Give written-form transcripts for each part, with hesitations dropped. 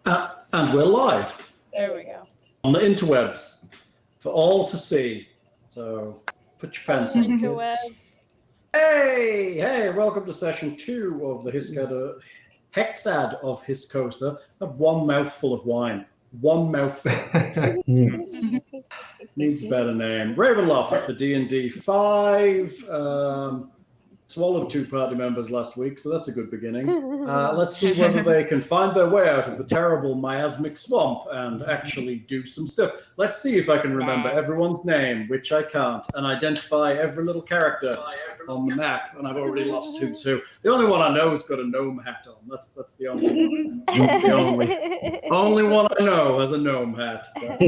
And we're live. There we go. On the interwebs for all to see. So put your pants on, kids. Hey, welcome to session 2 of the Hexad of Hyskosa. I have one mouthful of wine. One mouthful. Needs a better name. Ravenloft for D&D 5. Swallowed 2 party members last week, so that's a good beginning. Let's see whether they can find their way out of the terrible miasmic swamp and actually do some stuff. Let's see if I can remember everyone's name, which I can't, and identify every little character on the map, and I've already lost 2 too. The only one I know has got a gnome hat on. That's the only one. That's the only one I know has a gnome hat. But,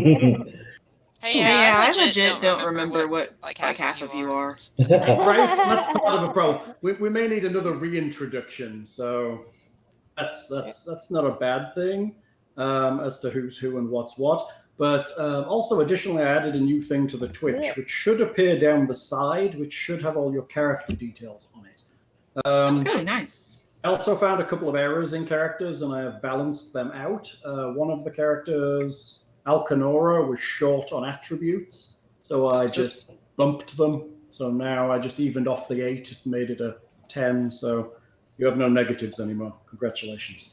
Hey, I legit don't remember what like half of you are. Right, that's part of a problem. We may need another reintroduction, so that's not a bad thing as to who's who and what's what. But also, additionally, I added a new thing to the Twitch, which should appear down the side, which should have all your character details on it. Really nice. I also found a couple of errors in characters, and I have balanced them out. One of the characters, Alekenora, was short on attributes, so I just bumped them. So now I just evened off the 8, made it a 10, so you have no negatives anymore. Congratulations.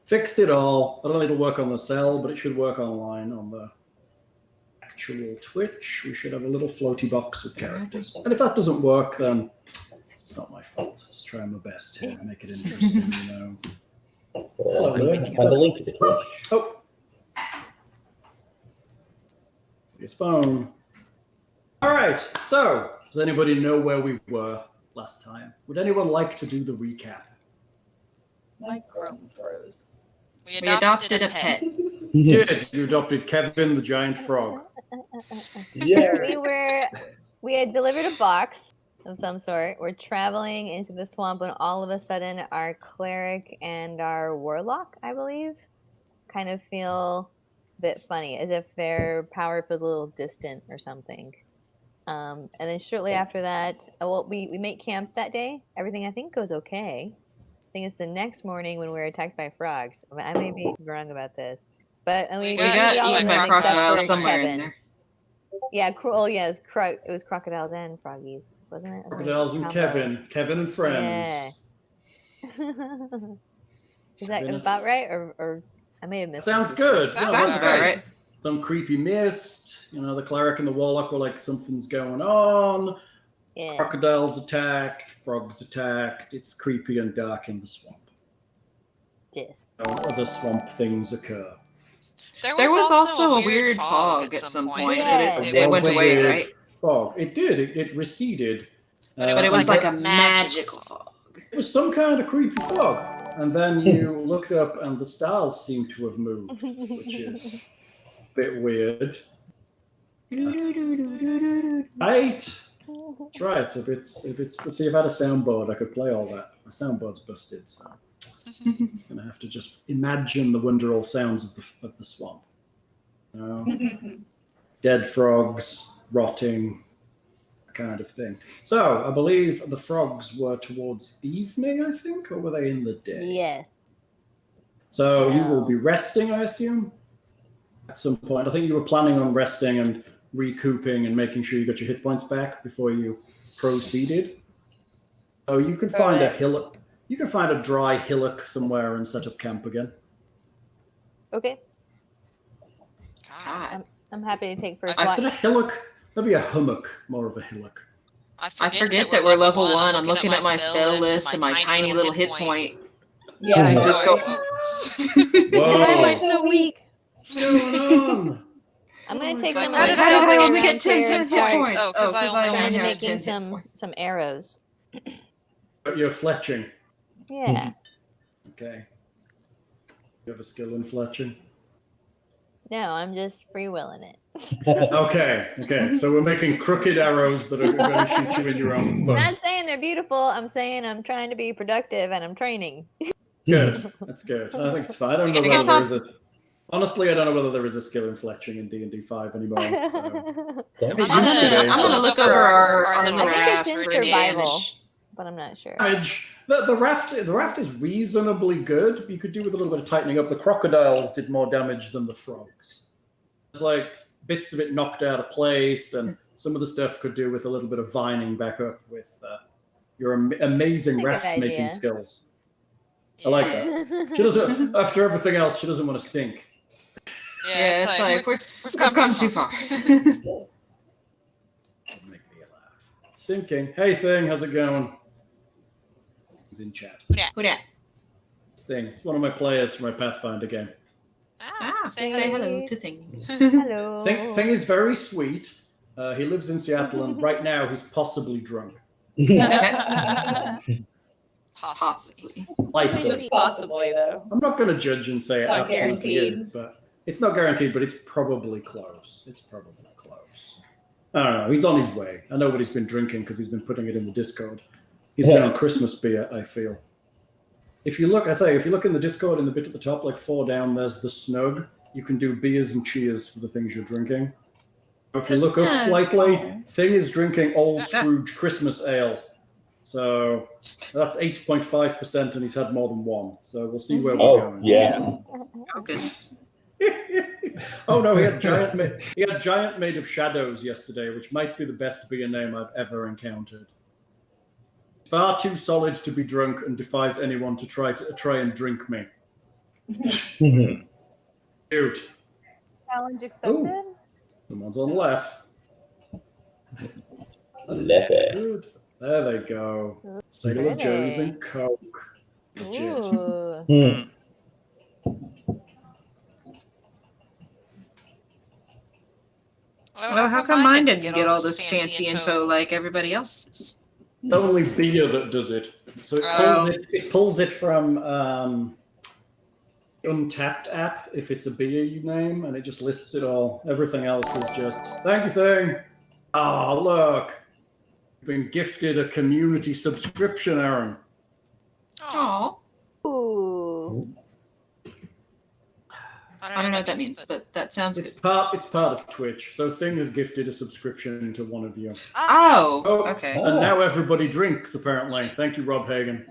Fixed it all. I don't know if it'll work on the cell, but it should work online on the actual Twitch. We should have a little floaty box with characters. And if that doesn't work, then it's not my fault. Just trying my best here, make it interesting, you know. Well, find the link to the Twitch. Oh. His phone. All right, so does anybody know where we were last time? Would anyone like to do the recap? My Chrome froze. We adopted a pet. You did. You adopted Kevin the giant frog. Yeah. We had delivered a box of some sort. We're traveling into the swamp, and all of a sudden our cleric and our warlock, I believe, kind of feel a bit funny, as if their power feels a little distant or something. And then shortly after that, we make camp that day. Everything, I think, goes okay. I think it's the next morning when we're attacked by frogs. I may be wrong about this, but We got eaten by crocodiles somewhere in there. Yeah, it was crocodiles and froggies, wasn't it? Crocodiles and Kevin and friends. Yeah. Is that about right, or I may have missed? Sounds good. Sounds about right. Some creepy mist. You know, the cleric and the warlock were like, something's going on. Yeah. Crocodiles attacked, frogs attacked. It's creepy and dark in the swamp. Yes. Other swamp things occur. There was also a weird fog at some point. Yes. It went away, right? Fog. It did. It receded. But it was like a magical fog. It was some kind of creepy fog. And then you look up and the stars seem to have moved, which is a bit weird. Right. That's right. If it's let's see, if I had a soundboard, I could play all that. My soundboard's busted, so it's gonna have to just imagine the wonderful sounds of the swamp. You know? Dead frogs, rotting, kind of thing. So I believe the frogs were towards evening, I think, or were they in the day? Yes. So you will be resting, I assume, at some point. I think you were planning on resting and recouping and making sure you got your hit points back before you proceeded. So you could find a hillock. You can find a dry hillock somewhere and set up camp again. Okay. God. I'm happy to take first I watch. said a hillock. Maybe a hummock, more of a hillock. I forget that we're level 1. I'm looking at my spell list and my tiny little hit point. Yeah. I just go. Whoa! Why am I so weak? What's going on? I'm gonna take some of How the did I stuff only around get 10 here hit points? and Oh, because I trying only to had 10 making hit points. some arrows. But you're fletching. Yeah. Okay. You have a skill in fletching? No, I'm just freewheeling it. Okay. So we're making crooked arrows that are going to shoot you in your own I'm foot. not saying they're beautiful. I'm saying I'm trying to be productive and I'm training. Good. That's good. I think it's fine. I don't know whether there is a... Honestly, I don't know whether there is a skill in fletching in D&D 5 anymore. So. I'm gonna look over our I think it's in survival. but I'm not sure. The raft is reasonably good. You could do with a little bit of tightening up. The crocodiles did more damage than the frogs. It's like bits of it knocked out of place, and some of the stuff could do with a little bit of vining back up with your amazing raft making skills. I like that. She doesn't. After everything else, she doesn't want to sink. Yeah, it's like we've come too far. Make me laugh. Sinking. Hey, thing, how's it going? He's in chat. Who dat? Thing. It's one of my players from my Pathfinder game. Say hello to Thing. Hello. Thing is very sweet. He lives in Seattle, and right now he's possibly drunk. Possibly. Likely. Just possibly, though. I'm not going to judge and say it It's not absolutely guaranteed. is, but it's not guaranteed, but it's probably close. I don't know. He's on his way. I know what he's been drinking because he's been putting it in the Discord. He's been on Christmas beer, I feel. If you look in the Discord in the bit at the top, like 4 down, there's the snug. You can do beers and cheers for the things you're drinking. If you look up slightly, Thing is drinking Old Scrooge Christmas Ale. So that's 8.5%, and he's had more than one. So we'll see where we're going. Yeah. Okay. Oh no, he had giant made of shadows yesterday, which might be the best beer name I've ever encountered. Far too solid to be drunk and defies anyone to try and drink me. Cute. Challenge accepted. Ooh. Someone's on the left. Left. Good. There they go. Seyla, Jones, and Coke. Legit. Ooh. Well, how come mine didn't get all this fancy info like everybody else's? Only beer that does it. So it pulls it from Untapped app if it's a beer you name, and it just lists it all. Everything else is just thank you thing. Oh look, you've been gifted a community subscription, Aaron. Aww. Ooh. I don't know what that means, but that sounds It's good. part of Twitch. So Thing has gifted a subscription to one of you. Oh, okay. And now everybody drinks, apparently. Thank you, Rob Hagen.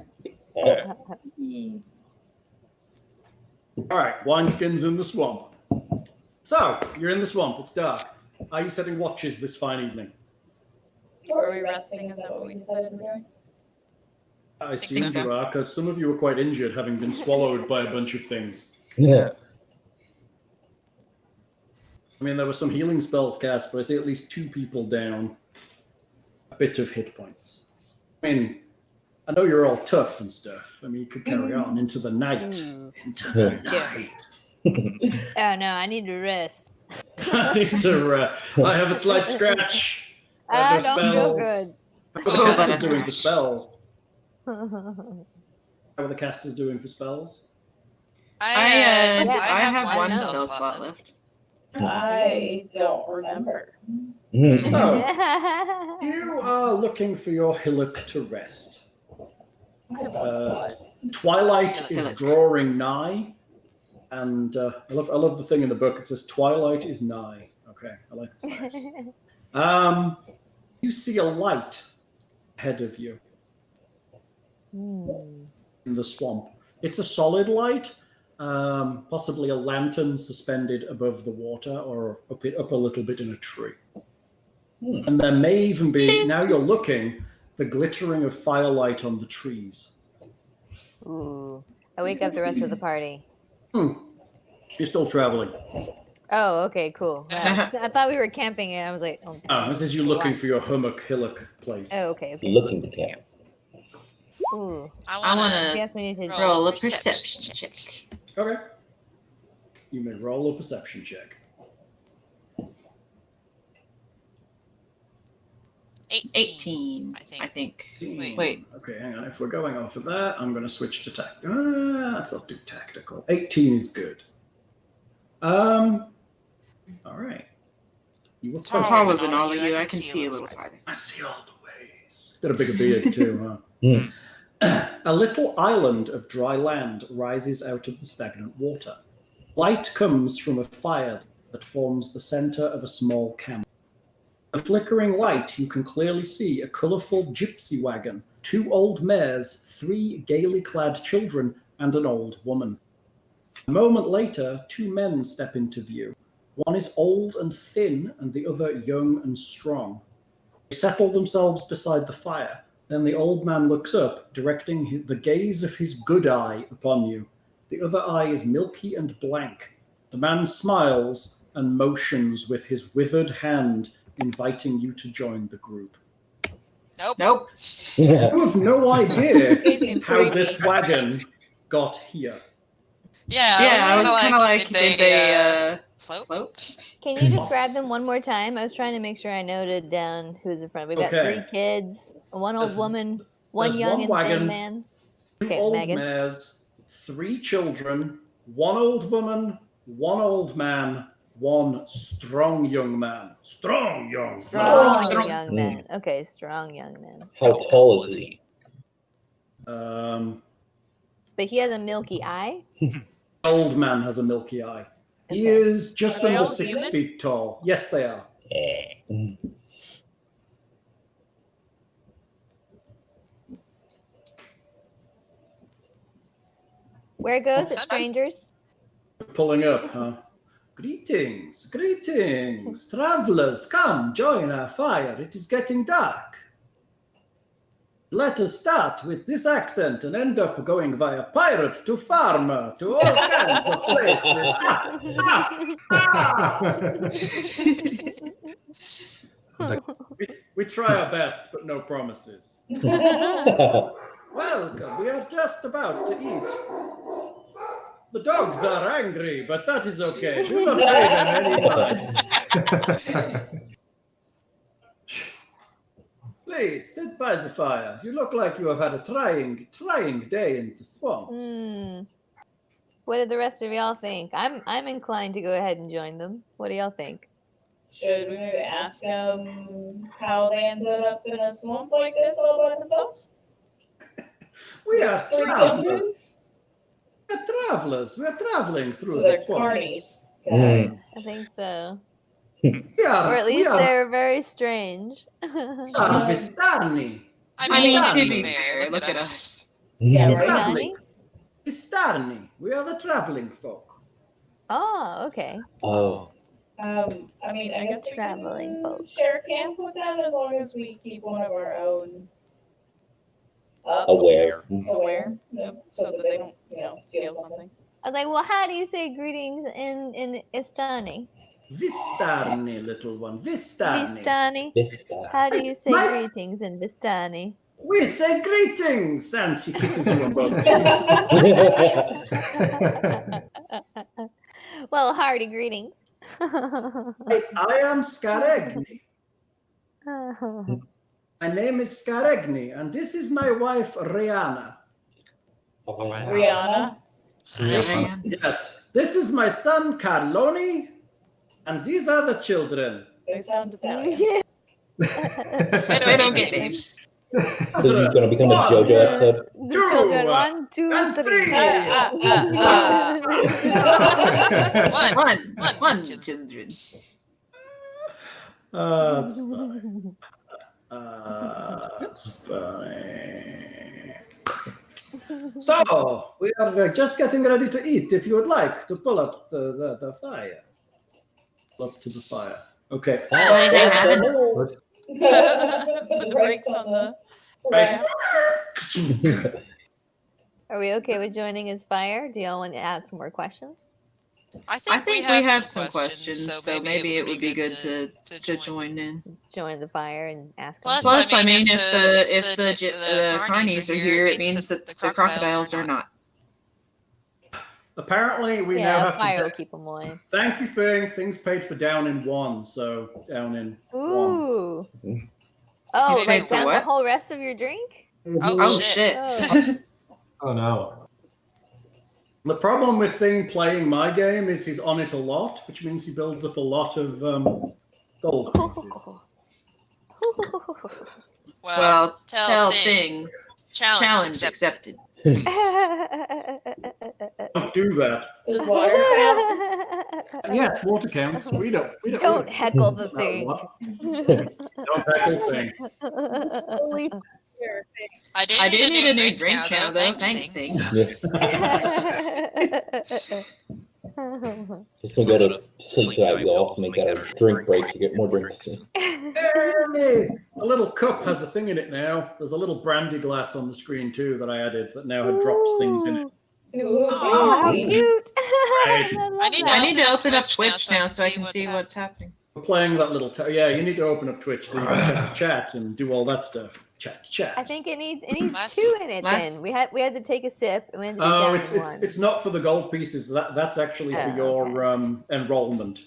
All right, wineskins in the swamp. So, you're in the swamp, it's dark. Are you setting watches this fine evening? Or are we resting? Is that what we decided we're doing? I assume you are, because some of you are quite injured, having been swallowed by a bunch of things. Yeah. I mean, there were some healing spells cast, but I see at least 2 people down. A bit of hit points. I mean, I know you're all tough and stuff. I mean, you could carry on into the night. Into the night. Oh no, I need to rest. I have a slight scratch. I No don't feel spells. good. What are the casters doing for spells? How are the casters doing for spells? I have one spell slot left. I don't remember. Oh, you are looking for your hillock to rest. I have one slot. Twilight is drawing nigh, and I love the thing in the book. It says twilight is nigh. Okay, I like this. Nice. You see a light ahead of you in the swamp. It's a solid light. Possibly a lantern suspended above the water or up a little bit in a tree. And there may even be, now you're looking, the glittering of firelight on the trees. Ooh. I wake up the rest of the party. You're still traveling. Oh, okay, cool. I thought we were camping and I was like, This is you looking for your hillock place. Oh, okay. Looking to camp. Ooh. I want I to guess we need to roll a perception check. Okay. You may roll a perception check. 18, I think. Wait. Okay, hang on. If we're going off of that, I'm going to switch to tactical. Let's not do tactical. 18 is good. All right. You were I'm taller than all of you. I can see a little farther. I see all the ways. Got a bigger beard too, huh? A little island of dry land rises out of the stagnant water. Light comes from a fire that forms the center of a small camp. A flickering light, you can clearly see a colorful gypsy wagon 2 old mares, 3 gaily clad children, and an old woman. A moment later, 2 men step into view. One is old and thin, and the other young and strong. They settle themselves beside the fire. Then the old man looks up, directing the gaze of his good eye upon you. The other eye is milky and blank. The man smiles and motions with his withered hand, inviting you to join the group. Nope. Yeah. You have no idea Amazing how freaky. this wagon got here. Yeah, I was kind of like, did they float? Can you describe them one more time? I was trying to make sure I noted down who's in front. We've got Okay. 3 kids, one old There's- woman, one there's young one and wagon, thin man. 2 Okay, old Megan. mares, 3 children, 1 old woman, 1 old man, 1 strong young man. Strong young Strong man. Strong. young man. Okay, strong young man. How tall is he? But he has a milky eye. Old man has a milky eye. He Okay. is just Are they under all 6 human? feet tall. Yes, they are. Yeah. Where goes it, strangers? Pulling up, huh? Greetings, greetings, travelers. Come, join our fire. It is getting dark. Let us start with this accent and end up going via pirate to farmer to all kinds of places. We try our best, but no promises. Welcome. We are just about to eat. The dogs are angry, but that is okay. Do not pay them any mind. Please sit by the fire. You look like you have had a trying day in the swamps. What did the rest of y'all think? I'm inclined to go ahead and join them. What do y'all think? Should we maybe ask them how they ended up in a swamp like this all by themselves? We are 3 travelers. children? We are travelers. We are traveling through So the they're swamps. carnies. Mm. I think so. We are, Or at we least are, they're very strange. are Vistani. I mean, to Vistani. be fair, look at us. Yeah, Vistani? right. Traveling. Vistani. We are the traveling folk. Oh, okay. Oh. I mean, I guess we Traveling can folk. share camp with them as long as we keep one of our own up, Aware. aware, so that they don't, steal something. I was like, well, how do you say greetings in Istani? Vistani, little one. Vistani. Vistani? Vista. How do you say What? greetings in Vistani? We say greetings, and she kisses you on both cheeks. Well, hearty greetings. I am Skaregni. My name is Skaregni, and this is my wife, Rihanna. Rihanna. Yes, this is my son, Carloni, and these are the children. They sound Italian. They don't get names. So you're gonna become a JoJo episode? The children, 1, 2, and 3. three. One children. That's funny. That's funny. So, we are just getting ready to eat. If you would like to pull up the fire. Pull up to the fire. Okay. The brakes on the. Right. Are we okay with joining his fire? Do y'all want to add some more questions? I think we have some questions, so maybe it would be good to join in. Join the fire and ask them. Plus, I mean, if the carnies are here, it means that the crocodiles are not. Apparently, we now Yeah, have fire will to. keep them away. Thank you, Thing. Things paid for down in 1, so down in 1. Ooh. Mm. Oh, You like paid for down the what? whole rest of your drink? Oh shit! Oh. Oh no. The problem with Thing playing my game is he's on it a lot, which means he builds up a lot of gold pieces. Well, tell Thing. Challenge accepted. Don't do that. Does water count? Yes, water counts. We don't. Don't heckle the thing. Don't heckle Thing. Only fair thing. I I do need a new drink now, though. Thanks, thing. Just when we go to sleep tonight, we also make our drink break to get more drinks. Hey, a little cup has a thing in it now. There's a little brandy glass on the screen too that I added that now drops things in it. Oh, how cute! Right. I need to open up Twitch now so I can see what's happening. We're playing that little. Yeah, you need to open up Twitch so you can check the chat and do all that stuff. Chat. I think it needs two in it. Then we had to take a sip and we had to do Oh, down it's one. not for the gold pieces. That's actually for your enrollment.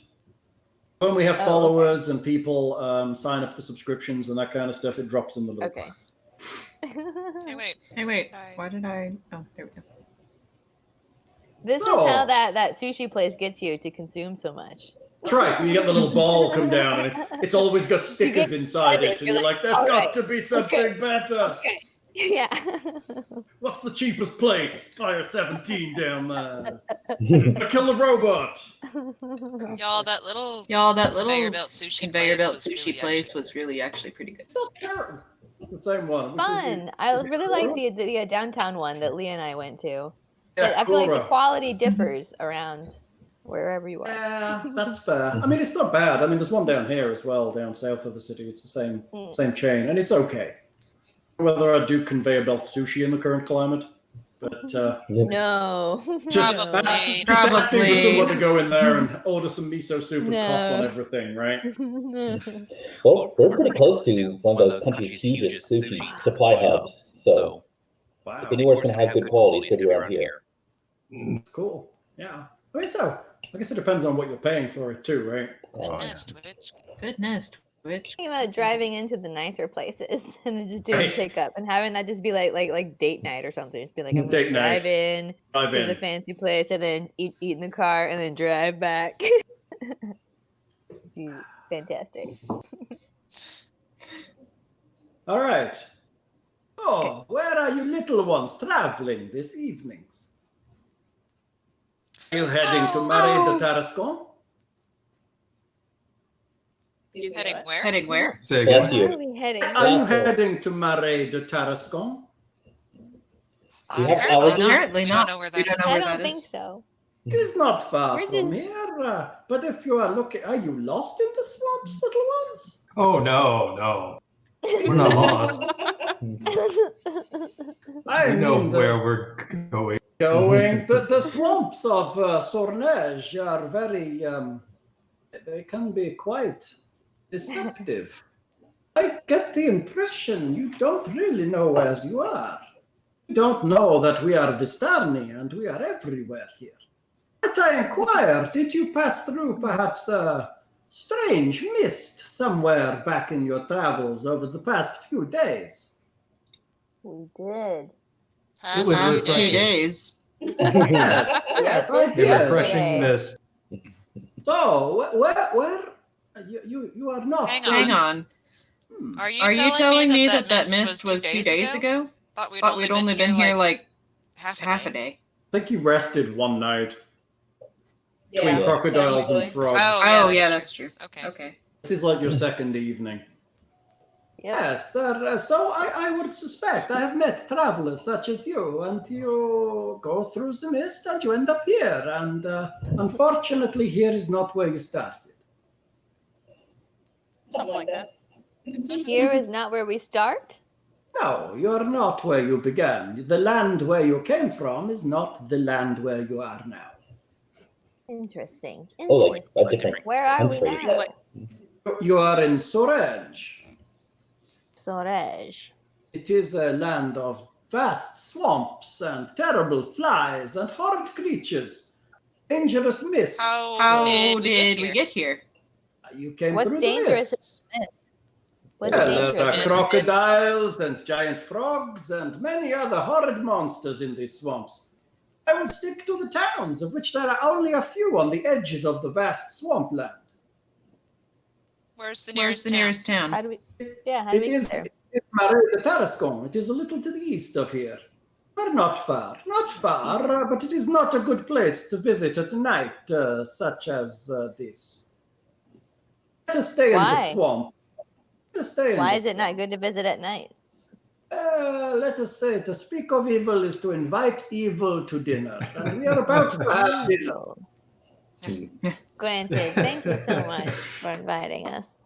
When we have followers and people sign up for subscriptions and that kind of stuff, it drops in the little glass. Hey, wait. Why did I? Oh, there we go. This is how that sushi place gets you to consume so much. That's right. You get the little ball come down, and it's always got stickers inside it, and you're like, "There's got to be something better." Okay. Yeah. What's the cheapest plate? Fire 17 down there. Kill the robot. Y'all, that little conveyor belt sushi place was really actually pretty good. It's not terrible. The same one. Fun. I really like the downtown one that Leah and I went to. Yeah, I feel like the quality differs around wherever you are. Yeah, that's fair. I mean, it's not bad. I mean, there's one down here as well, down south of the city. It's the same chain, and it's okay. Whether I do conveyor belt sushi in the current climate, but no. just asking for someone to go in there and order some miso soup and cough on everything, right? Well, we're pretty close to one of the country's hugest sushi supply hubs, so if anywhere's going to have good quality, it's going to be around here. Cool. Yeah. I mean, so I guess it depends on what you're paying for it too, right? Goodness, Twitch. Thinking about driving into the nicer places and then just doing pickup and having that just be like date night or something. Just be like, I'm going to drive in to the fancy place and then eat in the car and then drive back. Fantastic. All right. Oh, where are you little ones traveling this evenings? Are you heading to Marais de Tarascon? Heading where? Heading where? Say Where are we heading? Are you heading to Marais de Tarascon? Apparently not. Know where We that don't is. know I where don't that think is. so. It is not far We're from just- here. But if you are looking, are you lost in the swamps, little ones? Oh, no. We're not lost. I We know mean, where we're going. the swamps of Sorneige are very, they can be quite deceptive. I get the impression you don't really know where you are. You don't know that we are Vistani and we are everywhere here. But I inquire, did you pass through perhaps a strange mist somewhere back in your travels over the past few days? We did. It was Past 2 refreshing. days. Yes, Yes, I it's The did. refreshing mist. So, where you are not? Hang on. Are Are you telling me that mist was 2 days ago? Thought we'd only been here like half a day. I think you rested one night between Yeah. crocodiles and frogs. Oh, yeah, that's true. Okay. This is like your second evening. Yep. Yes, so I would suspect I have met travelers such as you, and you go through the mist and you end up here. And unfortunately, here is not where you started. Something like that. Here is not where we start. No, you're not where you began. The land where you came from is not the land where you are now. Interesting. Oh, like a different Where are we country. now? You are in Sorneige. Sorcerer. It is a land of vast swamps and terrible flies and horrid creatures, dangerous mists. How did we get here? You came What's through dangerous the mists. is this? What's Well, dangerous? there are is- crocodiles and giant frogs and many other horrid monsters in these swamps. I would stick to the towns, of which there are only a few on the edges of the vast swampland. Where's the Where's nearest the nearest town? How do we? Yeah, how do It we is get there? it's Marais de Tarascon. It is a little to the east of here. But not far, but it is not a good place to visit at night, such as this. Let us stay in the Why? swamp. Let us stay in Why the is it not swamp. good to visit at night? Let us say, to speak of evil is to invite evil to dinner. And we are about to have dinner. Granted. Thank you so much for inviting us.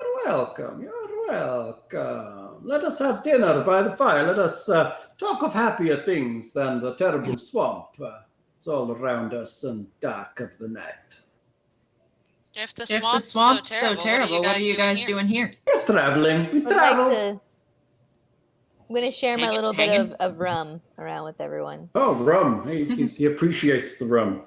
You're welcome. You're welcome. Let us have dinner by the fire. Let us talk of happier things than the terrible swamp. It's all around us and dark of the night. If the If the swamp's swamp's so terrible, what are you guys doing here? We're traveling. We Would travel. I'm going to share my little bit Hanging. of rum around with everyone. Oh, rum. He appreciates the rum.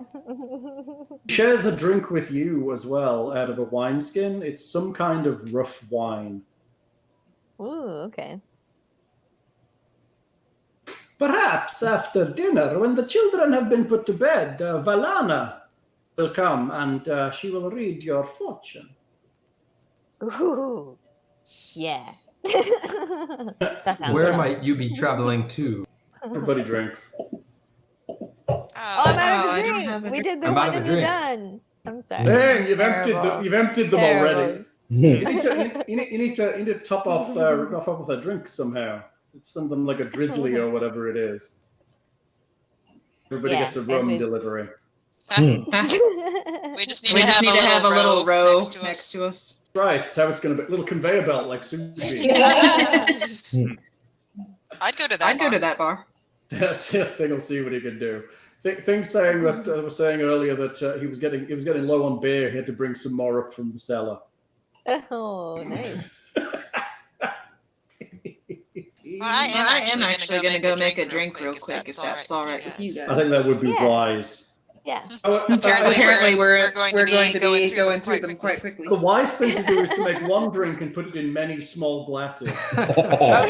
He shares a drink with you as well out of a wineskin. It's some kind of rough wine. Ooh, okay. Perhaps after dinner, when the children have been put to bed, Valana will come and she will read your fortune. Ooh. Yeah. That sounds Where fun. might you be traveling to? Everybody drinks. Oh, I'm out of I a don't drink. have a We did the I'm one out of and a you're drink. done. I'm sorry. Hey, you've Terrible. emptied them Terrible. already. You need to top off their drinks somehow. Send them like a drizzly or whatever it is. Everybody Yeah, gets a as rum we- delivery. We just need We to just need to have a little row next next to to us. Right, that's how it's going to be. Little conveyor belt like sushi. I'd go to that. I'd go to that bar. That's the thing. We'll see what he can do. Things saying that was saying earlier that he was getting low on beer. He had to bring some more up from the cellar. Oh, nice. I am actually going to go make a drink real quick if that's all right with you I guys. think that would be Yeah. wise. Yeah. Apparently, we're going going to to be be going going through through them quite quickly. The wise thing to do is to make one drink and put it in many small glasses. Oh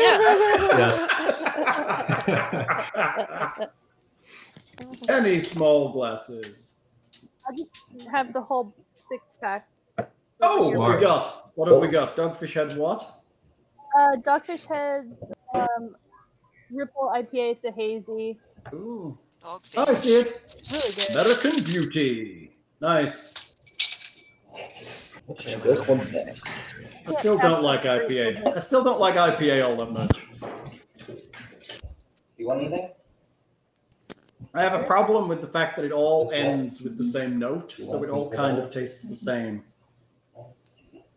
Any small glasses. I just have the whole 6-pack. Oh, what Smart. we got? What have we got? Dogfish Head what? Dogfish Head, Ripple IPA. It's a hazy. Ooh. Dogfish. Oh, I see it. It's really good. American Beauty. Nice. This one's next. I still don't like IPA. I still don't like IPA all that much. You want anything? I have a problem with the fact that it all ends with the same note, so it all kind of tastes the same.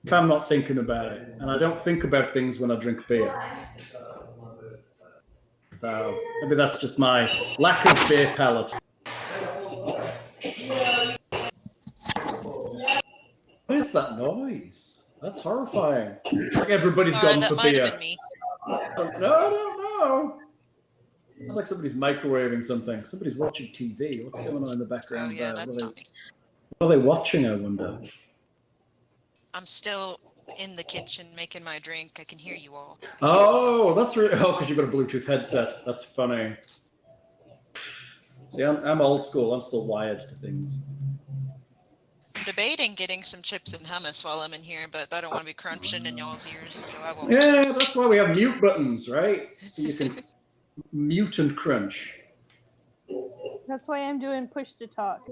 If I'm not thinking about it, and I don't think about things when I drink beer. So maybe that's just my lack of beer palate. What is that noise? That's horrifying. Like everybody's Sorry, gone that for might beer. have been me. No. It's like somebody's microwaving something. Somebody's watching TV. What's going on in the Oh background yeah, there? that's not me. What are they watching, I wonder? I'm still in the kitchen making my drink. I can hear you all. Oh, that's really... Oh, because you've got a Bluetooth headset. That's funny. See, I'm old school. I'm still wired to things. I'm debating getting some chips and hummus while I'm in here, but I don't want to be crunching in y'all's ears, so I won't. Yeah, that's why we have mute buttons, right? So you can mute and crunch. That's why I'm doing push to talk.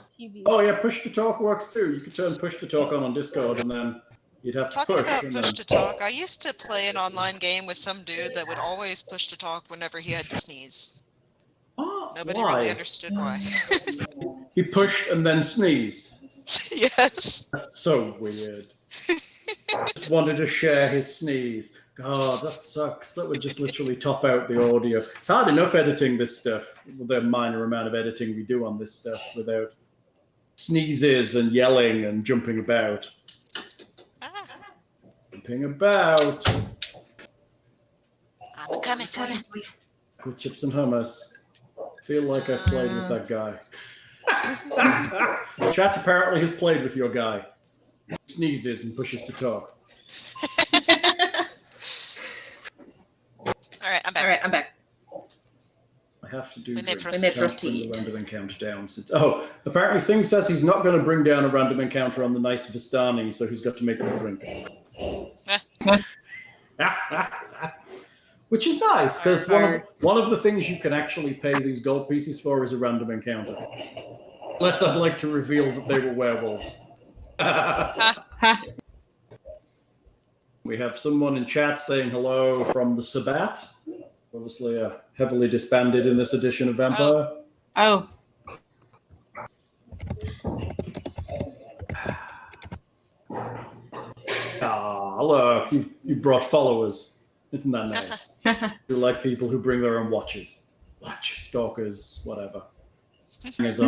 TV. Oh, yeah, push to talk works too. You could turn push to talk on Discord, and then you'd have to Talking push. about And push then... to talk, I used to play an online game with some dude that would always push to talk whenever he had to sneeze. Oh, Nobody why? really understood why. He pushed and then sneezed. Yes. That's so weird. Just wanted to share his sneeze. God, that sucks. That would just literally top out the audio. It's hard enough editing this stuff, with the minor amount of editing we do on this stuff without sneezes and yelling and jumping about. Ah, Jumping about. I'm coming for you. With chips and hummus. Feel like I've played with that guy. Chat apparently has played with your guy. Sneezes and pushes to talk. All right, I'm back. I have to do We may drinks. proceed. Can't bring the random encounter down. Since, apparently Thing says he's not going to bring down a random encounter on the nice Vistani, so he's got to make you a drink. Which is nice, because one of the things you can actually pay these gold pieces for is a random encounter. Unless I'd like to reveal that they were werewolves. We We have someone in chat saying hello from the Sabat. Obviously, heavily disbanded in this edition of Vampire. Oh. Ah, look, you brought followers. Isn't that nice? You like people who bring their own watches. Watches, stalkers, whatever. His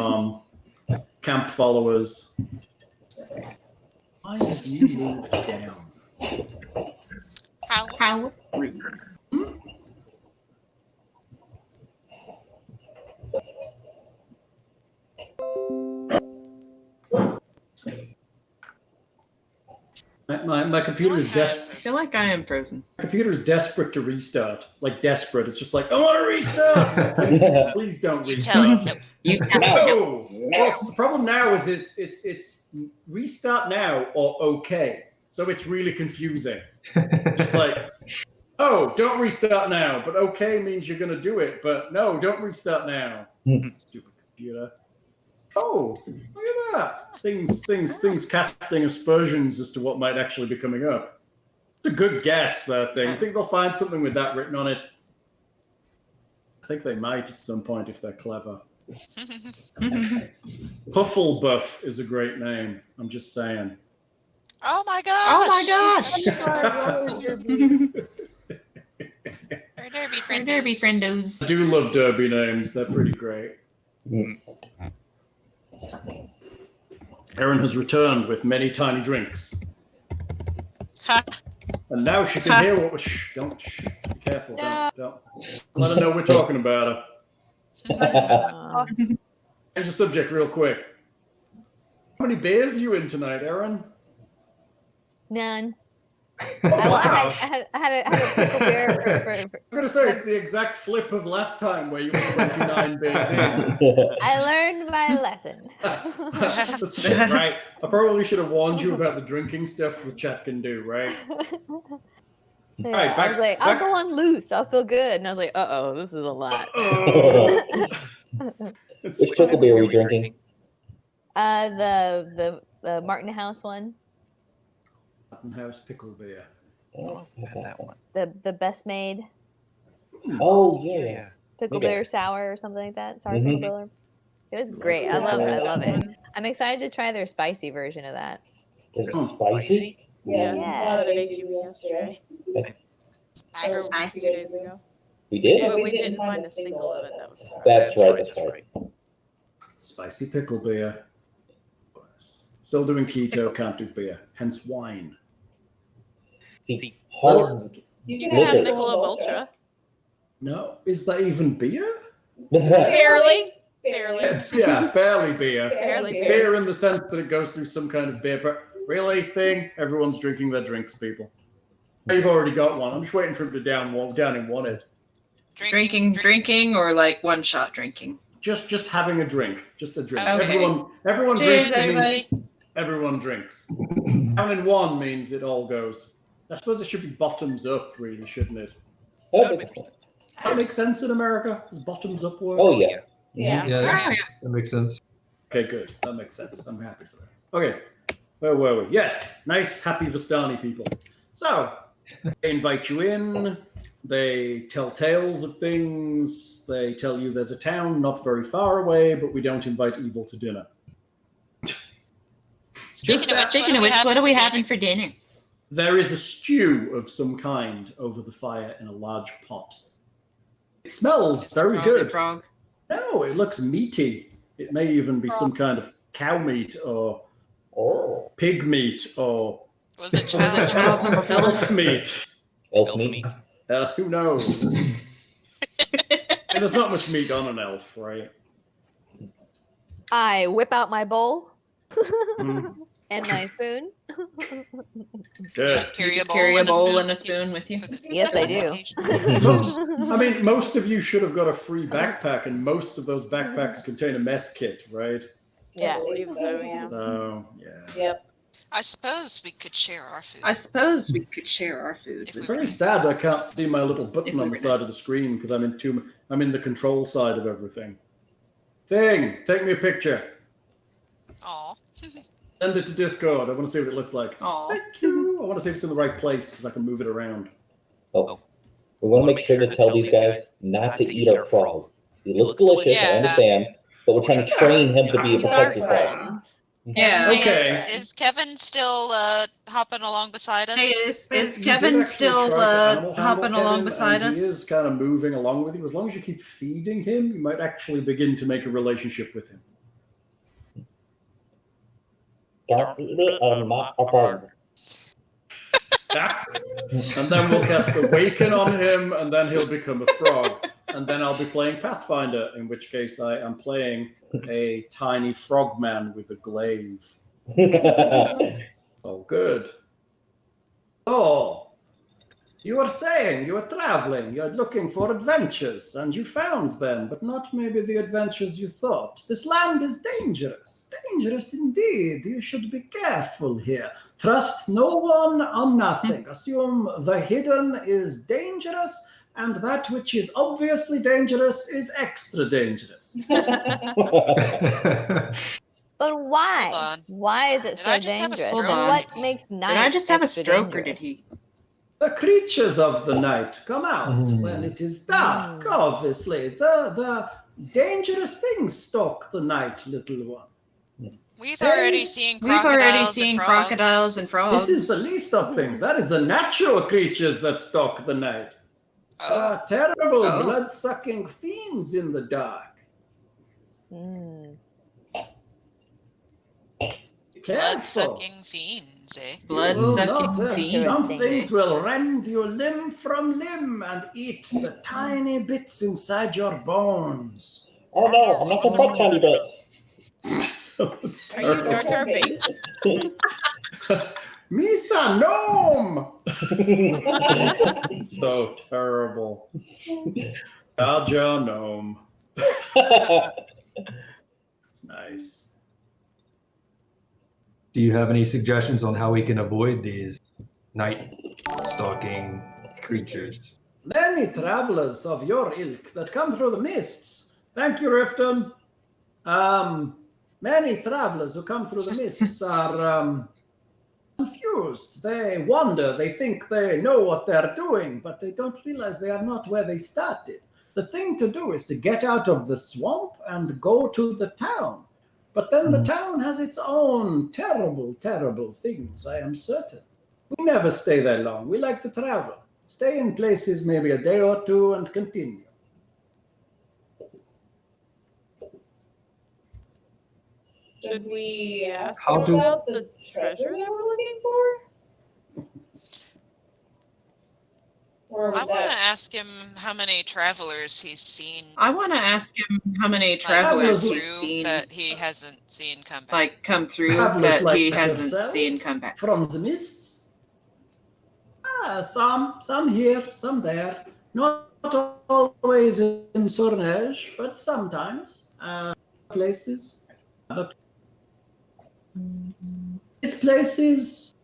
camp followers. Why have you moved down? How rude. My computer is desperate. I feel like I am frozen. My computer is desperate to restart. Like desperate. It's just like, I want to restart. Please don't restart. No. Well, the problem now is it's restart now or okay. So it's really confusing. Just like, oh, don't restart now, but okay means you're gonna do it, but no, don't restart now. Stupid computer. Oh, look at that. Things casting aspersions as to what might actually be coming up. It's a good guess, that thing. I think they'll find something with that written on it. I think they might at some point if they're clever. Pufflebuff is a great name. I'm just saying. Oh my gosh! Derby friendos. I do love derby names. They're pretty great. Erin has returned with many tiny drinks. And now she can hear what we're... Don't... Be careful. Don't. Let her know we're talking about her. Change the subject real quick. How many beers are you in tonight, Erin? None. I had a pickle beer for I'm going to say it's the exact flip of last time where you were 29 beers in. I learned my lesson. That's shit, right? I probably should have warned you about the drinking stuff the chat can do, right? Yeah, Right, I was like, I'll go on loose. I'll feel good. And I was like, uh-oh, this is a lot. Which pickle beer are we drinking? The Martin House one. Martin House pickle beer. Oh, that one. The best made. Oh, yeah. Pickle Okay. beer sour or something like that. Sour pickle beer. It was great. I love it. I'm excited to try their spicy version of that. Is it spicy? Yeah, Yeah. I saw it at HEB yesterday. Or a few days ago. We did? But we didn't find a single of it that was That's right. Spicy pickle beer. Still doing keto, can't do beer. Hence wine. See, hard You can have liquor. Michelob Ultra. No, is that even beer? Barely. Barely. Yeah, barely beer. Barely It's beer. beer in the sense that it goes through some kind of beer. But really, thing, everyone's drinking their drinks, people. You've already got one. I'm just waiting for him to down in one it. Drinking, or like one shot drinking. Just having a drink. Just a drink. Okay. Everyone Cheers, drinks. It means everybody. everyone drinks. Down in one means it all goes. I suppose it should be bottoms up, really, shouldn't it? That makes sense in America? Does bottoms up work? Oh, yeah. Yeah. Yeah, that makes sense. Okay, good. That makes sense. I'm happy for that. Okay, where were we? Yes, nice, happy Vistani people. So, they invite you in. They tell tales of things. They tell you there's a town not very far away, but we don't invite evil to dinner. Speaking of which, what are we having for dinner? There is a stew of some kind over the fire in a large pot. It smells very good. Frog. No, it looks meaty. It may even be some kind of cow meat or pig meat or Was it elf meat. Elf meat. Who knows? And there's not much meat on an elf, right? I whip out my bowl and my spoon. Good. Just carry a Carry a bowl bowl and a spoon with you. Yes, I do. I mean, most of you should have got a free backpack, and most of those backpacks contain a mess kit, right? Yeah. I believe so, yeah. So, yeah. Yep. I suppose we could share our food. I suppose we could share our food. If we It's very sad I can't see my little button on the side of the screen because I'm in the control side of everything. Thing, take me a picture. Aw. Send it to Discord. I want to see what it looks like. Aw. Thank you. I want to see if it's in the right place because I can move it around. Oh. We want to make sure to tell these guys not to eat our frog. He looks delicious, I understand, but we're trying to train him to be a He's our protected frog. friend. Yeah. Hey, Okay. Is Kevin still hopping along beside us? Hey, is You did Kevin actually still try to animal hopping handle along Kevin, beside and us? He is kind of moving along with you. As long as you keep feeding him, you might actually begin to make a relationship with him. Don't eat it, I'm not a frog. And then we'll cast Awaken on him, and then he'll become a frog. And then I'll be playing Pathfinder, in which case I am playing a tiny frogman with a glaive. Oh, good. Oh, you were saying you were traveling, you're looking for adventures, and you found them, but not maybe the adventures you thought. This land is dangerous. Dangerous indeed. You should be careful here. Trust no one on nothing. Assume the hidden is dangerous, and that which is obviously dangerous is extra dangerous. But Hold why? on. Why is it Did so I just have a dangerous? Hold And on. what makes night Did I just have a extra stroke or dangerous? did he? The creatures of the night come out when it is dark, obviously. The dangerous things stalk the night, little one. We've already seen We've already crocodiles seen and frogs. crocodiles and frogs. This is the least of things. That is the natural creatures that stalk the night. Oh, Terrible Oh. blood-sucking fiends in the dark. Mm. Careful. blood-sucking fiends, eh? You will not, Blood-sucking fiends. Some Interesting. things will rend you limb from limb and eat the tiny bits inside your bones. Oh no, I'm not gonna bite tiny bits. Are you Jar Jar Binks? Misa gnome! So terrible. Jar Jar gnome. It's nice. Do you have any suggestions on how we can avoid these night stalking creatures? Many travelers of your ilk that come through the mists. Thank you, Rifton. Many travelers who come through the mists are confused. They wander. They think they know what they're doing, but they don't realize they are not where they started. The thing to do is to get out of the swamp and go to the town. But then the town has its own terrible, terrible things, I am certain. We never stay there long. We like to travel. Stay in places maybe a day or two and continue. Should we ask How him do- about the treasure that we're looking for? Or I would want to that... ask him how many travelers he's seen. I want to ask him how many like, travelers through he's seen, that he hasn't seen come back. like, come through Travelers that like he hasn't yourselves seen come back. from the mists? Some here, some there. Not always in Sorneige, but sometimes. Places. This place is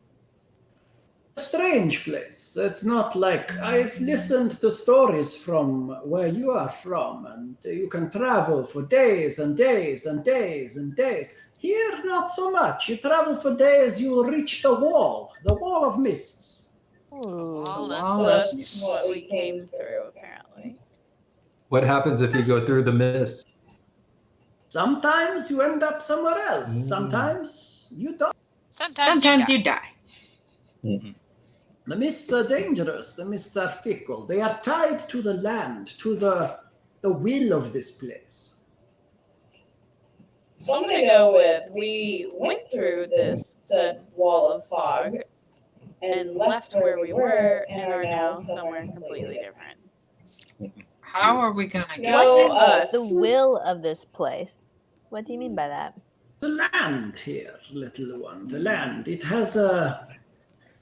a strange place. It's not like I've listened to stories from where you are from, and you can travel for days and days and days and days. Here, not so much. You travel for days, you will reach the wall of mists. Ooh. Wall of Wall So of that's mists. what we came through, apparently. What happens if you go through the mist? Sometimes you end up somewhere else. Sometimes you don't. Sometimes you die. The mists are dangerous. The mists are fickle. They are tied to the land, to the will of this place. So I'm gonna go with, we went through this said wall of fog and left where we were and are now somewhere completely different. How are we gonna get? Go What us. is the will of this place? What do you mean by that? The land here, little one, the land. It has a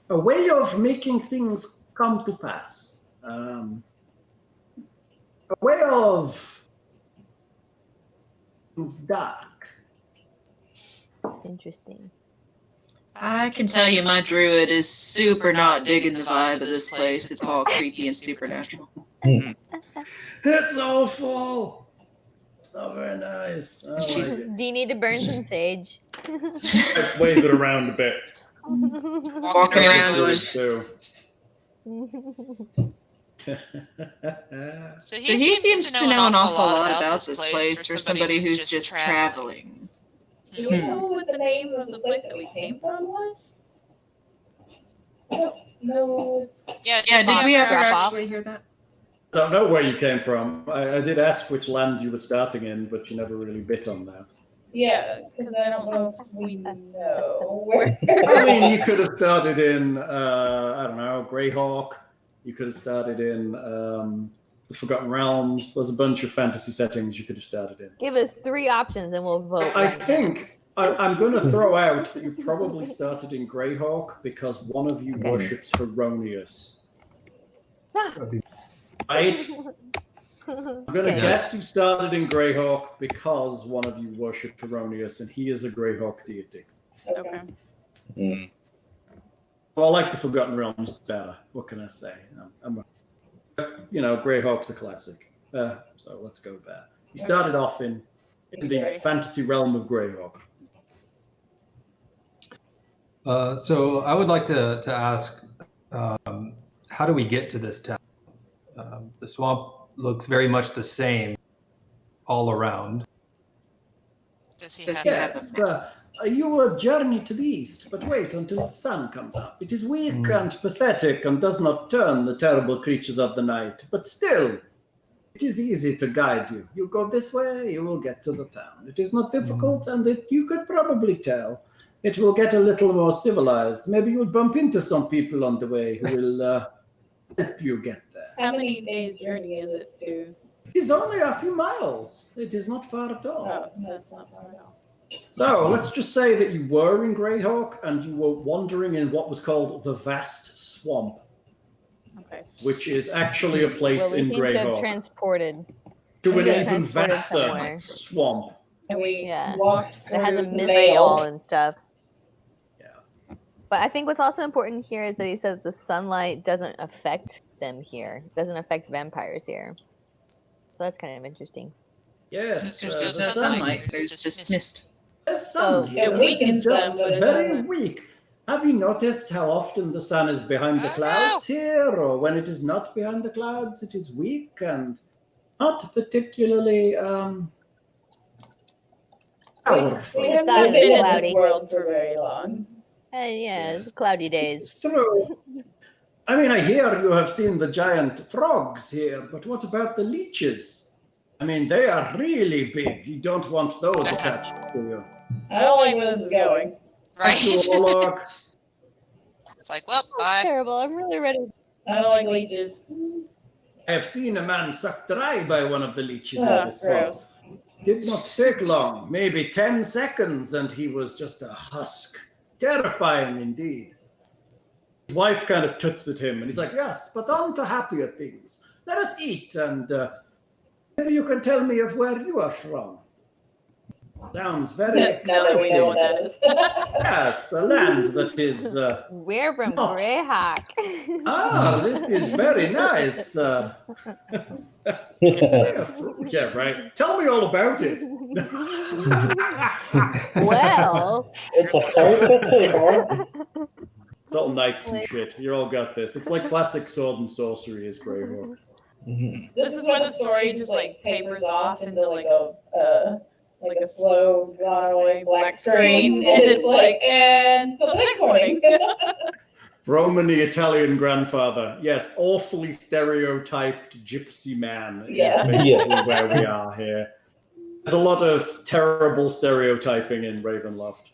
way of making things come to pass. A way of things dark. Interesting. I can tell you my druid is super not digging the vibe of this place. It's all creepy and supernatural. It's awful. It's not very nice. I like it. Do you need to burn some sage? Let's wave it around a bit. Walking around going, Too. So he seems to know an awful lot about this place for somebody who's just traveling. Do we know what the name of the place that we came from was? No. Yeah, Yeah, did we ever Drop off? actually hear that? I don't know where you came from. I did ask which land you were starting in, but you never really bit on that. Yeah, because I don't know if we know where. I mean, you could have started in, I don't know, Greyhawk. You could have started in the Forgotten Realms. There's a bunch of fantasy settings you could have started in. Give us 3 options and we'll vote. I think I'm going to throw out that you probably started in Greyhawk because one of you worships Heronius. Right? I'm going to guess you started in Greyhawk because one of you worshipped Heronius, and he is a Greyhawk deity. Okay. Well, I like the Forgotten Realms better. What can I say? Greyhawk's a classic. So let's go there. You started off in the fantasy realm of Greyhawk. So I would like to ask, how do we get to this town? The swamp looks very much the same all around. Does he have Yes, you will journey to the east, but wait until the sun comes up. It is weak and pathetic and does not turn the terrible creatures of the night, but still, it is easy to guide you. You go this way, you will get to the town. It is not difficult, and you could probably tell. It will get a little more civilized. Maybe you'll bump into some people on the way who will help you get there. How many days' journey is it to? It is only a few miles. It is not far at all. Oh, that's not far at all. So let's just say that you were in Greyhawk and you were wandering in what was called the Vast Swamp. Okay. Which is actually a place in seem to have Greyhawk. transported To an even transported vaster somewhere. swamp. And we Yeah. walked through It has a the mist mail. wall and stuff. Yeah. But I think what's also important here is that he said that the sunlight doesn't affect them here. It doesn't affect vampires here. So that's kind of interesting. Yes, There's the no sunlight, there's just mist. There's sun So- here. It It weakens is just them, but it very doesn't. weak. Have you noticed how often the sun is behind the Oh, clouds here, or when it is not behind the clouds, it is weak and not particularly powerful. We Just haven't thought it was been in cloudy. this world for very long. Yeah, it's cloudy days. It's true. I mean, I hear you have seen the giant frogs here, but what about the leeches? I mean, they are really big. You don't want those attached to you. I don't like where this is going. Right. Thank you, Warlock. It's like, well, That's bye. terrible. I'm really ready. I don't like leeches. I have seen a man sucked dry by one of the leeches in Oh, this swamp. gross. Did not take long, maybe 10 seconds, and he was just a husk. Terrifying indeed. His wife kind of toots at him, and he's like, yes, but on to happier things. Let us eat, and maybe you can tell me of where you are from. Sounds very Now exciting. that we know what that is. Yes, a land that is... We're from Not- Greyhawk. this is very nice. Yeah, right. Tell me all about it. Well, It's a perfect. It's all knights and shit. You all got this. It's like classic sword and sorcery is Greyhawk. This is where the story just like tapers off into like a slow gone away black screen, and it's like, and so the next morning. Romani Italian grandfather. Yes, awfully stereotyped gypsy man Yeah. is basically where we are here. There's a lot of terrible stereotyping in Ravenloft.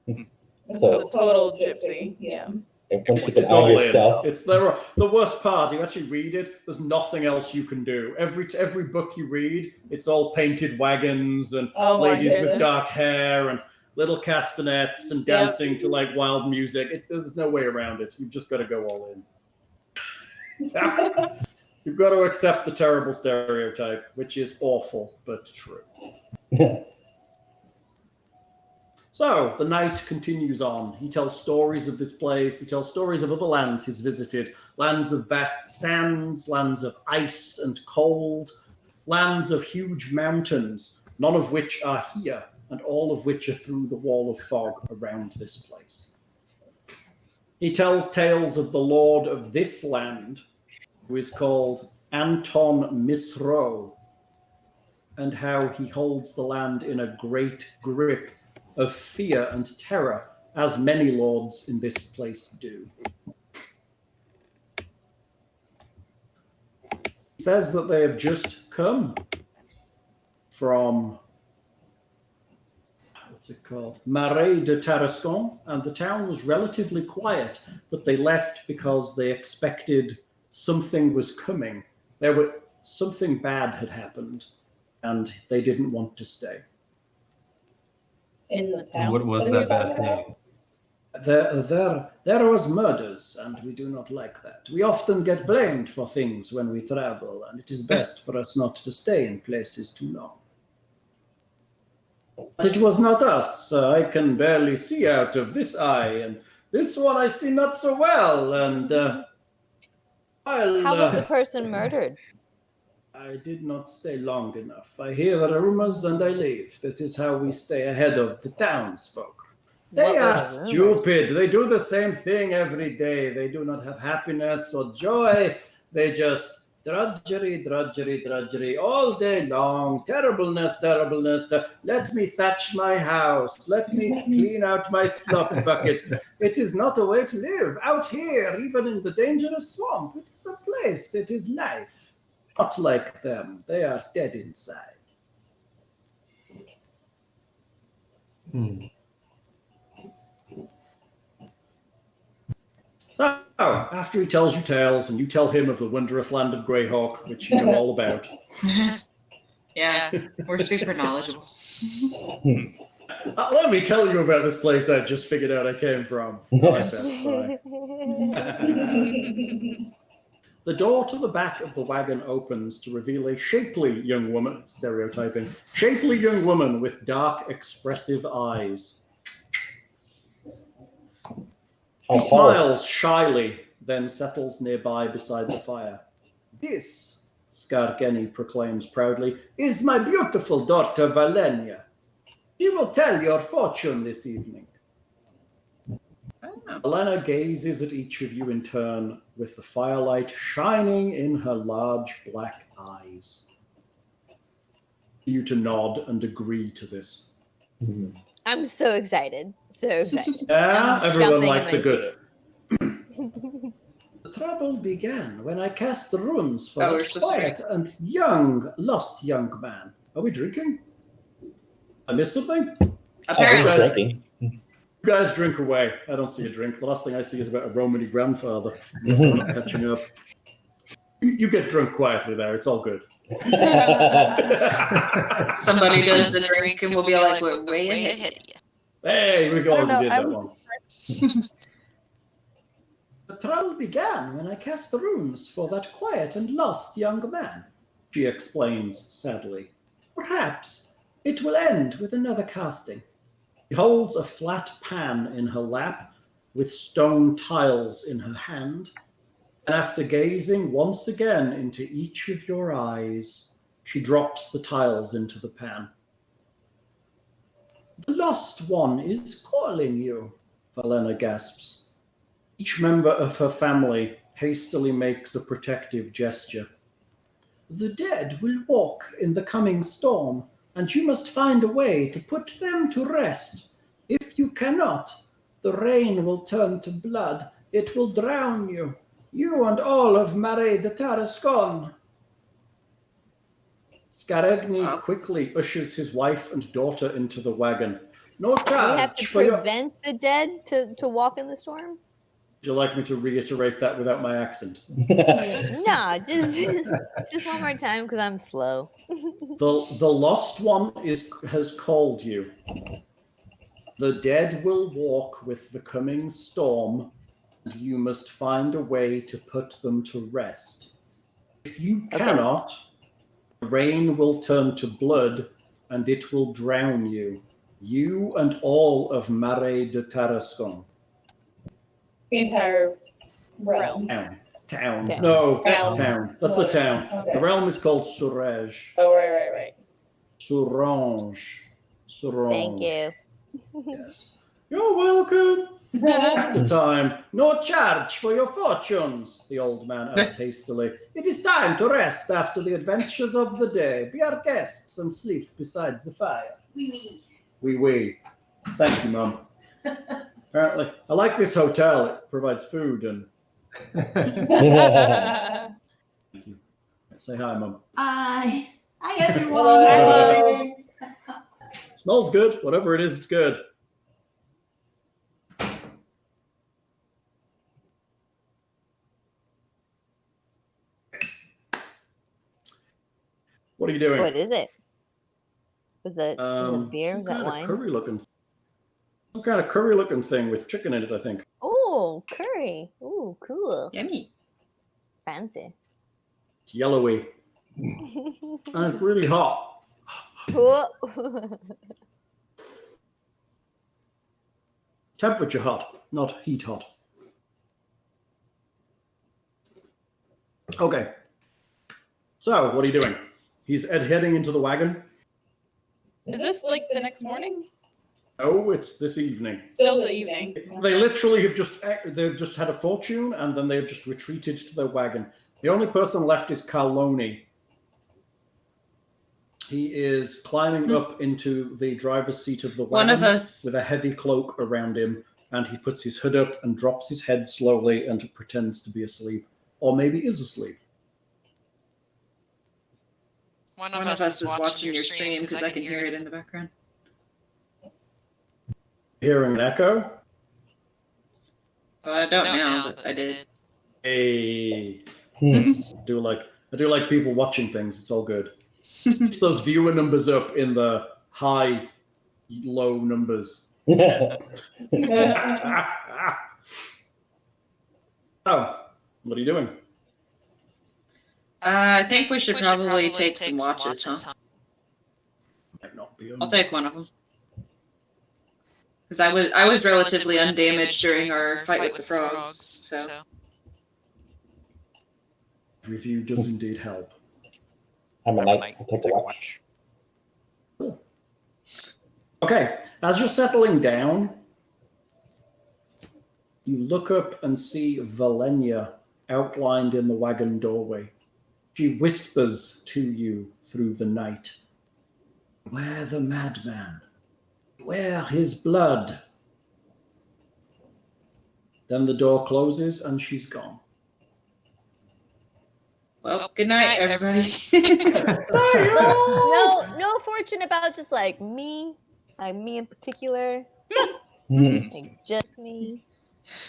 This is a total gypsy. Yeah. Everyone keep It's an eye on all your in. stuff. It's the worst part. You actually read it. There's nothing else you can do. Every book you read, it's all painted wagons and Oh my ladies with goodness. dark hair and little castanets and dancing to like wild music. There's no way around it. You've just got to go all in. You've got to accept the terrible stereotype, which is awful but true. So the night continues on. He tells stories of this place. He tells stories of other lands he's visited, lands of vast sands, lands of ice and cold, lands of huge mountains, none of which are here and all of which are through the wall of fog around this place. He tells tales of the lord of this land, who is called Anton Misro, and how he holds the land in a great grip of fear and terror, as many lords in this place do. He says that they have just come from, what's it called? Marais de Tarascon, and the town was relatively quiet, but they left because they expected something was coming. Something bad had happened, and they didn't want to stay. In the town. What was that bad thing? There was murders, and we do not like that. We often get blamed for things when we travel, and it is best for us not to stay in places too long. But it was not us. I can barely see out of this eye, and this one I see not so well, and How was the person murdered? I did not stay long enough. I hear the rumors and I leave. That is how we stay ahead of the townsfolk. They are stupid. They do the same thing every day. They do not have happiness or joy. They just drudgery, drudgery, drudgery all day long. Terribleness, terribleness. Let me thatch my house. Let me clean out my slop bucket. It is not a way to live. Out here, even in the dangerous swamp, it is a place. It is life. Not like them. They are dead inside. So, after he tells you tales, and you tell him of the wondrous land of Greyhawk, which you know all about. Yeah, we're super knowledgeable. Let me tell you about this place I just figured out I came from. Like that, The door to the back of the wagon opens to reveal a shapely young woman, stereotyping, shapely young woman with dark, expressive eyes. She smiles shyly, then settles nearby beside the fire. This, Skargeni proclaims proudly, is my beautiful daughter Valenia. She will tell your fortune this evening. Valena gazes at each of you in turn, with the firelight shining in her large black eyes. You to nod and agree to this. I'm so excited. So excited. Yeah, everyone likes a good. The trouble began when I cast the runes for Oh, that quiet and young, lost young man. Are we drinking? I missed something? Apparently. You guys drink away. I don't see a drink. The last thing I see is about a Romani grandfather. Unless I'm not catching up. You get drunk quietly there. It's all good. Somebody does the drink and we'll be like, we're way ahead of you. Hey, we already did that one. one. The trouble began when I cast the runes for that quiet and lost young man, she explains sadly. Perhaps it will end with another casting. She holds a flat pan in her lap with stone tiles in her hand, and after gazing once again into each of your eyes, she drops the tiles into the pan. The lost one is calling you, Valena gasps. Each member of her family hastily makes a protective gesture. The dead will walk in the coming storm, and you must find a way to put them to rest. If you cannot, the rain will turn to blood. It will drown you, you and all of Marais de Tarascon. Scaregni quickly ushers his wife and daughter into the wagon. No charge. We have to prevent the dead to walk in the storm? Would you like me to reiterate that without my accent? No, just one more time because I'm slow. The lost one has called you. The dead will walk with the coming storm, and you must find a way to put them to rest. If you cannot, the rain will turn to blood, and it will drown you. You and all of Marais de Tarascon. The entire realm. Town. Okay. No, Town. town. That's the town. Okay. The realm is called Suraj. Oh, right. Sourange. Strong. Thank you. Yes. You're welcome. At the time, no charge for your fortunes, the old man adds hastily. It is time to rest after the adventures of the day. Be our guests and sleep beside the fire. Oui. Thank you, Mum. Apparently, I like this hotel. It provides food and... Thank you. Say hi, Mum. Hi. Hi, everyone. Smells good. Whatever it is, it's good. What are you doing? What is it? Was that beer? Was that Some wine? Some kind of curry-looking thing with chicken in it, I think. Oh, curry. Ooh, cool. Yummy. Fancy. It's yellowy. And it's really hot. Cool. Temperature hot, not heat hot. Okay. So, what are you doing? He's heading into the wagon. Is this like the next morning? Oh, it's this evening. Still the evening. They literally have they've just had a fortune and then they've just retreated to their wagon. The only person left is Carloni. He is climbing up into the driver's seat of the wagon One of us. with a heavy cloak around him, and he puts his hood up and drops his head slowly and pretends to be asleep, or maybe is asleep. One One of us was watching your stream because I can hear it in the background. Hearing an echo? I don't now, but I did. Hey. I do like people watching things. It's all good. Keeps those viewer numbers up in the high, low numbers. Oh, what are you doing? I think we should probably take some watches, huh? Might not be. I'll take one of them. Because I was relatively undamaged during our fight with the frogs, so. Review does indeed help. I'm a knight. I'll take the watch. Cool. Okay, as you're settling down, you look up and see Valenia outlined in the wagon doorway. She whispers to you through the night. Beware the madman. Beware his blood. Then the door closes and she's gone. Well, good night, everybody. No fortune about just like me in particular. Like just me.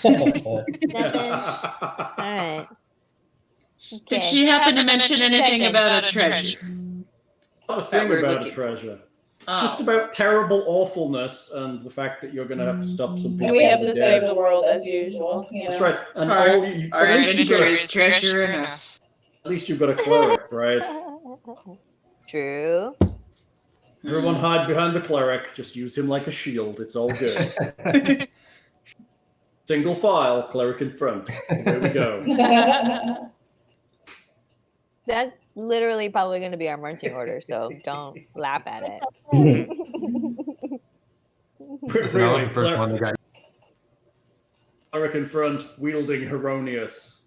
Nothing. All right. Okay. Did she happen to mention anything about a treasure? Not a thing about a treasure. Oh. Just about terrible awfulness and the fact that you're going to have to stop some people. And we have to dead. save the world as usual. You That's know? right. And Our adventure is treasure enough. at least you've got a cleric, right? True. Everyone hide behind the cleric. Just use him like a shield. It's all good. Single file, cleric in front. There we go. That's literally probably going to be our marching order, so don't laugh at it. Listen, I was the first one that got. Cleric in front, wielding Heronius.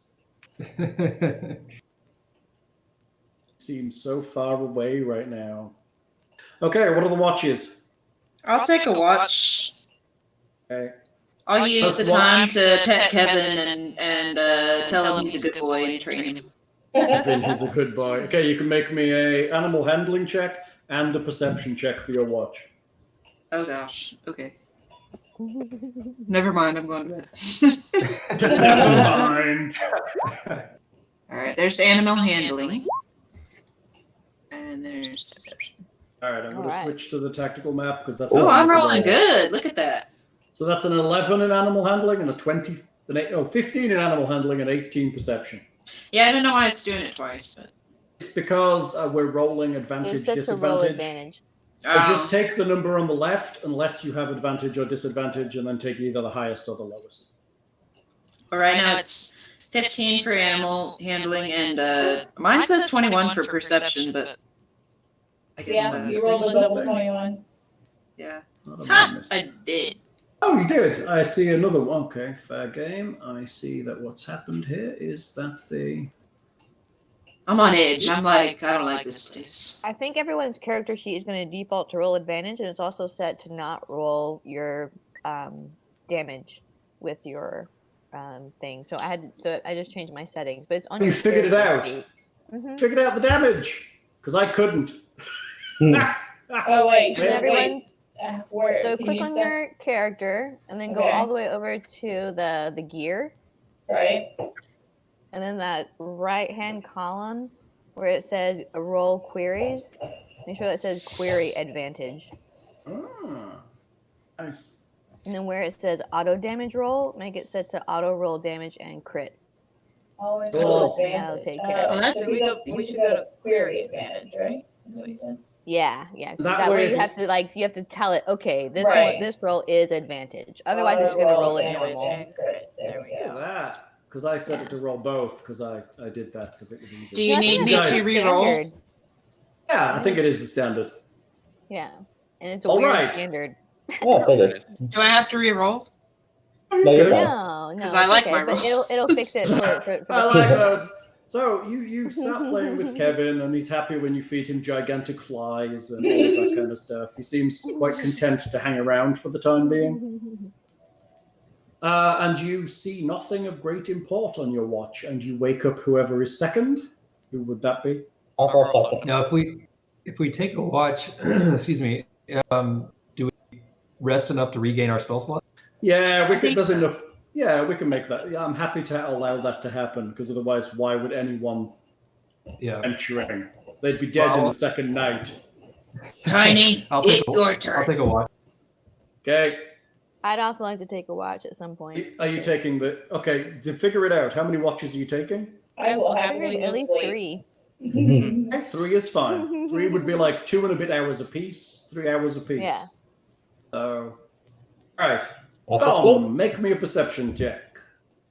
Seems so far away right now. Okay, what are the watches? I'll take a watch. Okay. I'll use the watch. time to pet Kevin and tell him he's a good boy and train him. Kevin is a good boy. Okay, you can make me a animal handling check and a perception check for your watch. Oh gosh. Okay. Never mind. I'm going to bed. Never mind. All right. There's animal handling, and there's perception. All right, I'm going to Alright. switch to the tactical map because that's. Oh, how I'm you rolling roll. good. Look at that. So that's an 11 in animal handling and a 15 in animal handling and 18 perception. Yeah, I don't know why it's doing it twice, but It's because we're rolling advantage, It's such a roll disadvantage. advantage. So just take the number on the left unless you have advantage or disadvantage, and then take either the highest or the lowest. But right now it's 15 for animal handling, and mine says 21 for perception, but I guess Yeah, you rolled a double 21. Yeah. Not a Ha! minus. I did. Oh, you did. I see another one. Okay, fair game. I see that what's happened here is that the... I'm on edge. I'm like, I don't like this place. I think everyone's character sheet is going to default to roll advantage, and it's also set to not roll your damage with your thing. So I just changed my settings, but it's on. You figured it out. Mm-hmm. Figured out the damage because I couldn't. Oh wait, And everyone's. Where, So can click you on step- your character, and then go Okay. all the way over to the gear, right? and then that right-hand column where it says roll queries. Make sure that says query advantage. Ah, nice. And then where it says auto damage roll, make it set to auto roll damage and crit. Always Cool. roll That'll advantage. take care of it. So That's we should go to query advantage, right? That's what you said. Yeah. 'Cause That that way way it- you have to tell it, okay, this Right. this roll is advantage. Otherwise, it's Auto going to roll it damage normal. and crit. There we Look at go. that. Because I set it to roll both because I did that because it was easy. Do you I think need that's me guys- to re-roll? standard. Yeah, I think it is the standard. Yeah. And it's a All weird right. standard. Oh, figured. Do I have to re-roll? No, you're fine. No, 'Cause I it's like okay, my but rolls. it'll fix it for I the like future. those. So you start playing with Kevin, and he's happy when you feed him gigantic flies and all that kind of stuff. He seems quite content to hang around for the time being. And you see nothing of great import on your watch, and you wake up whoever is second. Who would that be? I'll for a second. Now, if we take a watch, excuse me, do we rest enough to regain our spell slot? Yeah, we I could. think There's so. enough. Yeah, we can make that. Yeah, I'm happy to allow that to happen because otherwise, why would anyone Yeah. venturing? They'd be dead in the second night. Tiny, I'll take it's a- your I'll turn. take a watch. Okay. I'd also like to take a watch at some point. Are you taking the? Okay, to figure it out, how many watches are you taking? I will I happily figured at just least sleep. 3. Okay, 3 is fine. 3 would be like 2 and a bit hours apiece. 3 hours apiece. Yeah. So, all right. That's a Dom, make me a perception check.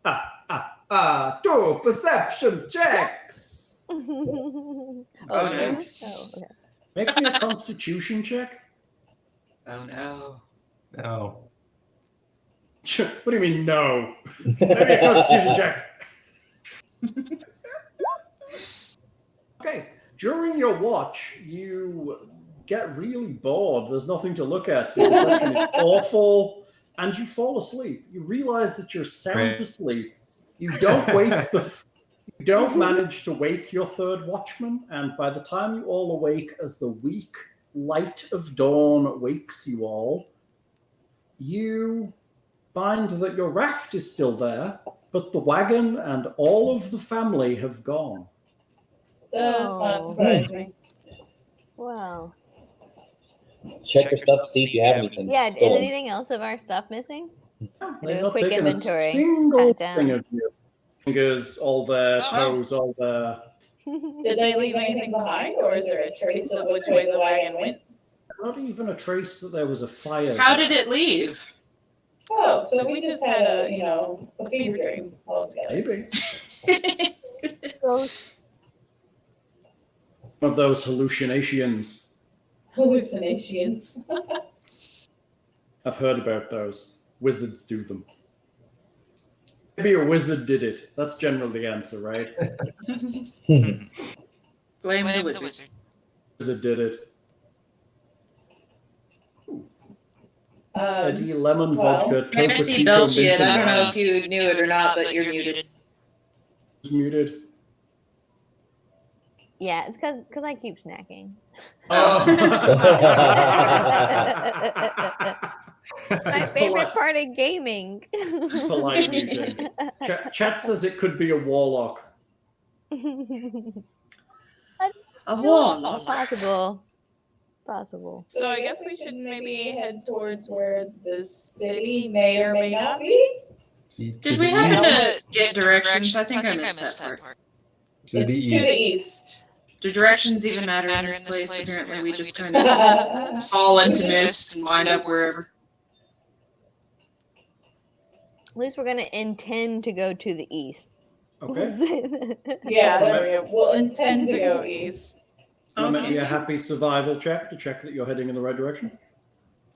2 perception checks. Oh, Okay. 2? Oh, okay. Make me a Constitution check. Oh no. Oh. What do you mean, no? Make me a Constitution check. Okay. During your watch, you get really bored. There's nothing to look at. Your perception is awful, and you fall asleep. You realize that you're sound Great. asleep. You don't wake you don't manage to wake your third watchman, and by the time you all awake as the weak light of dawn wakes you all, you find that your raft is still there, but the wagon and all of the family have gone. Does not surprise me. Wow. Check your stuff, see if you have anything. Yeah, is stolen. anything else of our stuff missing? They've a not quick taken inventory. a single Pat down. thing of your fingers, all their Oh. toes, all their... Did they leave anything behind, or is there a trace of which way the wagon went? Not even a trace that there was a fire. How did it leave? Oh, so we just had a fever dream altogether. Maybe. One of those hallucinations. Hallucinations. I've heard about those. Wizards do them. Maybe a wizard did it. That's generally the answer, right? Blame the Blame the wizard. wizard. Wizard did it. Eddie, lemon, well, vodka, Hey, Topo Missy Chico, Belchiot, mint, I and don't know lime. if you knew it or not, but you're muted. Who's muted? Yeah, it's because I keep snacking. Oh. My It's favorite polite. part of gaming. Polite muting. Chat says it could be a warlock. A It's warlock. possible. Possible. So I guess we should maybe head towards where the city may or may not be. Did we have to get directions? I think I missed that part. To It's the to the east. east. Do directions even matter in this place? Apparently we just kind of fall into mist and wind up wherever. At least we're gonna intend to go to the east. Okay. Yeah, there we go. We'll intend to go east. So make me a happy survival check to check that you're heading in the right direction.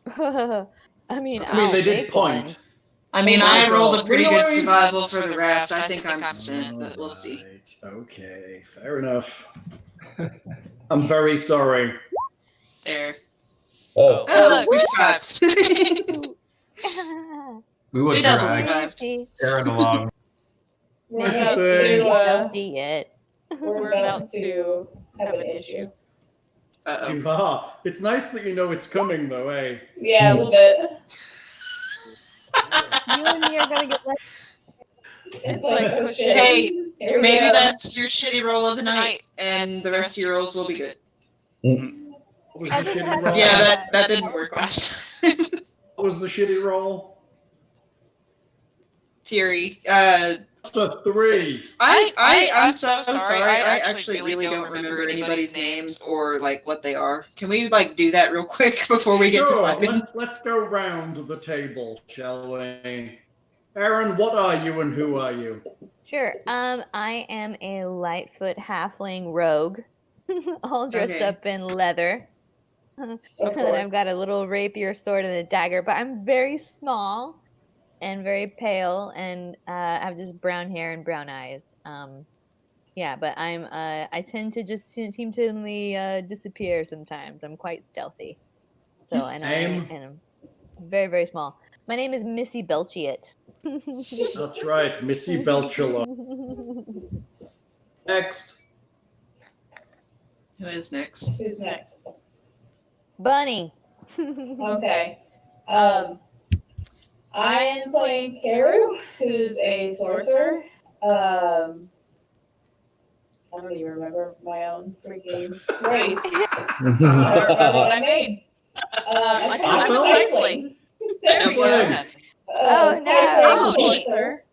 I mean, I mean, I'll they did take point. one. I mean, Oh my I rolled a God. pretty good Really? survival for the raft. I think I'm spent, but we'll see. Right. Okay, fair enough. I'm very sorry. There. Oh, Oh, look, we survived. We would We double drag survived. Aaron along. We're Good about thing. we're about to have an issue. Uh-oh. You are. It's nice that you know it's coming, though, eh? Yeah, a little bit. You and me are gonna get left. It's like, oh shit. Hey, Here we maybe go. that's your shitty roll of the night, and the rest of your rolls will be good. What was the I just shitty had- roll? Yeah, that didn't work last time. What was the shitty roll? Fury. That's a 3. I'm so sorry. I actually really don't remember anybody's names or like what they are. Can we like do that real quick before we get to Sure, fighting? let's go round the table, shall we? Aaron, what are you and who are you? Sure. I am a lightfoot halfling rogue, all dressed Okay. up in leather. Of And course. I've got a little rapier, sword, and a dagger, but I'm very small and very pale, and I have just brown hair and brown eyes. Yeah, but I tend to just seem to disappear sometimes. I'm quite stealthy. So, and Name? I'm very, very small. My name is Missy Belchiot. That's right, Missy Belchiot. Next. Who is next? Who's next? Bunny. Okay. I am playing Karou, who's a sorcerer. I don't even remember my own freaking race. I don't remember what I made. I'm a tiefling. Oh, no. Tiefling sorcerer.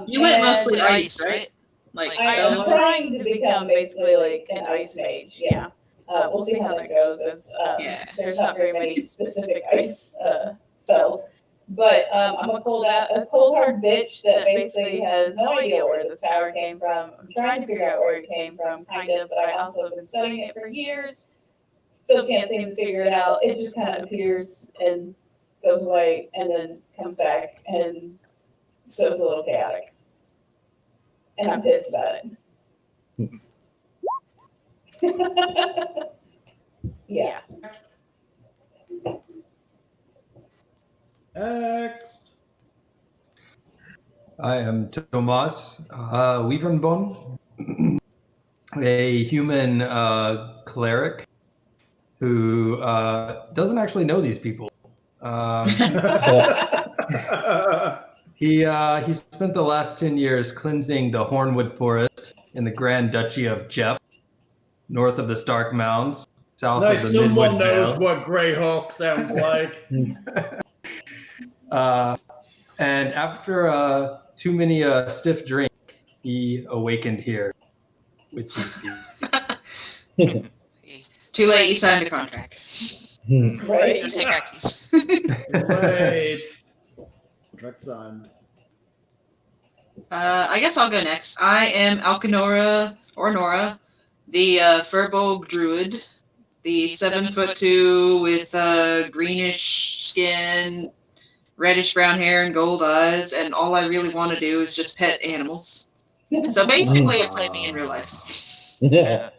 You went and mostly ice, right? Like I am stone? trying to become basically like an ice mage. Yeah. We'll see how that goes. As Yeah. there's not very many specific ice spells. But I'm a cold-hard bitch that basically has no idea where this power came from. I'm trying to figure out where it came from, kind of, but I also have been studying it for years. Still can't seem to figure it out. It just kind of appears and goes away and then comes back, and so it's a little chaotic. And I'm pissed about it. Yeah. Next. I am Tomas Weavernbon, a human cleric who doesn't actually know these people. He spent the last 10 years cleansing the Hornwood Forest in the Grand Duchy of Jeff, north of the Stark Mounds, south Nice, of the someone Midwood knows Vale. what Greyhawk sounds like. And after too many stiff drink, he awakened here with these people. Too late, you signed a contract. Right. Don't take axes. Wait. Contract signed. I guess I'll go next. I am Alekenora, or Nora, the firbold Druid, the 7'2" with greenish skin, reddish brown hair, and gold eyes, and all I really want to do is just pet animals. So basically, it played me in real life. But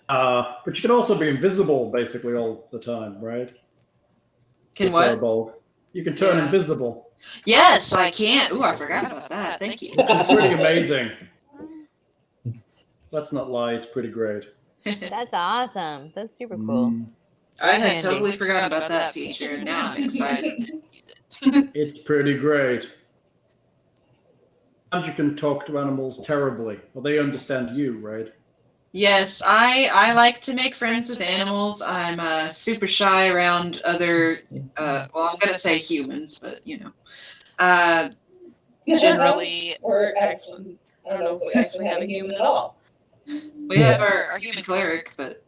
you can also be invisible basically all the time, right? Can what? Firebolt. You can turn Yeah. invisible, Yes, I can. Ooh, I forgot about that. Thank you. which is pretty amazing. Let's not lie, it's pretty great. That's awesome. That's super cool. I had Handy. totally forgot about that feature, and now I'm excited to use it. It's pretty great. And you can talk to animals terribly. Well, they understand you, right? Yes, I like to make friends with animals. I'm super shy around other, well, I'm going to say humans, but, you know. Generally, Or actually, I don't know if we actually have a human at all. we have our human cleric, but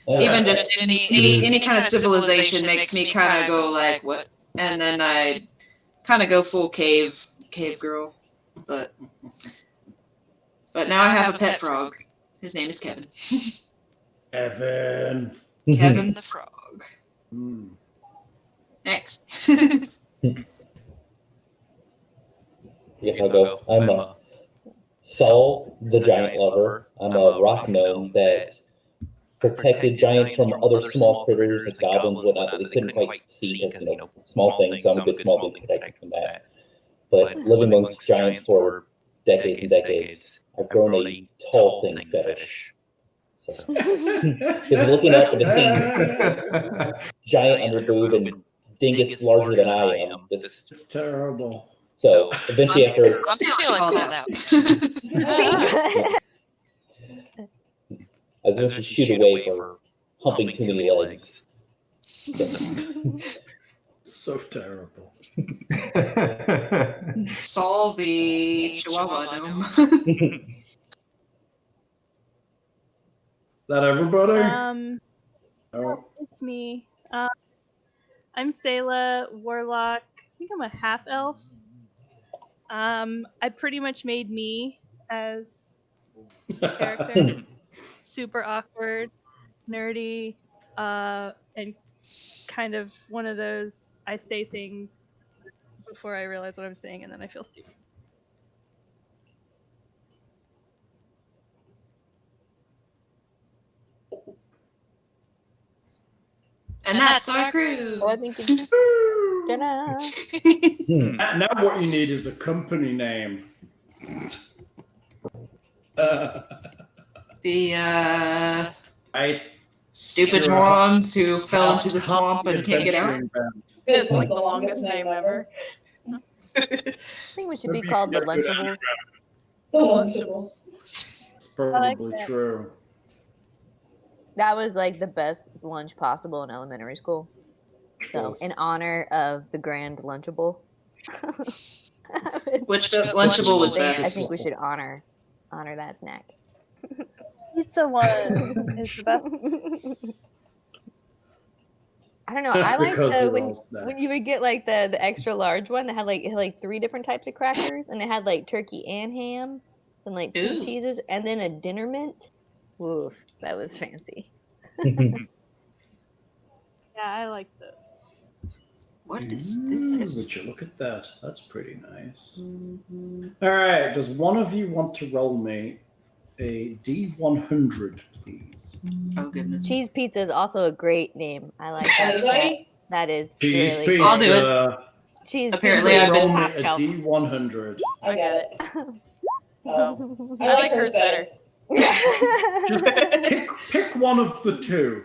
even just any kind of civilization makes me kind of go like, what? And then I kind of go full cave girl. But now I have a pet frog. His name is Kevin. Evan. Kevin the frog. Next. Yes, I'll go. I'm Saul, the Giantlover. I'm a rock gnome that protected giants from other small critters like goblins, whatnot, that they couldn't quite see because, small things, so I'm a good small dude protected from that. But living amongst giants for decades and decades, I've grown a tall thing fetish. So, because looking up and seeing giant underboob and dingus larger than I am, It's terrible. so eventually after I'm feeling called out. I was going to shoot away for humping too many legs. So terrible. Saul the Chihuahua gnome. Is that everybody? Oh, it's me. I'm Seyla, Warlock. I think I'm a half elf. I pretty much made me as the character. Super awkward, nerdy, and kind of one of those I say things before I realize what I'm saying and then I feel stupid. And that's our crew. I think it's dinner. Now what you need is a company name. The Right. stupid Sure. morons who fell into the swamp and can't get out. It's like the longest name ever. I think we should be called the Lunchables. The Lunchables. It's probably that. true. That was like the best lunch possible in elementary school. So, in honor of the grand Lunchable. Which Lunchable was I best? think we should honor that snack. Pizza one is the best. I don't know. I like Because the they're when all snacks. you would get like the extra large one that had like 3 different types of crackers, and it had like turkey and ham, and like 2 Ooh. cheeses, and then a dinner mint. Woof, that was fancy. Yeah, I like those. What is Would this? you look at that? That's pretty nice. All right. Does one of you want to roll me a D100, please? Oh goodness. Cheese pizza is also a great name. I like that. Anybody? That is Cheese really pizza. I'll do it. Cheese Apparently pizza I've is Roll been me top a shelf. D100. I got it. Oh. I like hers better. Just pick one of the two.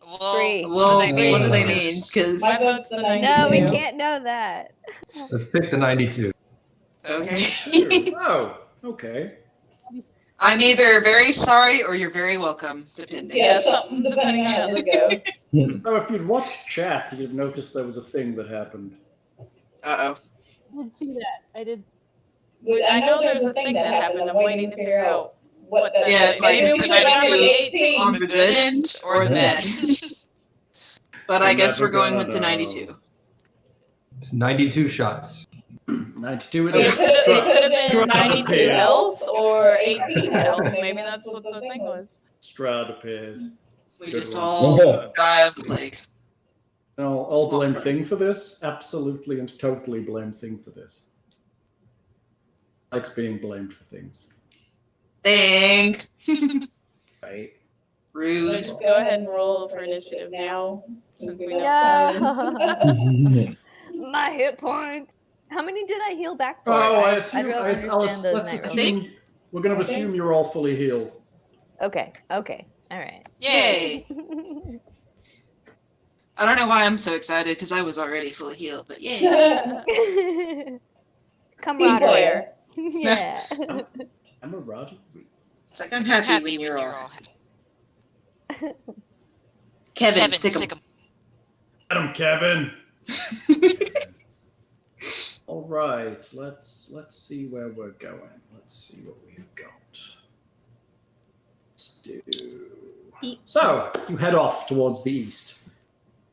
Well, Three. Well, what do they what do they mean? mean? Because My vote's the 92. No, we can't know that. Let's pick the 92. okay, Oh, okay. I'm either very sorry or you're very welcome, depending. Yeah, something depending on how this goes. So if you'd watched chat, you'd have noticed there was a thing that happened. Uh I did see that. I did. I know there's a thing that happened. I'm waiting to figure out what that Yeah, is. it's like Maybe we should round to the 18. On the good end or the bad. But I You're guess never we're going gonna with the know. 92. It's 92 shots. 92 it It is. could have been Strata 92 appears. health or 18 health. Maybe that's what the thing was. Strata appears. We Good just one. all die of plague. And I'll blame Thing for this. Absolutely and totally blame Thing for this. Likes being blamed for things. Dang. Right? So Rude. just go ahead and roll for initiative now, since we know time. No. My hit points. How many did I heal back for? Oh, I I'd assume, rather Alice, understand those let's night rolls. assume, we're going to Okay. assume you're all fully healed. Okay, all right. Yay. I don't know why I'm so excited because I was already fully healed, but yay. Team Camaraderie. player. Yeah. I'm a Roger. It's like I'm happy when you're all happy. Kevin, sick 'em. sick 'em. Get him, Kevin. All right, let's see where we're going. Let's see what we've got. Let's do. So you head off towards the east.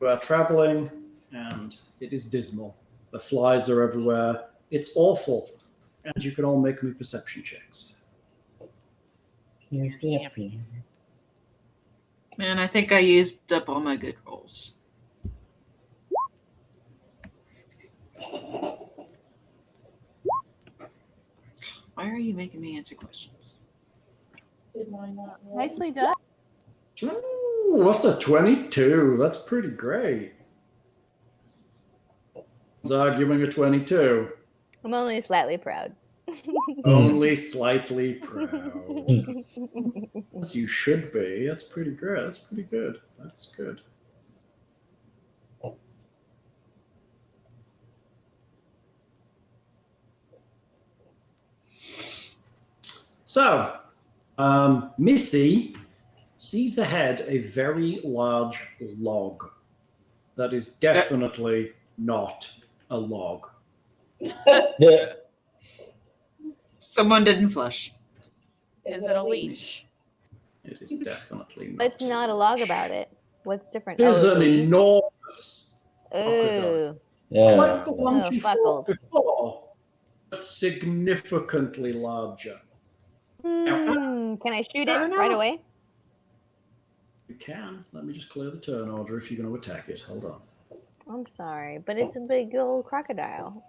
We are traveling, and it is dismal. The flies are everywhere. It's awful, and you can all make me perception checks. Man, I think I used up all my good rolls. Why are you making me answer questions? Did mine not roll? Nicely done. Ooh, what's a 22? That's pretty great. I was arguing a 22. I'm only slightly proud. Only slightly proud. As you should be. That's pretty good. That's pretty good. That's good. So, Missy sees ahead a very large log that is definitely not a log. Yeah. Someone didn't flush. Is it a leash? It is definitely not. It's not a log about it. What's different? It is it's a an leech? enormous Ooh. Yeah. like the one Oh, she fought fuckles. before, but significantly larger. Can I shoot I it don't know. right away? You can. Let me just clear the turn order if you're going to attack it. Hold on. I'm sorry, but it's a big old crocodile.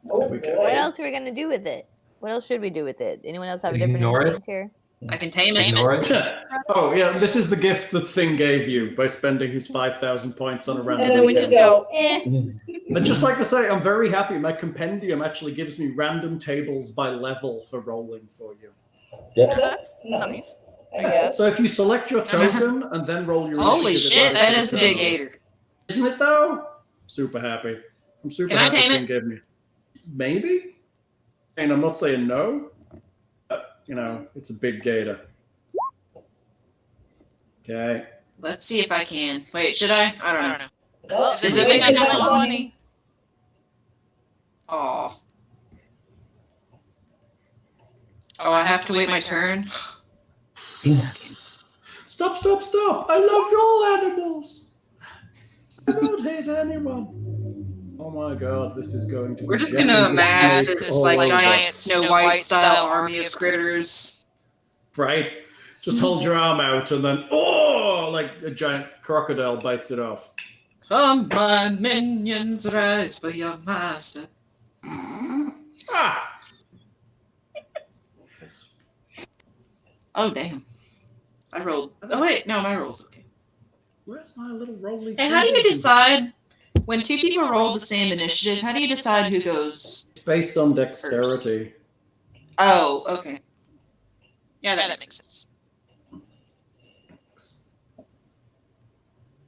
Oh, we go. boy. What else are we gonna do with it? What else should we do with it? Anyone else have a different Ignore it. instinct here? I can tame it. Ignore it. Oh, yeah, this is the gift that Thing gave you by spending his 5,000 points on a random And then we just weekend. go, eh. I'd just like to say, I'm very happy. My compendium actually gives me random tables by level for rolling for you. Well, that's nice, I guess. So if you select your token and then roll your Holy initiative, shit, it's that like is a big turn. gator. Isn't it though? Super happy. I'm super Can I happy tame Thing it? gave me. Maybe? And I'm not saying no. But, you know, it's a big gator. Okay. Let's see if I can. Wait, should I? I don't know. Well, Is it it big makes enough it to- funny. Oh. Oh, I have to wait my turn? Stop, stop, stop! I love all animals! I don't hate anyone. Oh my god, this is going to be We're just Jeff gonna and the amass Snake this all like over. giant Snow White style army of critters. Right? Just hold your arm out and then, oh, like a giant crocodile bites it off. Come, my minions, rise for your master. Ah! Oh, damn. I rolled. Oh, wait, no, my roll's okay. Where's my little rolly? Hey, how do you decide when two people roll the same initiative? How do you decide who goes? It's based on dexterity. Oh, okay. Yeah, that makes sense.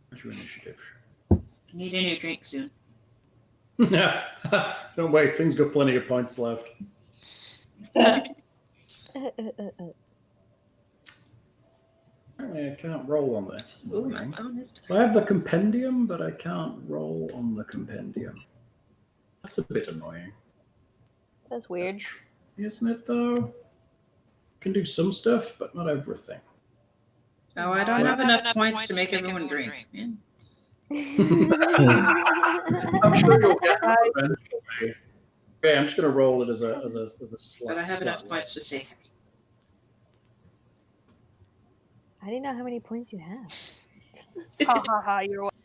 Where's your initiative? I need a new drink soon. Don't wait, Thing's got plenty of points left. Apparently I can't roll on that. Ooh, my phone is So I have the compendium, but I can't roll on the compendium. That's a bit annoying. That's weird. Isn't it, though? Can do some stuff, but not everything. Oh, I don't have enough points to make everyone drink. Man. I'm sure you'll get it eventually. Okay, I'm just going to roll it as a slot. But I have enough points to say. I didn't know how many points you have. Ha ha ha, you're welcome.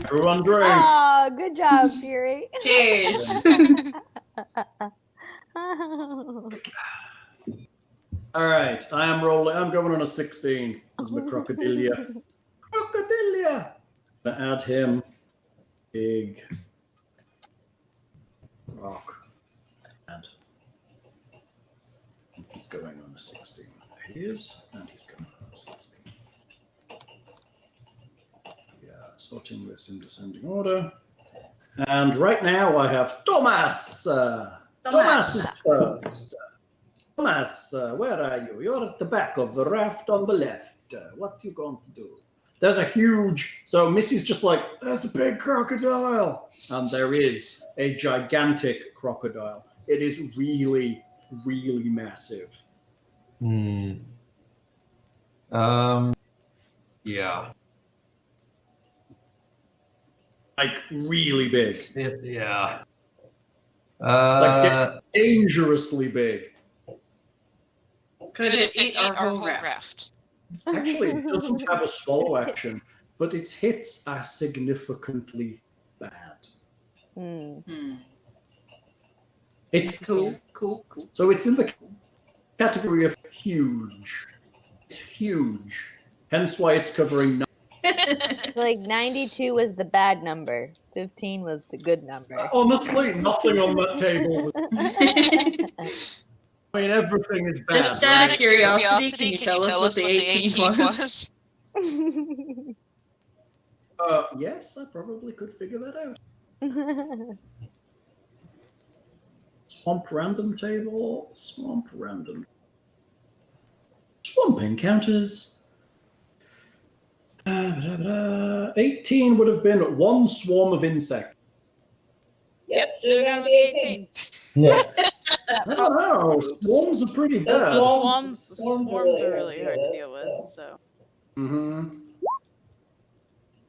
Everyone drink. Oh, good job, Fury. Cheers. All right, I am rolling. I'm going on a 16 as my crocodilia. Crocodilia. I'm gonna add him. Big rock. And he's going on a 16. There he is, and he's going on a 16. Yeah, sorting this in descending order. And right now I have Thomas. Thomas is first. Thomas, where are you? You're at the back of the raft on the left. What you going to do? There's a huge... So Missy's just like, there's a big crocodile. And there is a gigantic crocodile. It is really, really massive. Yeah. Like, really big. Yeah. Like, dangerously big. Could it eat our whole whole raft? Actually, it doesn't have a swallow action, but its hits are significantly bad. Hmm. It's Cool. So it's in the category of huge. It's huge. Hence why it's covering. Like 92 was the bad number. 15 was the good number. Honestly, nothing on that table was. I mean, everything is bad. Just out of right? curiosity, can you tell us what the 18 was? Yes, I probably could figure that out. Swamp random table. Swamp random. Swamp encounters. 18 would have been one swarm of insects. Yep, should have gone with the 18. Yeah. I don't know. Swarms are pretty bad. Swarms are really hard to deal with. So. Mm-hmm.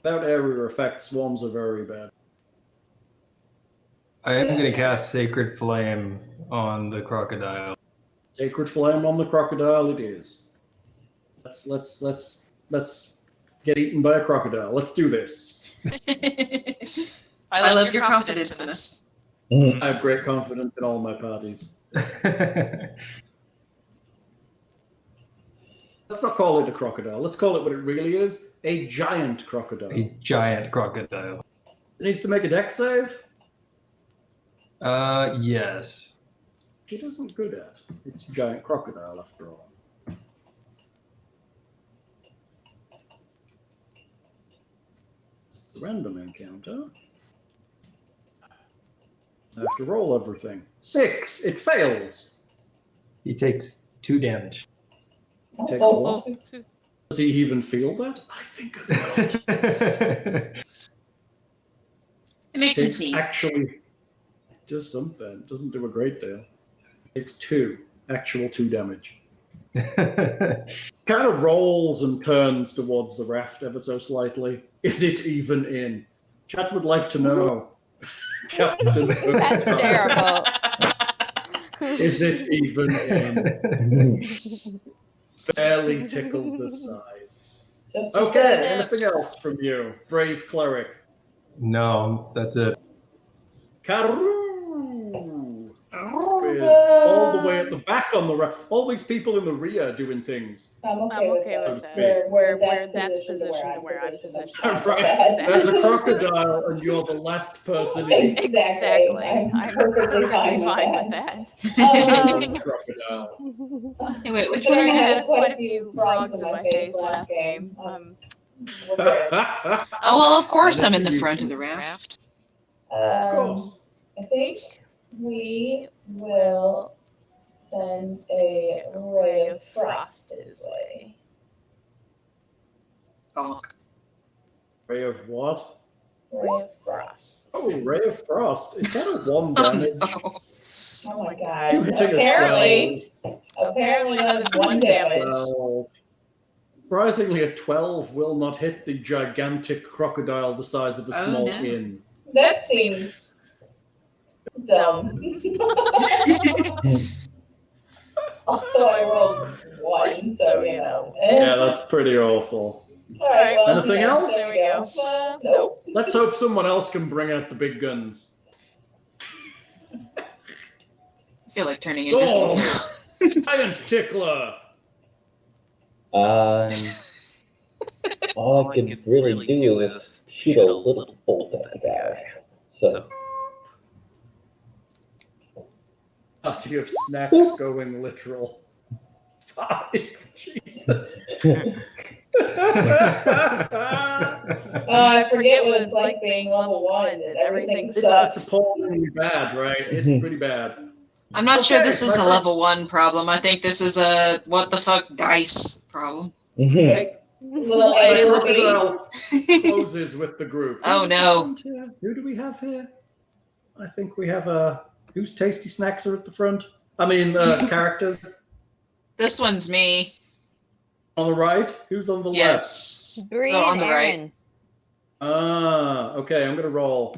Without area effect, swarms are very bad. I am going to cast Sacred Flame on the crocodile. Sacred flame on the crocodile. It is. Let's get eaten by a crocodile. Let's do this. I love your confidence in us. I have great confidence in all my parties. Let's not call it a crocodile. Let's call it what it really is: a giant crocodile. A giant crocodile. It needs to make a dex save. Yes. It isn't good at. It's a giant crocodile after all. Random encounter. I have to roll everything. 6. It fails. He takes 2 damage. It takes a lot. Does he even feel that? I think of that. It makes It it takes sneeze. actually does something. It doesn't do a great deal. It takes 2. Actual 2 damage. Kind of rolls and turns towards the raft ever so slightly. Is it even in? Chat would like to know. Captain. That's terrible. Is it even in? Barely tickled the sides. Okay, anything else from you, brave cleric? No, that's it. Karou is all the way at the back on the right. All these people in the rear doing things. I'm okay with that. Where that's positioned to where I'm positioned. Right. There's a crocodile, and you're the last person in. Exactly. I'm perfectly fine with that. Crocodile. Hey, wait, which Considering one? I had quite a few frogs in my face last game. Oh, well, of course I'm in the front of the raft. Of course. I think we will send a ray of frost his way. Oh. Ray of what? Ray of frost. Oh, Ray of Frost. Is that a 1 damage? No. Oh my god. You hitting Apparently a 12. that is 1 damage. 12. Surprisingly, a 12 will not hit the gigantic crocodile the size of a small inn. That seems dumb. Also, I rolled 1, so you know. Yeah, that's pretty awful. All right. Well, Anything else? There we go. Nope. Let's hope someone else can bring out the big guns. I feel like turning Saul, into giant tickler. All I could really do is shoot a little bolt at the guy. So Do you have snacks going literal? 5. Jesus. I forget what it's like being level 1 and everything sucks. It's appallingly bad, right? It's pretty bad. I'm not sure Okay, this is a level 1 problem. I think this is a what the fuck dice problem. Like, little A, little B. Crocodile closes with the group. Oh, no. Who do we have here? I think we have whose tasty snacks are at the front? I mean, characters. This one's me. On the right? Who's on the Yes. Bree Oh, on and the right. Aaron. left? Okay, I'm going to roll.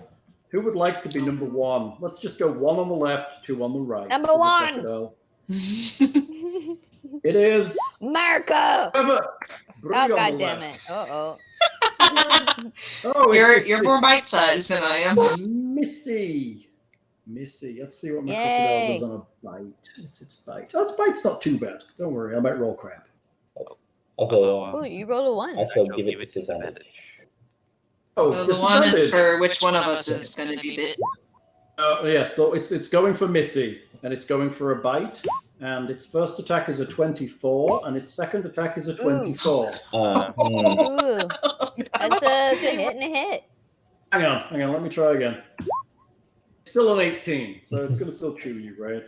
Who would like to be number 1? Let's just go 1 on the left, 2 on the right. Number There's a 1. crocodile. It is. Marco. Bree Oh, on the god damn left. it. Uh-oh. Oh, You're more bite-sized than I am. Missy. Missy. Let's see what my Yay. crocodile does on a bite. It's its bite. Oh, its bite's not too bad. Don't worry, I might roll crap. Also, Oh, you rolled a 1. I shall give it disadvantage. Oh, So the one is disadvantage. for which one of us is going to be bit. Yes, though it's going for Missy, and it's going for a bite. And its first attack is a 24, and its second attack is a 24. Ooh. That's a hit and a hit. Hang on, let me try again. Still an 18, so it's going to still chew you, right?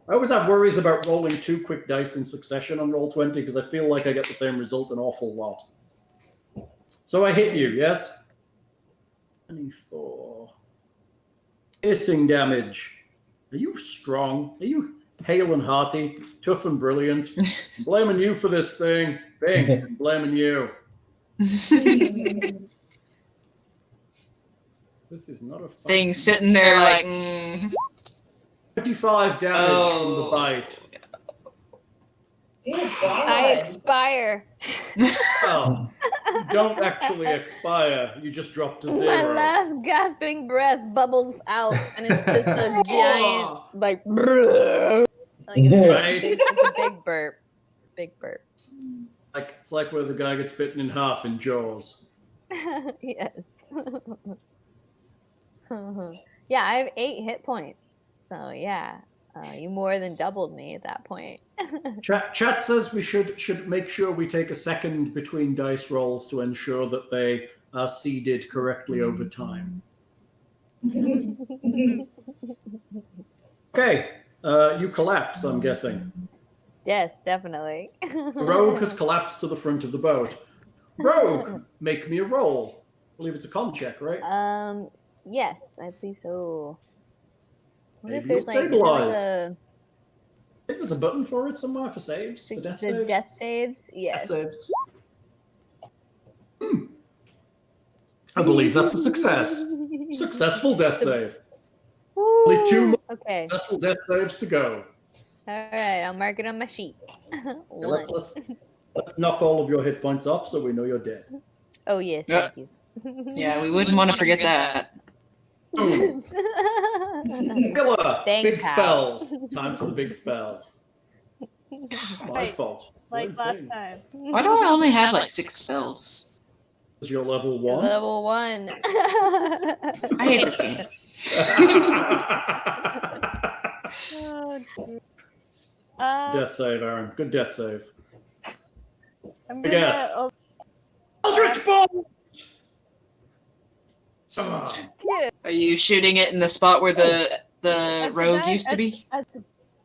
I always have worries about rolling 2 quick dice in succession on roll 20 because I feel like I get the same result an awful lot. So I hit you, yes? 24. Piercing damage. Are you strong? Are you hale and hearty, tough and brilliant? I'm blaming you for this thing. Bing, I'm blaming you. This is not a fight. Thing sitting there like, 25 damage from the bite. I expire. Well, you don't actually expire. You just drop to 0. My last gasping breath bubbles out, and it's just a giant, like, it's a big burp. Big burp. It's like where the guy gets bitten in half in Jaws. Yes. Yeah, I have 8 hit points. So, yeah. You more than doubled me at that point. Chat says we should make sure we take a second between dice rolls to ensure that they are seeded correctly over time. Okay, you collapse, I'm guessing. Yes, definitely. The rogue has collapsed to the front of the boat. Rogue, make me a roll. I believe it's a con check, right? Yes, I believe so. Maybe you're stabilized. I think there's a button for it somewhere for saves. The death saves. Death saves? Yes. Death saves. I believe that's a success. Successful death save. Woo! Only 2 more Okay. successful death saves to go. All right, I'll mark it on my sheet. Okay, let's knock all of your hit points off so we know you're dead. Oh, yes, Yeah. thank you. yeah, we wouldn't want to forget that. Killer, Thanks, big Hal. spells. Time for the big spell. My fault. Like last time. Why do I only have like 6 spells? Is your level 1? Level 1. I hate this game. Oh, dear. Death save, Aaron. Good death save. I'm Big gonna. ass. Oh, Eldritch Bolt! Come on. Are you shooting it in the spot where the At rogue used to be? At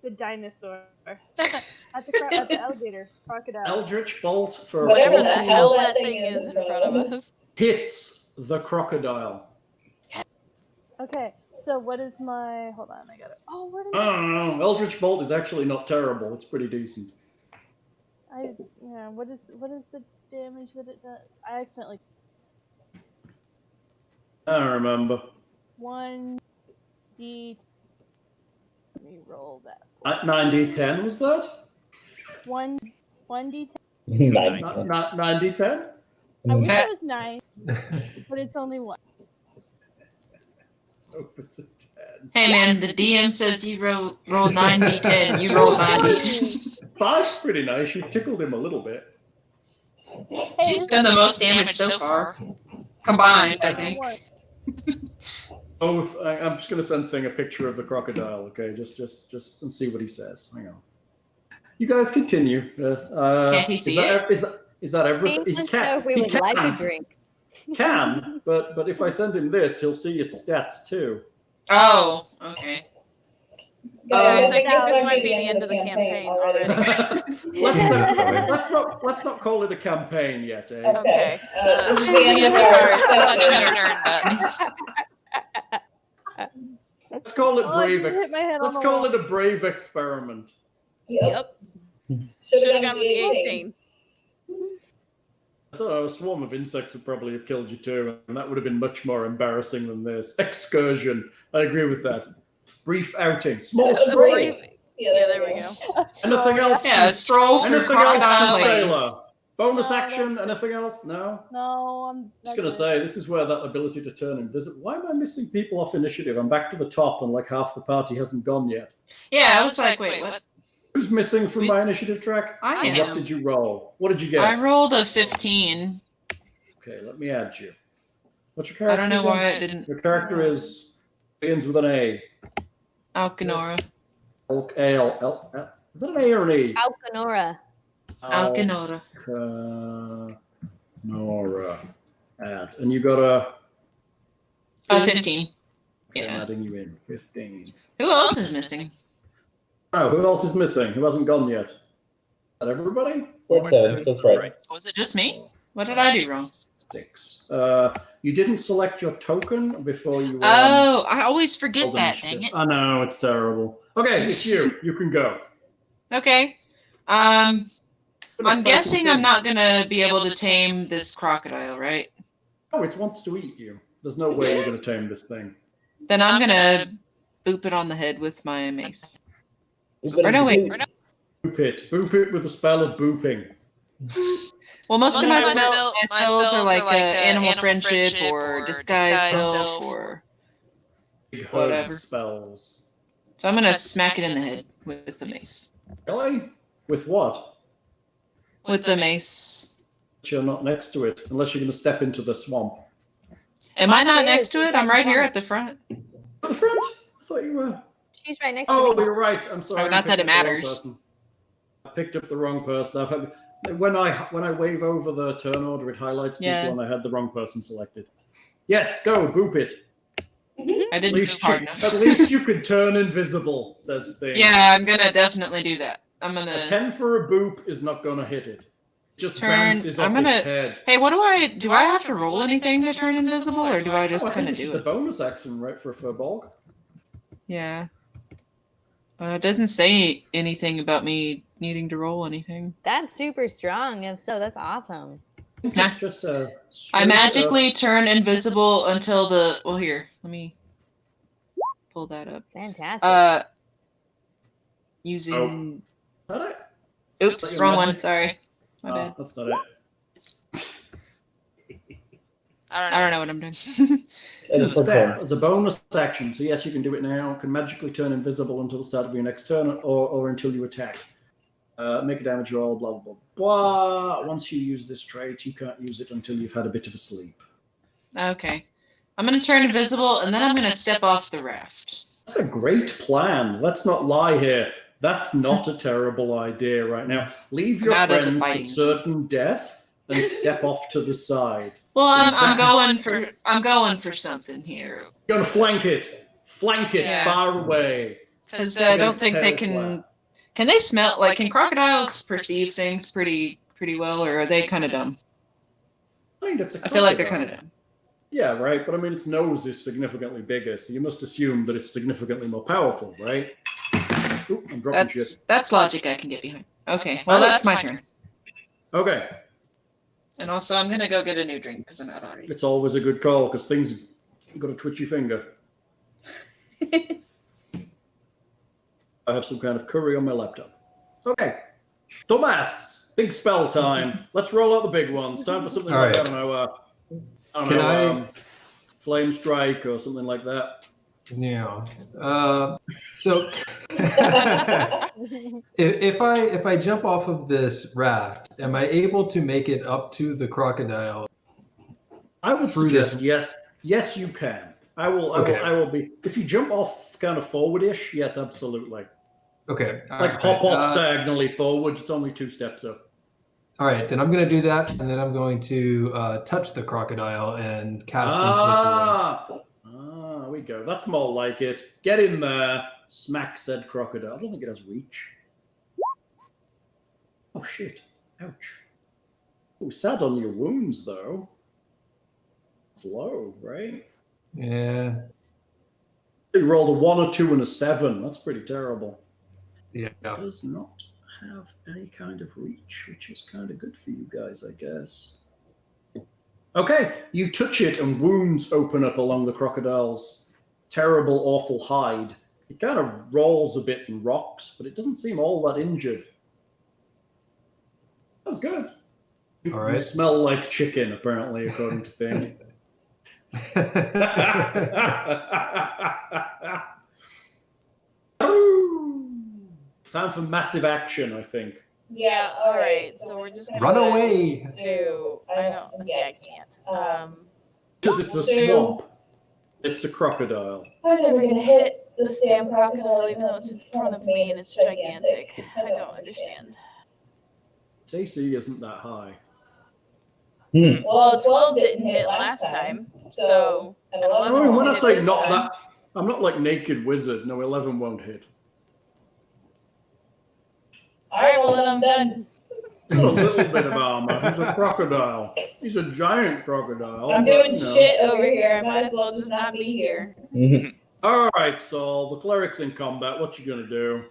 the dinosaur. At the alligator. Crocodile. Eldritch Bolt for Whatever the 14 hell that thing is in front of us. hits the crocodile. Okay, so what is my... Hold on, I got it. Oh, where did Oh, Eldritch Bolt is actually not terrible. It's pretty decent. Yeah, what is the damage that it does? I accidentally... I remember. 1d... Let me roll that. 9d10 was that? 1d10. 9d10? I wish it was 9, but it's only 1. Oh, it's a 10. Hey man, the DM says you roll 9d10. You roll 9d10. 5's pretty nice. You tickled him a little bit. Hey, He's done the most damage so far. Combined, I think. Oh, I'm just going to send Thing a picture of the crocodile, okay? Just and see what he says. Hang on. You guys continue. Can't he see it? Is that everything? He wants to know if we would like a drink. Can, but if I send him this, he'll see its stats too. Oh, okay. Guys, I think this might be the end of the campaign already. Let's not call it a campaign yet, eh? Okay. This is the end of Let's call it Oh, I brave. just hit my head on Let's the call wall. it a brave experiment. Yep. Should have gone with the 18. I thought a swarm of insects would probably have killed you too, and that would have been much more embarrassing than this. Excursion. I agree with that. Brief outing. Small stroll. Yeah, there we go. Anything else? Yeah, a stroll through Anything else Crocodile from Lane. Seyla? Bonus No, action, anything else? No? No, I'm Just going to say, this is where that ability to turn invisible. Why am I missing people off initiative? I'm back to the top and like half the party hasn't gone yet. Yeah, I was like, wait, what? Who's missing from my initiative track? I And am. what did you roll? What did you get? I rolled a 15. Okay, let me add you. What's your character? I don't know again? why it didn't. Your character begins with an A. Alekenora. Is that an A or an E? Alekenora. Alekenora. Nora. Add. And you got a... 15. Okay, Yeah. I'm adding you in. 15. Who else is missing? Oh, who else is missing? Who hasn't gone yet? Is that everybody? That's right. Was it Just me? What did I do wrong? 6. You didn't select your token before you... Oh, I always forget rolled that, initiative. dang it. I know, it's terrible. Okay, it's you. You can go. Okay. I'm guessing I'm not going to be able to tame this crocodile, right? Oh, it wants to eat you. There's no way you're going to tame this thing. Then I'm going to boop it on the head with my mace. Or no, wait. Boop it. Boop it with the spell of booping. Well, most of my spells are like animal friendship or disguise self or Big whatever. hug spells. So I'm going to smack it in the head with the mace. Really? With what? With the mace. But you're not next to it, unless you're going to step into the swamp. Am I not next to it? I'm right here at the front. At the front? I thought you were. She's right next to Oh, me. you're right. I'm sorry. Oh, not that it matters. I picked up the wrong person. When I wave over the turn order, it highlights people, and I had the wrong person selected. Yes, go boop it. I didn't move hard enough. At least you could turn invisible, says Thing. Yeah, I'm going to definitely do that. I'm going A to 10 for a boop is not going to hit it. Just turn. bounces off its head. Hey, what do I have to roll anything to turn invisible, or do I just kind of do the it? bonus action, right, for a firbold? Yeah. It doesn't say anything about me needing to roll anything. That's super strong. If so, that's awesome. It's just a... I magically turn invisible until the... Well, here. Let me pull that up. Fantastic. Using... Oh. Is that it? Oops, wrong one. Sorry. My bad. That's not it. I don't know what I'm doing. It's a step as a bonus action. So yes, you can do it now. Can magically turn invisible until the start of your next turn, or until you attack. Make a damage roll. Blah blah blah blah. Once you use this trait, you can't use it until you've had a bit of a sleep. Okay. I'm going to turn invisible, and then I'm going to step off the raft. That's a great plan. Let's not lie here. That's not a terrible idea right now. Leave your friends to certain death and step off to the side. Well, I'm going for something here. You're gonna flank it. Flank it far away. Because I don't think they can. Can they smell? Like, can crocodiles perceive things pretty well, or are they kind of dumb? I mean, I feel like they're kind of dumb. Yeah, right. But I mean, its nose is significantly bigger, so you must assume that it's significantly more powerful, right? Ooh, I'm dropping shit. That's logic I can get behind. Okay, well, that's my turn. Okay. And also, I'm going to go get a new drink because I'm out already. It's always a good call because things got a twitchy finger. I have some kind of curry on my laptop. Okay. Thomas, big spell time. Let's roll out the big ones. Time for something like, I don't know, Flame Strike or something like that. Yeah. So if I jump off of this raft, am I able to make it up to the crocodile? I would suggest yes. Yes, you can. I will be. If you jump off kind of forward-ish, yes, absolutely. Okay. Hop off diagonally forward. It's only 2 steps up. All right, then I'm going to do that, and then I'm going to touch the crocodile and cast. There we go. That's more like it. Get in there. Smack said crocodile. I don't think it has reach. Oh, shit. Ouch. Oh, sad on your wounds, though. It's low, right? Yeah. You rolled a 1, a 2, and a 7. That's pretty terrible. Yeah. It does not have any kind of reach, which is kind of good for you guys, I guess. Okay, you touch it and wounds open up along the crocodile's terrible, awful hide. It kind of rolls a bit and rocks, but it doesn't seem all that injured. That was good. All You right. smell like chicken, apparently, according to Thing. Time for massive action, I think. Yeah, alright, so we're just gonna Run away. do I can't. Because it's a swamp. It's a crocodile. I'm never gonna hit this damn crocodile even though it's in front of me and it's gigantic. I don't understand. Its AC isn't that high. Well, 12 didn't hit last time, so and 11 I mean, when I won't say hit not this time. that, I'm not like Naked Wizard. No, 11 won't hit. Alright, well then I'm done. He's got a little bit of armor. He's a crocodile. He's a giant crocodile. I'm doing but, you know. shit over here. I might as well just not be here. All right, Saul. The cleric's in combat. What you gonna do?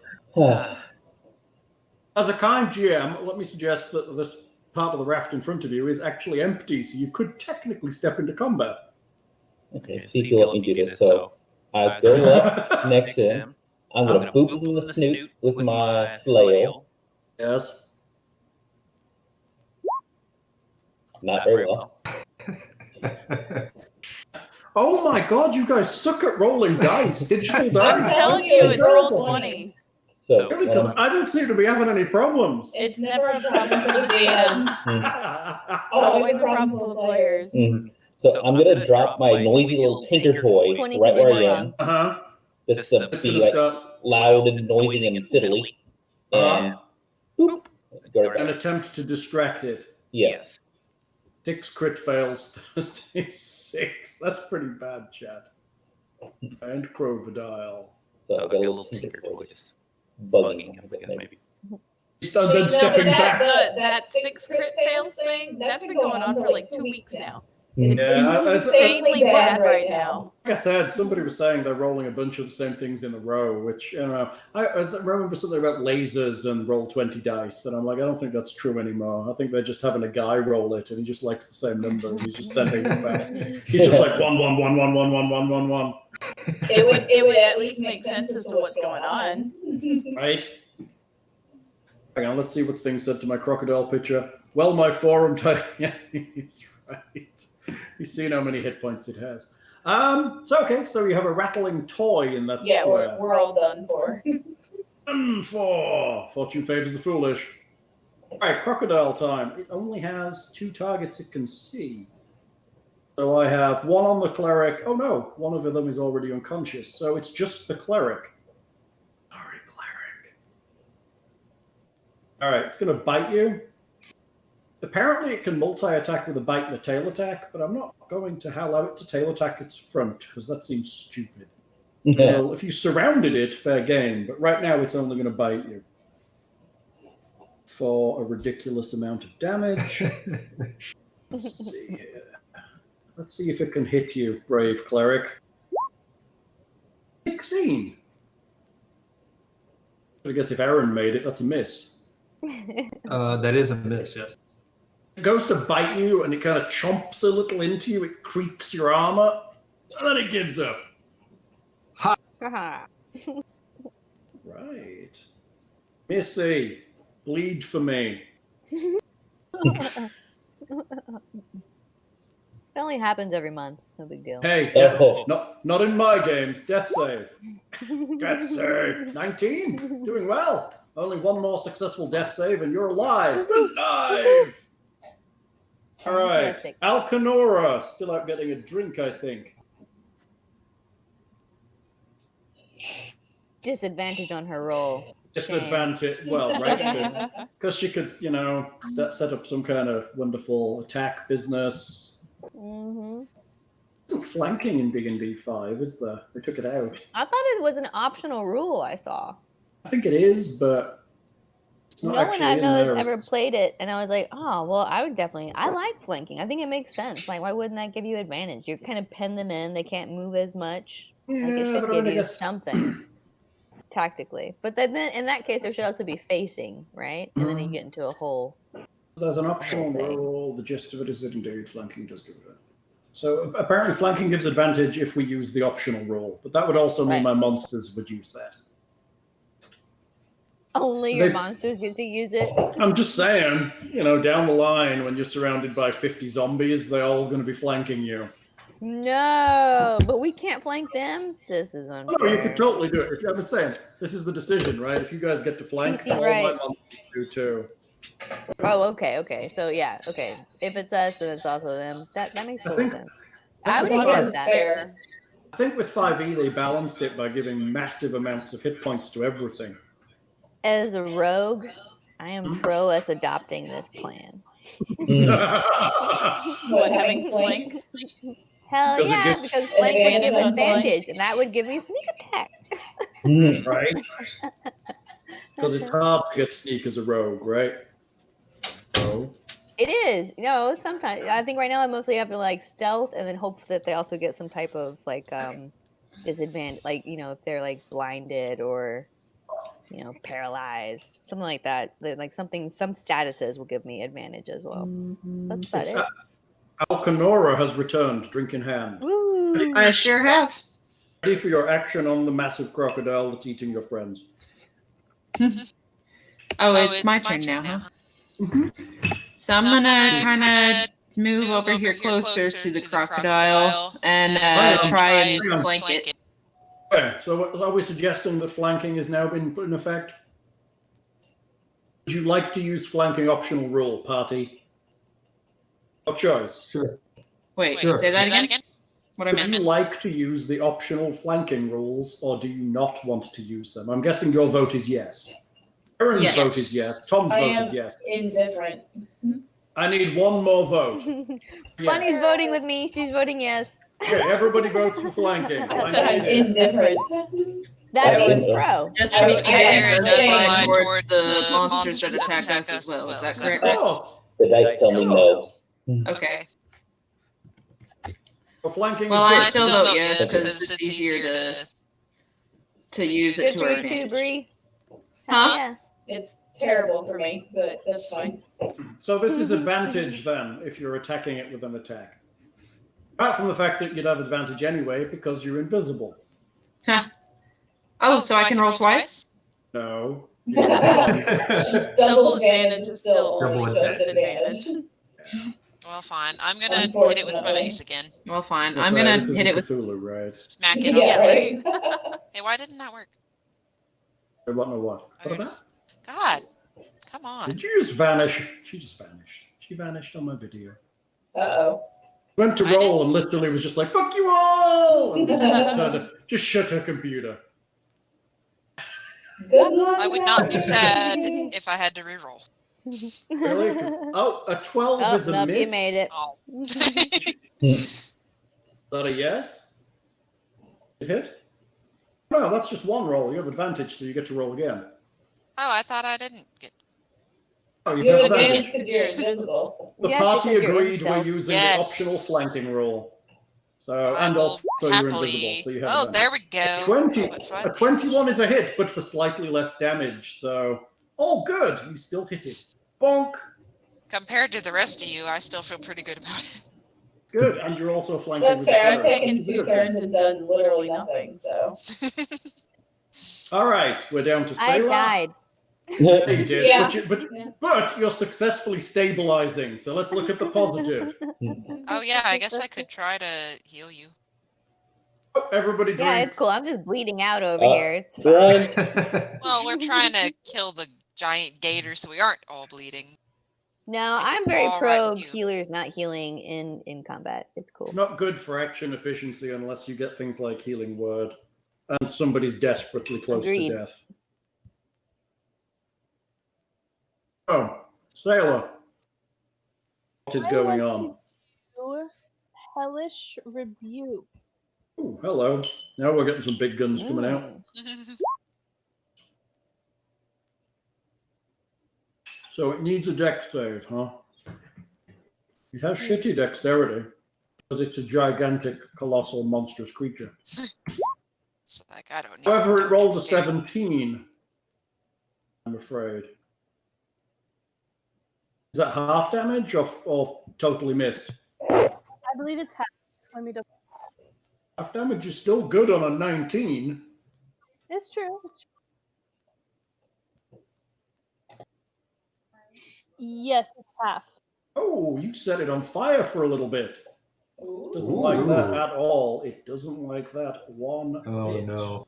As a kind GM, let me suggest that this part of the raft in front of you is actually empty, so you could technically step into combat. Okay, see if you'll let me do this. So I go up next to him. I'm gonna boop him in the snoot with my flail. Yes. Not very well. Oh my god, you guys suck at rolling dice. Digital dice. I'm telling you, it's roll 20. So Really? Because I don't seem to be having any problems. It's never a problem for the DMs. Always a problem for the players. So I'm gonna drop my noisy little tinker toy 20 right where I people am. Uh-huh. Just to It's be gonna like start loud and noisy and fiddly. And boop. Go an back. attempt to distract it. Yes. 6 crit fails, Thursday 6. That's pretty bad, Chad. And Crocodile. So I got a little tinker toy just bugging him, I guess maybe. He starts then stepping back. That 6 crit fails thing, that's been going on for like 2 weeks now. Mhm. It's insanely bad right now. Like I said, somebody was saying they're rolling a bunch of the same things in a row, which, you know, I remember something about lasers and roll 20 dice, and I'm like, I don't think that's true anymore. I think they're just having a guy roll it, and he just likes the same number, and he's just sending it back. He's just like 1 1 1 1 1 1 1 1 1. It would at least make sense as to what's going on. Right? Hang on, let's see what thing said to my crocodile picture. Well, my forum type. Yeah, he's right. He's seen how many hit points it has. So you have a rattling toy in that square. Yeah, we're all done for. Done for. Fortune favors the foolish. All right, crocodile time. It only has 2 targets it can see. So I have 1 on the cleric. Oh no, one of them is already unconscious. So it's just the cleric. Sorry, cleric. All right, it's going to bite you. Apparently, it can multi-attack with a bite and a tail attack, but I'm not going to allow it to tail attack its front, because that seems stupid. Well, if you surrounded it, fair game, but right now it's only going to bite you. For a ridiculous amount of damage. Let's see here. Let's see if it can hit you, brave cleric. 16. I guess if Aaron made it, that's a miss. That is a miss, yes. It goes to bite you, and it kind of chomps a little into you. It creaks your armor, and then it gives up. Right. Missy, bleed for me. It only happens every month. It's no big deal. Hey, not in my games. Death save. Death save. 19. Doing well. Only 1 more successful death save, and you're alive. Alive. All right. Fantastic. Alekenora, still out getting a drink, I think. Disadvantage on her roll. Disadvantage. Well, right, because she could, you know, set up some kind of wonderful attack business. Mm-hmm. Some flanking in D&D 5, is there? They took it out. I thought it was an optional rule I saw. I think it is, but it's not No one actually I in know there. has ever played it, and I was like, oh, well, I like flanking. I think it makes sense. Like, why wouldn't that give you advantage? You kind of pin them in. They can't move as much. Like, it should but I give mean, I you guess- something tactically. But then in that case, there should also be facing, right? And then you get into a whole... There's an optional thing. rule. The gist of it is that indeed flanking does give advantage. So apparently flanking gives advantage if we use the optional rule, but that would also mean Right. my monsters would use that. Only your monsters get to use it. I'm just saying, down the line when you're surrounded by 50 zombies, they're all going to be flanking you. No, but we can't flank them. This is unfair. No, you could totally do it. I'm saying, this is the decision, right? If you guys get to flank, PC all my rights. monsters do too. Oh, okay. So yeah, okay. If it's us, then it's also them. That makes total sense. I would As long as accept it's that. fair. I think with 5e, they balanced it by giving massive amounts of hit points to everything. As a rogue, I am pro us adopting this plan. What, having flank? Hell Because it yeah, gives- because flank would give Advantage on flank. advantage, and that would give me sneak attack. Right? Because it's hard to get sneak as a rogue, right? Oh. It is. Sometimes I think right now I mostly have to like stealth and then hope that they also get some type of like disadvantage, like if they're like blinded or paralyzed, something like that. Like some statuses will give me advantage as well. That's about it. Alekenora has returned, drink in hand. Woo. I sure have. Ready for your action on the massive crocodile that's eating your friends. It's my turn now, huh? So I'm gonna kind of move over here closer to the crocodile and try and flank it. Okay, so are we suggesting that flanking has now been put in effect? Would you like to use flanking optional rule, party? Your choice. Sure. Wait, Sure. say that again? What I Would you missed? like to use the optional flanking rules, or do you not want to use them? I'm guessing your vote is yes. Aaron's Yes. vote is yes. Tom's I vote am is yes. indifferent. I need one more vote. Bunny's Yes. voting with me. She's voting yes. Okay, everybody votes for flanking. I said Flanking I'm it is. indifferent. That I means would- pro. Just I to would- be clear, I it would does say apply towards towards the the monsters that monsters attack us as well. Is that Of correct? course. The dice tell me no. Okay. For flanking Well, is I good. still vote yes Okay. because it's easier to use it Good to for our you too, advantage. Bree. Huh? Yeah. It's terrible for me, but that's fine. So this is advantage then, if you're attacking it with an attack. Apart from the fact that you'd have advantage anyway, because you're invisible. Oh, so I can roll twice? No. Double advantage is still Double only just advantage. Well, fine. I'm gonna hit it with my Unfortunately. mace again. Well, fine. That's I'm right, gonna this isn't hit it with. Cthulhu, right? Smack it Yeah, on. right. Hey, why didn't that work? I don't know what. What Okay, about? just- God, come on. Did you just vanish? She just vanished. She vanished on my video. Uh-oh. Went to I roll and literally was just like, fuck you all! And just shut her computer. Good luck. I would not be sad if I had to reroll. Really? 'Cause- oh, a 12 Oh, is a nope, miss. you made it. Oh. Is that a yes? It hit? No, that's just one roll. You have advantage, so you get to roll again. Oh, I thought I didn't get. Oh, you You have have advantage advantage. because you're invisible. The Yes, party because you're in agreed we're stealth. using Yes. the optional flanking rule. So, I and will also you're happily- invisible, so you have Oh, advantage. there we go. 20, But a fine. 21 is a hit, but for slightly less damage. So, oh, good. You still hit it. Bonk. Compared to the rest of you, I still feel pretty good about it. Good. And you're also flanking That's with the fair. I've cleric. taken 2 turns and done literally nothing, so. All right. We're down to I Seyla. died. Yeah, you did, Yeah. but you're successfully stabilizing. So let's look at the positive. Oh yeah, I guess I could try to heal you. Oh, everybody drinks. Yeah, it's cool. I'm just bleeding out over Uh, here. It's fine. Run. Well, we're trying to kill the giant gator so we aren't all bleeding. No, If I'm it's very all pro right with you. healers not healing in combat. It's cool. It's not good for action efficiency unless you get things like healing word and somebody's desperately close Agreed. to death. Oh, Seyla. What is I going want on? to do Hellish Rebuke. Ooh, hello. Now we're getting some big guns coming out. So it needs a dex save, huh? It has shitty dexterity because it's a gigantic, colossal, monstrous creature. So like I don't know. However, it rolled a It's scary. 17. I'm afraid. Is that half damage or totally missed? I believe it's half. Let me double. Half damage is still good on a 19. It's true. It's true. Yes, it's half. Oh, you set it on fire for a little bit. Doesn't like that at all. It doesn't like that one bit. No.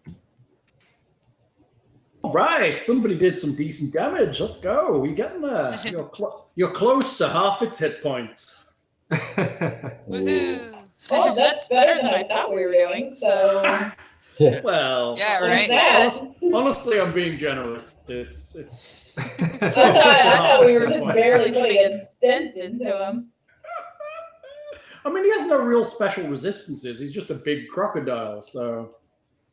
All right, somebody did some decent damage. Let's go. You're getting there. You're close to half its hit points. Woohoo! Well, that's better than I thought we were doing. So, Well, Yeah, there's right. that. honestly, I'm being generous. It's I thought we were just barely putting a dent into him. I mean, he has no real special resistances. He's just a big crocodile, so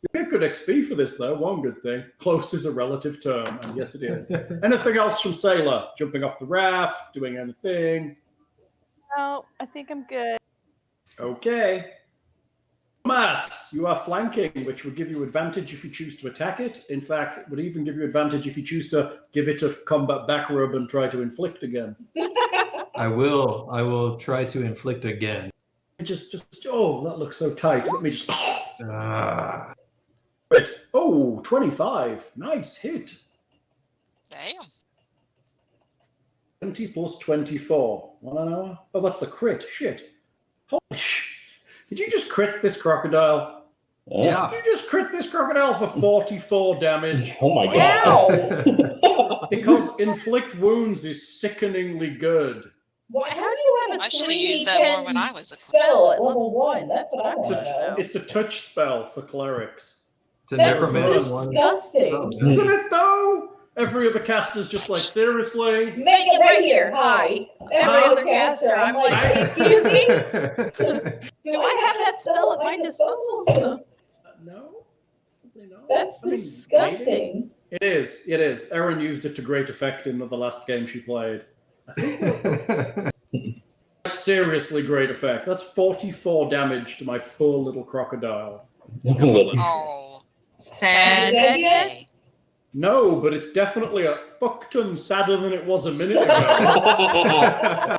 you get good XP for this, though. One good thing. Close is a relative term, and yes, it is. Anything else from Seyla? Jumping off the raft, doing anything? No, I think I'm good. Okay. Mass, you are flanking, which would give you advantage if you choose to attack it. In fact, it would even give you advantage if you choose to give it a combat back rub and try to inflict again. I will try to inflict again. Oh, that looks so tight. Let me just... Wait. Oh, 25. Nice hit. Damn. 20 plus 24. 1 hour? Oh, that's the crit. Shit. Holy shit. Did you just crit this crocodile? Yeah. Did you just crit this crocodile for 44 damage? Oh my god. Wow. Because inflict wounds is sickeningly good. How do you have a I should have used that more when I was a spell at level 1? That's what I It's want to know. it's a touch spell for clerics. It's a That's necromancer one. disgusting. Isn't it though? Every other caster's just like, seriously? Make it right here. Hi. Every other caster, I'm like, excuse me? Do I have that spell at my disposal? No. Probably not. That's I mean, disgusting. It is. Erin used it to great effect in the last game she played. I think seriously great effect. That's 44 damage to my poor little crocodile. Oh, sad day. No, but it's definitely a fuck ton sadder than it was a minute ago.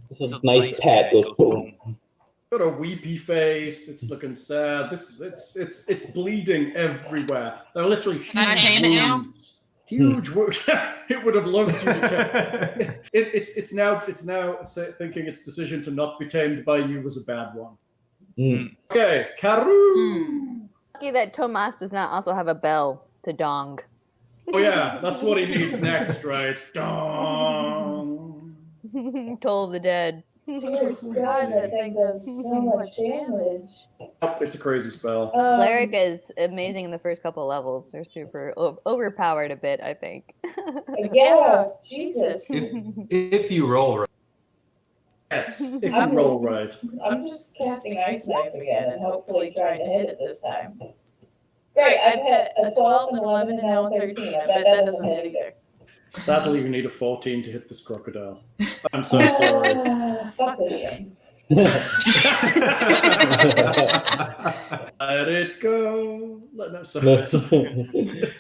This is a nice pat. Goes boom. Got a weepy face. It's looking sad. It's bleeding everywhere. They're literally Can I huge tame it now? wounds. Huge wounds. It would have loved you to tame. It's now thinking its decision to not be tamed by you was a bad one. Okay, Karou. Lucky that Tomas does not also have a bell to dong. Oh yeah, that's what he needs next, right? Dong. Toll of the Dead. God, that thing does so much damage. It's a crazy spell. Cleric is amazing in the first couple levels. They're super overpowered a bit, I think. Yeah, Jesus. If you roll right. Yes, if you roll right. I'm just casting Ice Knife again and hopefully trying to hit it this time. Great, I've hit a 12, an 11, and now a 13. I bet that doesn't hit either. Sadly, you need a 14 to hit this crocodile. I'm so sorry. Fuck this game. Let it go. No, sorry.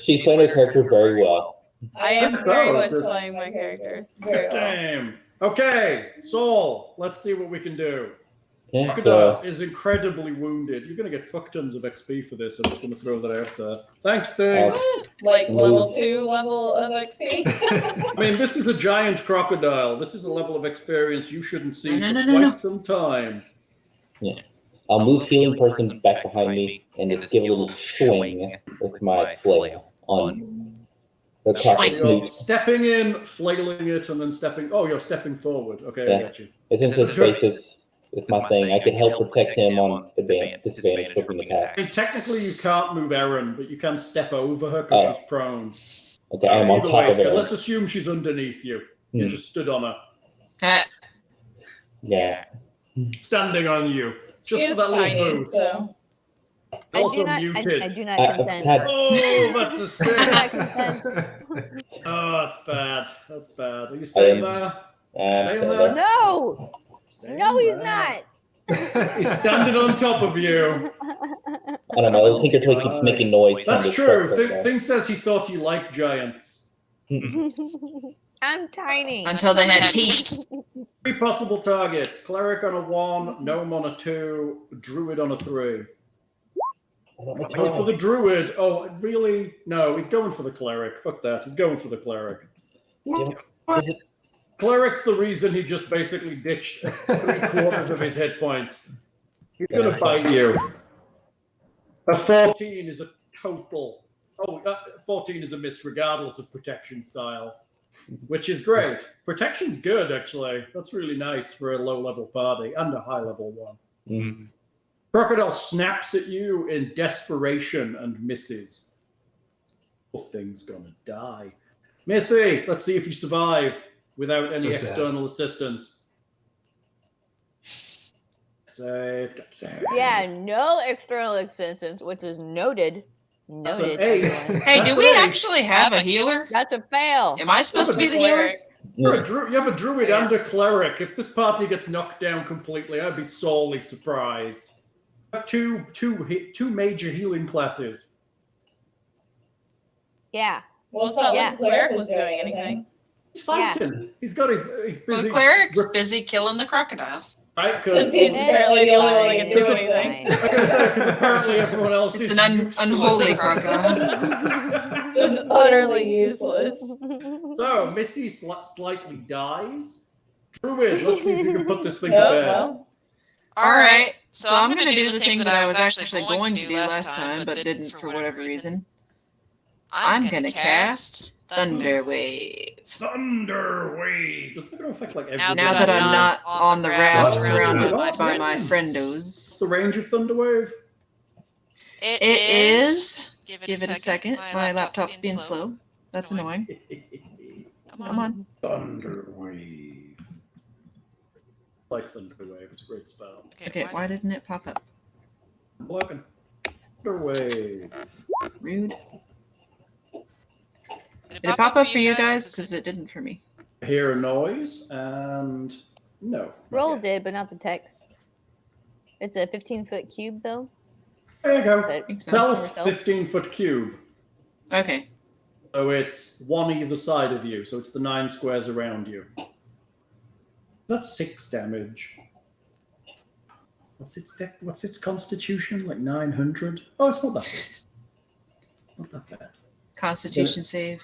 She's playing her character very well. I am very much playing my character. This Very well. game. Okay, Saul, let's see what we can do. Yeah, Crocodile is incredibly wounded. You're going to get fuck tons of XP for this. I'm just going to throw that out there. Thanks, thing. Like level 2 level of XP. I mean, this is a giant crocodile. This is a level of experience you shouldn't see for quite some time. Yeah. I'll move healing person back behind me and just give a little swing with my flail on the crocodile. You're stepping in, flailing it, and then stepping. Oh, you're stepping forward. Okay, Yeah. I get you. It's in his faces with my thing. I can help protect him on disadvantage from the attack. I mean, technically, you can't move Erin, but you can step over her because she's prone. Okay, I'm on Either top way, of it. let's assume she's underneath you. You just stood on her. Yeah. Standing on you. Just She for is that tiny, little boost. so. Also muted. I do not consent. Oh, that's a I do not 6. consent. Oh, that's bad. That's bad. Are you staying there? Staying there? No! Staying No, he's there. not. He's standing on top of you. I don't know. Little Tinker Toy keeps making noise. That's true. Thing says he thought he liked giants. I'm tiny. Until they had teeth. 3 possible targets. Cleric on a 1, Gnome on a 2, Druid on a 3. Go for the Druid. Oh, really? No, he's going for the Cleric. Fuck that. He's going for the Cleric. Does it? Cleric's the reason he just basically ditched 3/4 of his hit points. He's going to bite you. A 14 is a total. 14 is a miss regardless of protection style, which is great. Protection's good, actually. That's really nice for a low-level party and a high-level one. Mm-hmm. Crocodile snaps at you in desperation and misses. The thing's gonna die. Missy, let's see if you survive without any external assistance. Saved. Yeah, no external assistance, which is noted. That's an Noted. 8. everyone. Hey, That's do we an 8. actually have a healer? That's a fail. Am I supposed to be the healer? You have a druid and a cleric. If this party gets knocked down completely, I'd be sorely surprised. I have two major healing classes. Yeah. Well, it's not like the cleric was doing anything. He's fighting. He's got his busy. The cleric's busy killing the crocodile. Right, Since he's apparently the only one that can do anything. Like I said, because apparently everyone else It's is an unholy crocodile. Just utterly useless. So Missy slightly dies. Druid, let's see if you can put this thing to Oh, bed. well. All right, so I'm going to do the thing that I was actually going to do last time, but didn't for whatever reason. I'm going to cast Thunder Wave. Thunder Wave. Doesn't it affect like every Now that I'm not on the raft surrounded by my friendos. What's the range of Thunder Wave? It is. Give Give it a second. My laptop's being slow. That's annoying. Come on. Thunder Wave. I like Thunder Wave. It's a great spell. Okay, why didn't it pop up? I'm looking. Thunder Wave. Rude. Did it pop up for you guys? Because it didn't for me. I hear a noise and no. Roll did, but not the text. It's a 15-foot cube, though. There you go. But Self 15-foot cube. Okay. So it's one either side of you. So it's the 9 squares around you. That's 6 damage. What's its constitution? Like 900? Oh, it's not that bad. Not that bad. Constitution save.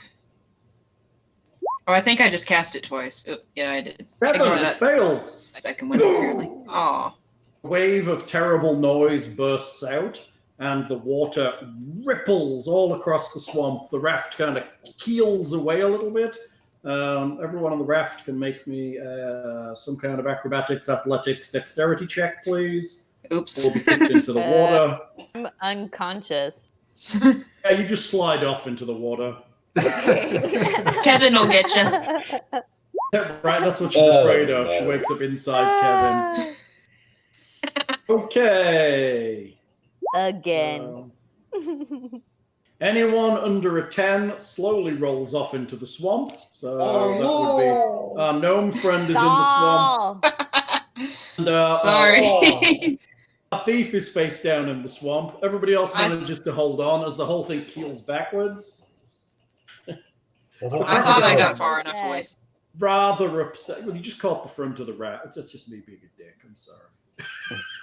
Oh, I think I just cast it twice. Oh, yeah, I did. 7, Ignore it that failed. second one, apparently. Aw. A wave of terrible noise bursts out, and the water ripples all across the swamp. The raft kind of keels away a little bit. Everyone on the raft can make me some kind of acrobatics, athletics, dexterity check, please. Oops. We'll be kicked into the water. I'm unconscious. Yeah, you just slide off into the water. Okay. Kevin will get you. Right, that's what she's afraid of. She wakes up inside Kevin. Okay. Again. Anyone under a 10 slowly rolls off into the swamp. So that would be our gnome friend is in the swamp. And, Sorry. our thief is face down in the swamp. Everybody else manages to hold on as the whole thing keels backwards. I thought I got far enough away. Rather upset. Well, you just caught the front of the raft. That's just me being a dick. I'm sorry.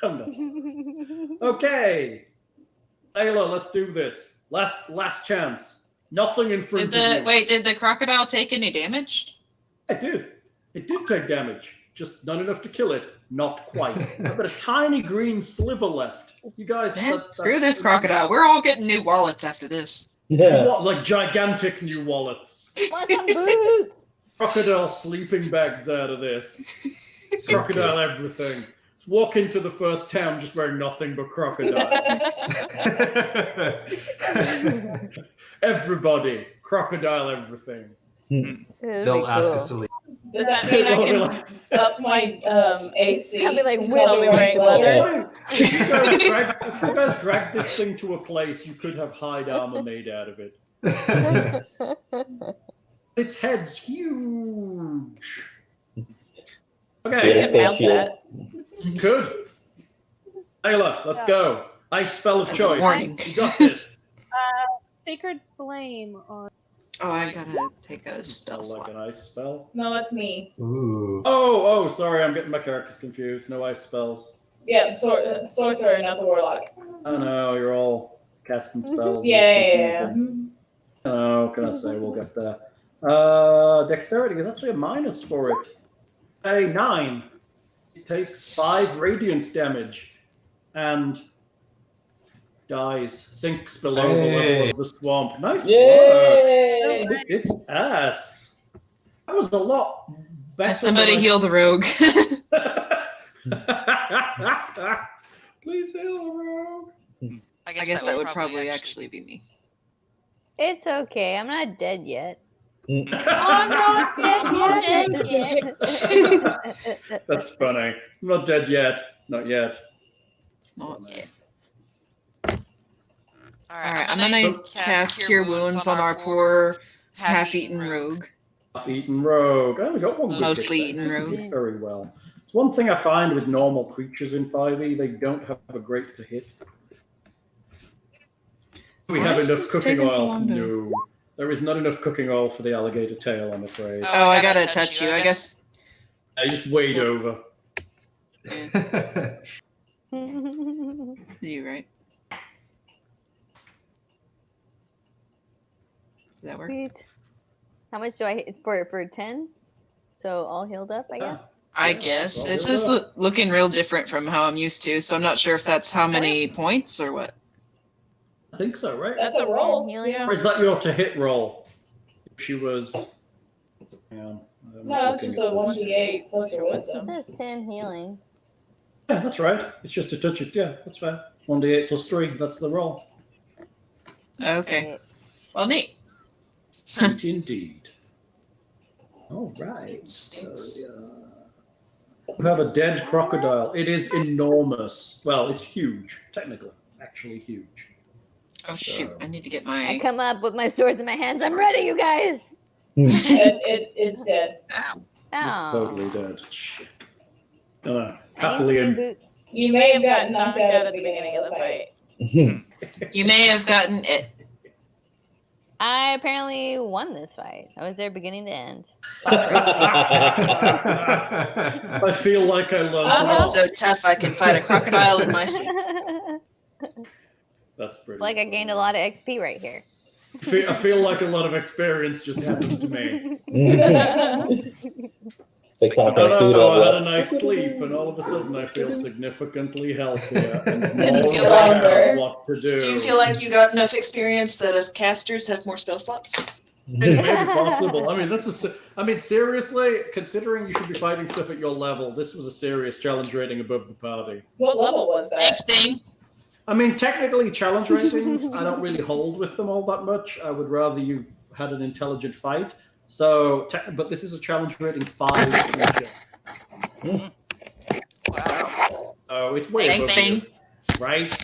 I'm not sorry. Okay. Seyla, let's do this. Last chance. Nothing in front of you. Wait, did the crocodile take any damage? It did. It did take damage. Just not enough to kill it. Not quite. I've got a tiny green sliver left. You guys... Man, screw this crocodile. We're all getting new wallets after this. Yeah. What, like gigantic new wallets? Want some boots? Crocodile sleeping bags out of this. Crocodile everything. Just walk into the first town just wearing nothing but crocodile. Everybody. Crocodile everything. They'll ask us to leave. Does that mean I can up my AC? I'll be like I'll wiggling be wearing to leather. If you guys drag this thing to a place, you could have hide armor made out of it. Its head's huge. Okay. I can mount that. Good. Seyla, let's go. Ice spell of As a choice. warning. You got this. Sacred Flame on. Oh, I gotta take a Spell spell like slot. an ice spell. No, that's me. Ooh. Oh, sorry, I'm getting my characters confused. No ice spells. Yeah, sorcerer, not the warlock. Oh no, you're all casting spells. Yeah. Oh, can I say we'll get there. Dexterity is actually a minus for it. A 9. It takes 5 radiant damage and dies, sinks below the level of the swamp. Nice Yay! work. It's ass. That was a lot better. Somebody heal the rogue. Please heal the rogue. I I guess that would probably actually be me. It's okay. I'm not dead yet. I'm not dead yet. That's funny. I'm not dead yet. Not yet. Not yet. Alright, I'm gonna cast Cure Wounds on our poor half-eaten rogue. Half-eaten rogue. I only got one good Mostly hit eaten there. rogue. He did very well. It's one thing I find with normal creatures in 5e, they don't have a great to hit. Do we have Why is enough this cooking taking so oil? long to- No. There is not enough cooking oil for the alligator tail, I'm afraid. Oh, I gotta touch you. I guess. I just wade over. You're right. Does that work? Sweet. How much do I hit for 10? So all healed up, I guess. I guess this is looking real different from how I'm used to, so I'm not sure if that's how many points or what. I think so, right? That's a roll. Healing. Yeah. Or is that your to hit roll? If she was. Yeah, No, it's just a 1d8 plus your wisdom. It says 10 healing. Yeah, that's right. It's just to touch it. Yeah, that's fair. 1d8 plus 3. That's the roll. Okay. Well, neat. Neat indeed. All right. So, we have a dead crocodile. It is enormous. Well, it's huge. Technically. Actually huge. Oh, shoot. I need to get I my. come up with my swords in my hands. I'm ready, you guys. It's dead. Ow. Oh. Totally dead. Shit. I need Happily some in. new boots. You may have gotten knocked out at the beginning of the fight. You may have gotten it. I apparently won this fight. I was there beginning to end. I feel like I learned a I'm lot. so tough I can fight a crocodile in my sleep. That's pretty. Like I gained a lot of XP right here. I feel like a lot of experience just happened to me. They can't I do don't know. I had a that. nice sleep, and all of a sudden I feel significantly healthier and more And aware of what to do. Do you feel like you got enough experience that as casters have more spell slots? Maybe possible. I mean, seriously, considering you should be fighting stuff at your level, this was a serious challenge rating above the party. What level was that? Next thing. I mean, technically, challenge ratings, I don't really hold with them all that much. I would rather you had an intelligent fight. So, but this is a challenge rating 5 creature. Wow. Oh, it's way Thanks, above thing. you, right?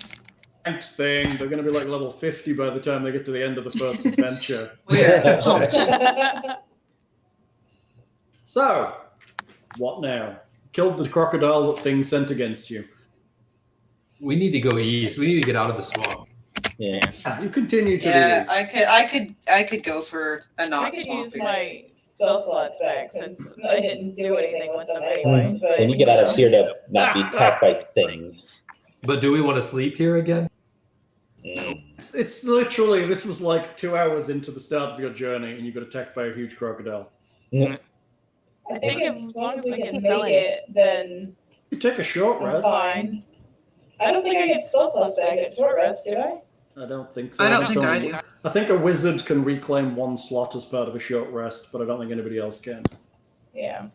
Thanks, thing. They're going to be like level 50 by the time they get to the end of the first adventure. We're So, what now? Killed the crocodile that thing sent against you. We need to go east. We need to get out of the swamp. Yeah. You continue to Yeah, the east. I could go for a I not could swamp. use my spell slots back since I didn't do anything with them anyway. But When you get out of here to not be attacked by things. But do we want to sleep here again? It's literally, this was like 2 hours into the start of your journey and you got attacked by a huge crocodile. I think as long as we can Keep make going. it, then You take a short I'm rest. fine. I don't think I get spell slots back at short rest, do I? I don't think so. I don't It's think I only- do. I think a wizard can reclaim 1 slot as part of a short rest, but I don't think anybody else can. Yeah.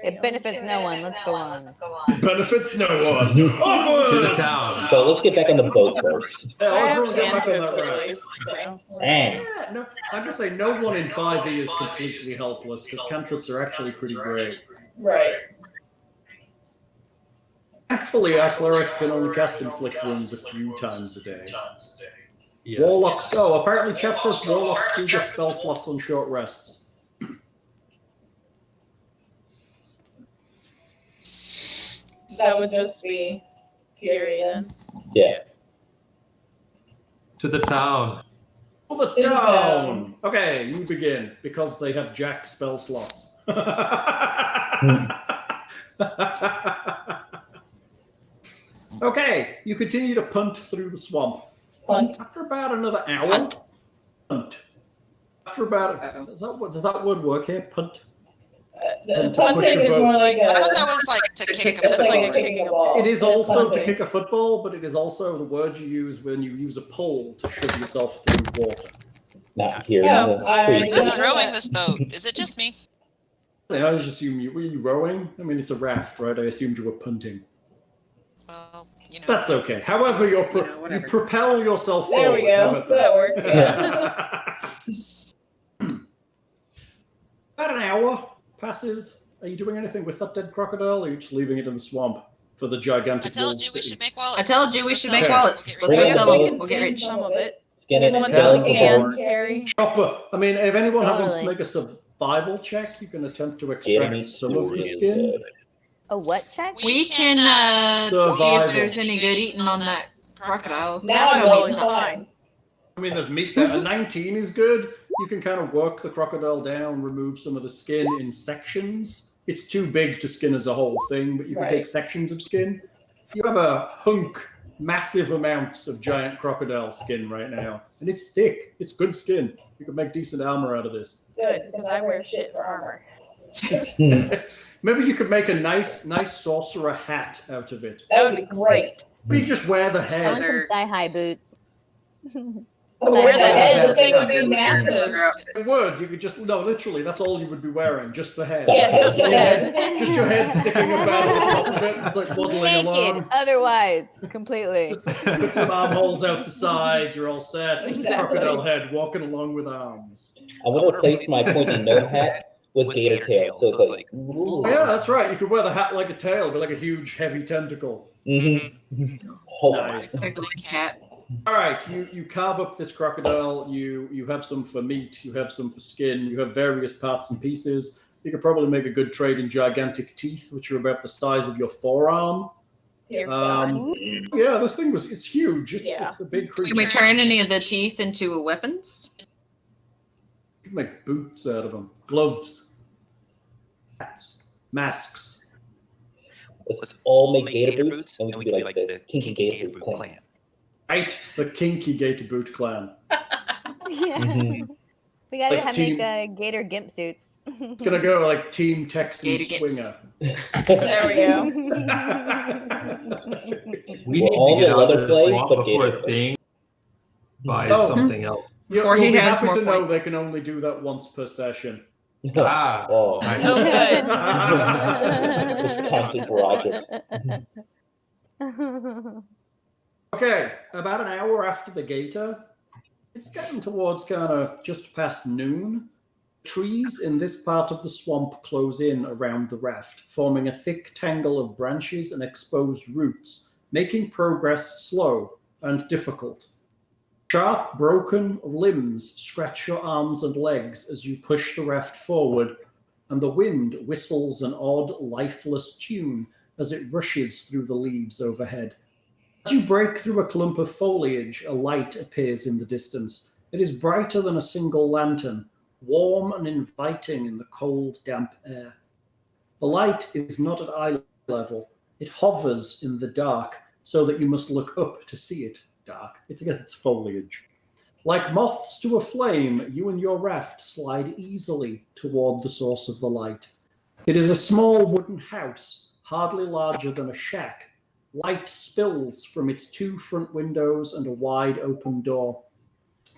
It benefits no one. Let's go on. It benefits no one. To the Onwards! town. So let's get back on the boat first. Yeah, I have everyone get back on cantrips that at rest. least, so. And Yeah, no, I can say no one in 5e is completely helpless because cantrips are actually pretty great. Right. Thankfully, our cleric can only cast inflict wounds a few times a day. Yes. Warlocks go. Apparently, chat says warlocks do get spell slots on short rests. That would just be Fury then. yeah. To the town. For the town! Okay, you begin, because they have jacked spell slots. Okay, you continue to punt through the swamp. Punt. After about another hour, punt. After about Uh-oh. does that word work here? Punt. The To push punting a is boat. more like I thought a. that was like to kick a That's like a football. kicking a ball. It is It's also to punting. kick a football, but it is also the word you use when you use a pole to shove yourself through water. Not here. No, in the I- freeze. Who's Yeah. rowing this boat? Is it just me? I just assume were you rowing? I mean, it's a raft, right? I assumed you were punting. Well, you know. That's okay. However, you whatever. propel yourself There forward. we How go. about That works. Yeah. About an hour passes. Are you doing anything with that dead crocodile, or are you just leaving it in the swamp for the I gigantic told wolves you we to should eat? make wallets. I told you we should make Okay. wallets. We'll Let's get Bring go us sell all- them. can We'll get send rich. some of it. Skin As it, much as sell we it for can bones. carry. Chopper. I mean, if anyone wants to Totally. make a survival check, you can attempt to Gator extract meat some of the is skin. good. A what check? We can see Survival. if there's any good eating on that crocodile. Now I'm No, going it's not. fine. I mean, there's meat there. A 19 is good. You can kind of work the crocodile down, remove some of the skin in sections. It's too big to skin as a whole thing, but you can Right. take sections of skin. You have a hunk, massive amounts of giant crocodile skin right now, and it's thick. It's good skin. You can make decent armor out of this. Good, because I wear shit for armor. Maybe you could make a nice sorcerer hat out of it. That would be great. Maybe you just wear the I head. want some thigh-high boots. Oh, wear the head. The thing would Yeah. be massive. It would. You could just literally. That's all you would be wearing. Just the head. Yeah, just the head. Just your head sticking about on the top of it. It's like waddling Naked, along. otherwise, completely. Put some armholes out the side. You're all set. Just a Exactly. crocodile head walking along with arms. I want to replace my pointy gnome hat with gator tail, so it's like. Ooh. Oh, yeah, that's right. You could wear the hat like a tail, it'd be like a huge, heavy tentacle. Mm-hmm. Oh, Nice. Like a cat. All right, you carve up this crocodile. You have some for meat. You have some for skin. You have various parts and pieces. You could probably make a good trade in gigantic teeth, which are about the size of your forearm. Dear God. Yeah, this thing it's huge. Yeah. It's a big creature. Can we turn any of the teeth into weapons? You can make boots out of them, gloves, hats, masks. Let's all make gator boots, and we can be like the kinky gator boot clan. Right, the kinky gator boot clan. Yeah. Mhm. We gotta Like team- make gator gimp suits. It's gonna go like Team Texan Gator gets- Swinger. There we go. We We're need all to get the out leather of the play, swamp but before gator. Thing buy Oh. something else. Before You'll he be has happy more to know points. they can only do that once per session. Ah, Oh, nice. Oh, good. Wisconsin garages. Okay, about an hour after the gator, it's getting towards kind of just past noon. Trees in this part of the swamp close in around the raft, forming a thick tangle of branches and exposed roots, making progress slow and difficult. Sharp, broken limbs scratch your arms and legs as you push the raft forward, and the wind whistles an odd, lifeless tune as it rushes through the leaves overhead. As you break through a clump of foliage, a light appears in the distance. It is brighter than a single lantern, warm and inviting in the cold, damp air. The light is not at eye level. It hovers in the dark so that you must look up to see it dark. I guess it's foliage. Like moths to a flame, you and your raft slide easily toward the source of the light. It is a small wooden house, hardly larger than a shack. Light spills from its two front windows and a wide open door.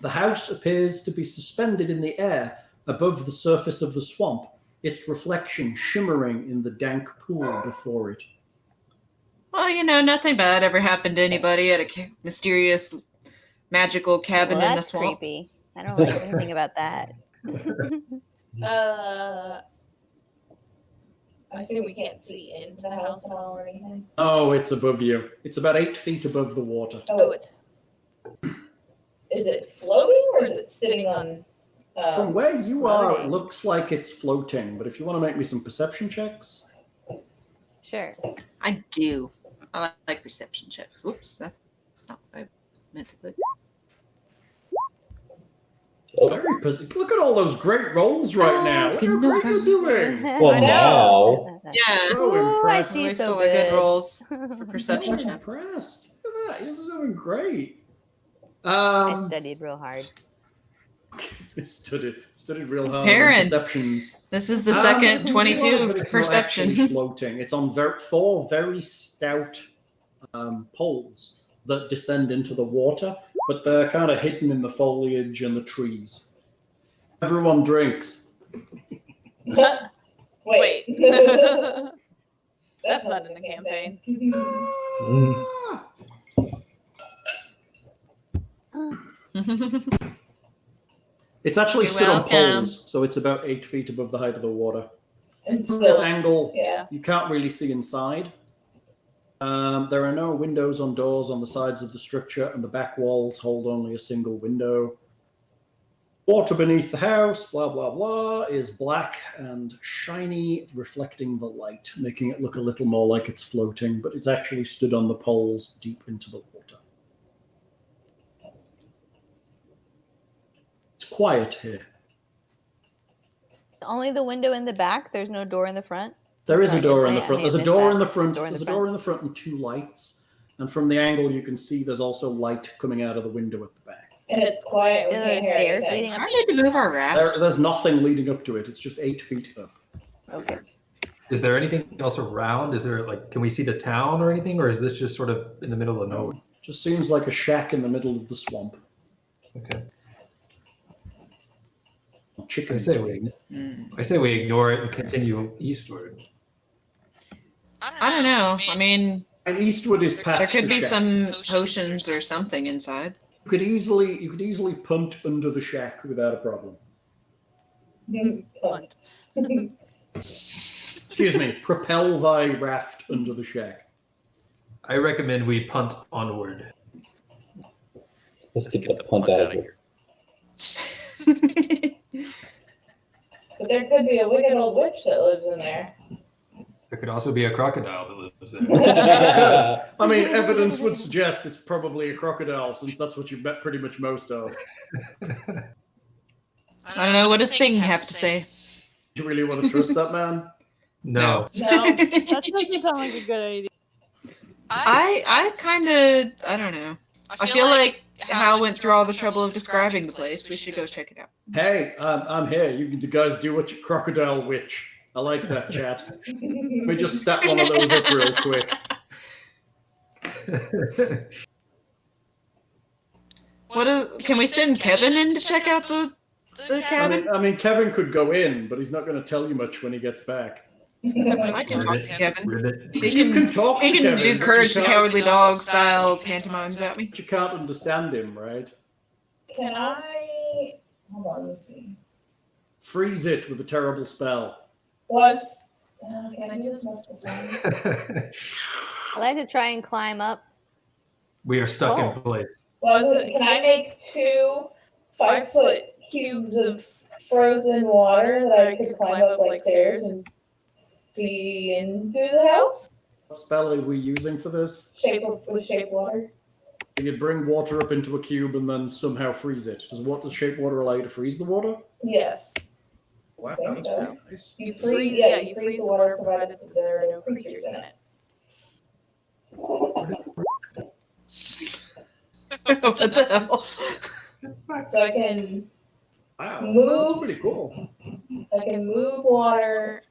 The house appears to be suspended in the air above the surface of the swamp, its reflection shimmering in the dank pool before it. Well, nothing bad ever happened to anybody at a mysterious, magical cabin Well, in the that's swamp. creepy. I don't like anything about that. I assume we can't see into the house at all or anything. Oh, it's above you. It's about 8 feet above the water. Oh, is it floating or is it sitting on? From where you are, it floating. looks like it's floating, but if you want to make me some perception checks. Sure. I do. I like perception checks. Whoops, that's not what I meant to put. Oh, Look at all those great rolls right now. Look how great you're doing. well, I now. Yeah, So Ooh, I impressed. see. always so full of good good. rolls for So perception checks. impressed. Look at that. You're doing great. I studied real hard. Studied real hard on Perrin. perceptions. This is the Ah, second but 22 it's not actually perception. floating. It's on four very stout poles that descend into the water, but they're kind of hidden in the foliage and the trees. Everyone drinks. Wait. That's not in the campaign. It's actually You're stood on welcome. poles, so it's about 8 feet above the height of the water. And From this still, angle, yeah. you can't really see inside. There are no windows on doors on the sides of the structure, and the back walls hold only a single window. Water beneath the house, blah, blah, blah, is black and shiny, reflecting the light, making it look a little more like it's floating, but it's actually stood on the poles deep into the water. It's quiet here. Only the window in the back. There's no door in the front. There is a Sorry, door in I the front. may have There's a missed door that. in the front. Door in the There's a door in the front and 2 lights. And from the angle, you can see there's also light coming out of the window at the back. And it's quiet. We Are can't there hear stairs anything. leading up? I need to move our raft. There's nothing leading up to it. It's just 8 feet up. Okay. Is there anything else around? Is there can we see the town or anything, or is this just sort of in the middle of nowhere? Just seems like a shack in the middle of the swamp. Okay. I Chickens. say we ignore it and continue eastward. I don't know. I mean, And eastward is there past could the be shack. some potions or something inside. You could easily punt under the shack without a problem. Punt. Excuse me. Propel thy raft under the shack. I recommend we punt onward. Let's get the punt out of here. But there could be a wicked old witch that lives in there. There could also be a crocodile that lives there. I mean, evidence would suggest it's probably a crocodile, since that's what you've met pretty much most of. I don't know. What does Thing have to say? Do you really want to trust that man? No. No. That doesn't sound like a good idea. I kind of, I don't know. I feel like Hal went through all the trouble of describing the place. We should go check it out. Hey, I'm here. You guys do what you crocodile witch. I like that, chat. We just step one of those up real quick. Can we send Kevin in to check out the cabin? I mean, Kevin could go in, but he's not going to tell you much when he gets back. I can talk to Kevin. Ribbit. You can talk He to can Kevin. do but Courage you the can't- Cowardly Dog style pantomimes at me. but you can't understand him, right? Can I? Hold on. Let's see. Freeze it with a terrible spell. Can I do this multiple times? I like to try and climb up. We are stuck Oh. in place. Can I make 2 5-foot cubes of frozen water that I could climb up like stairs and see into the house? What spell are we using for this? Shape water. You bring water up into a cube and then somehow freeze it. Does shape water allow you to freeze the water? Yes. Wow, think that's so. pretty nice. You freeze the water provided that there are no creatures in it. What the hell? So I can Wow, Move. that's pretty cool. move water,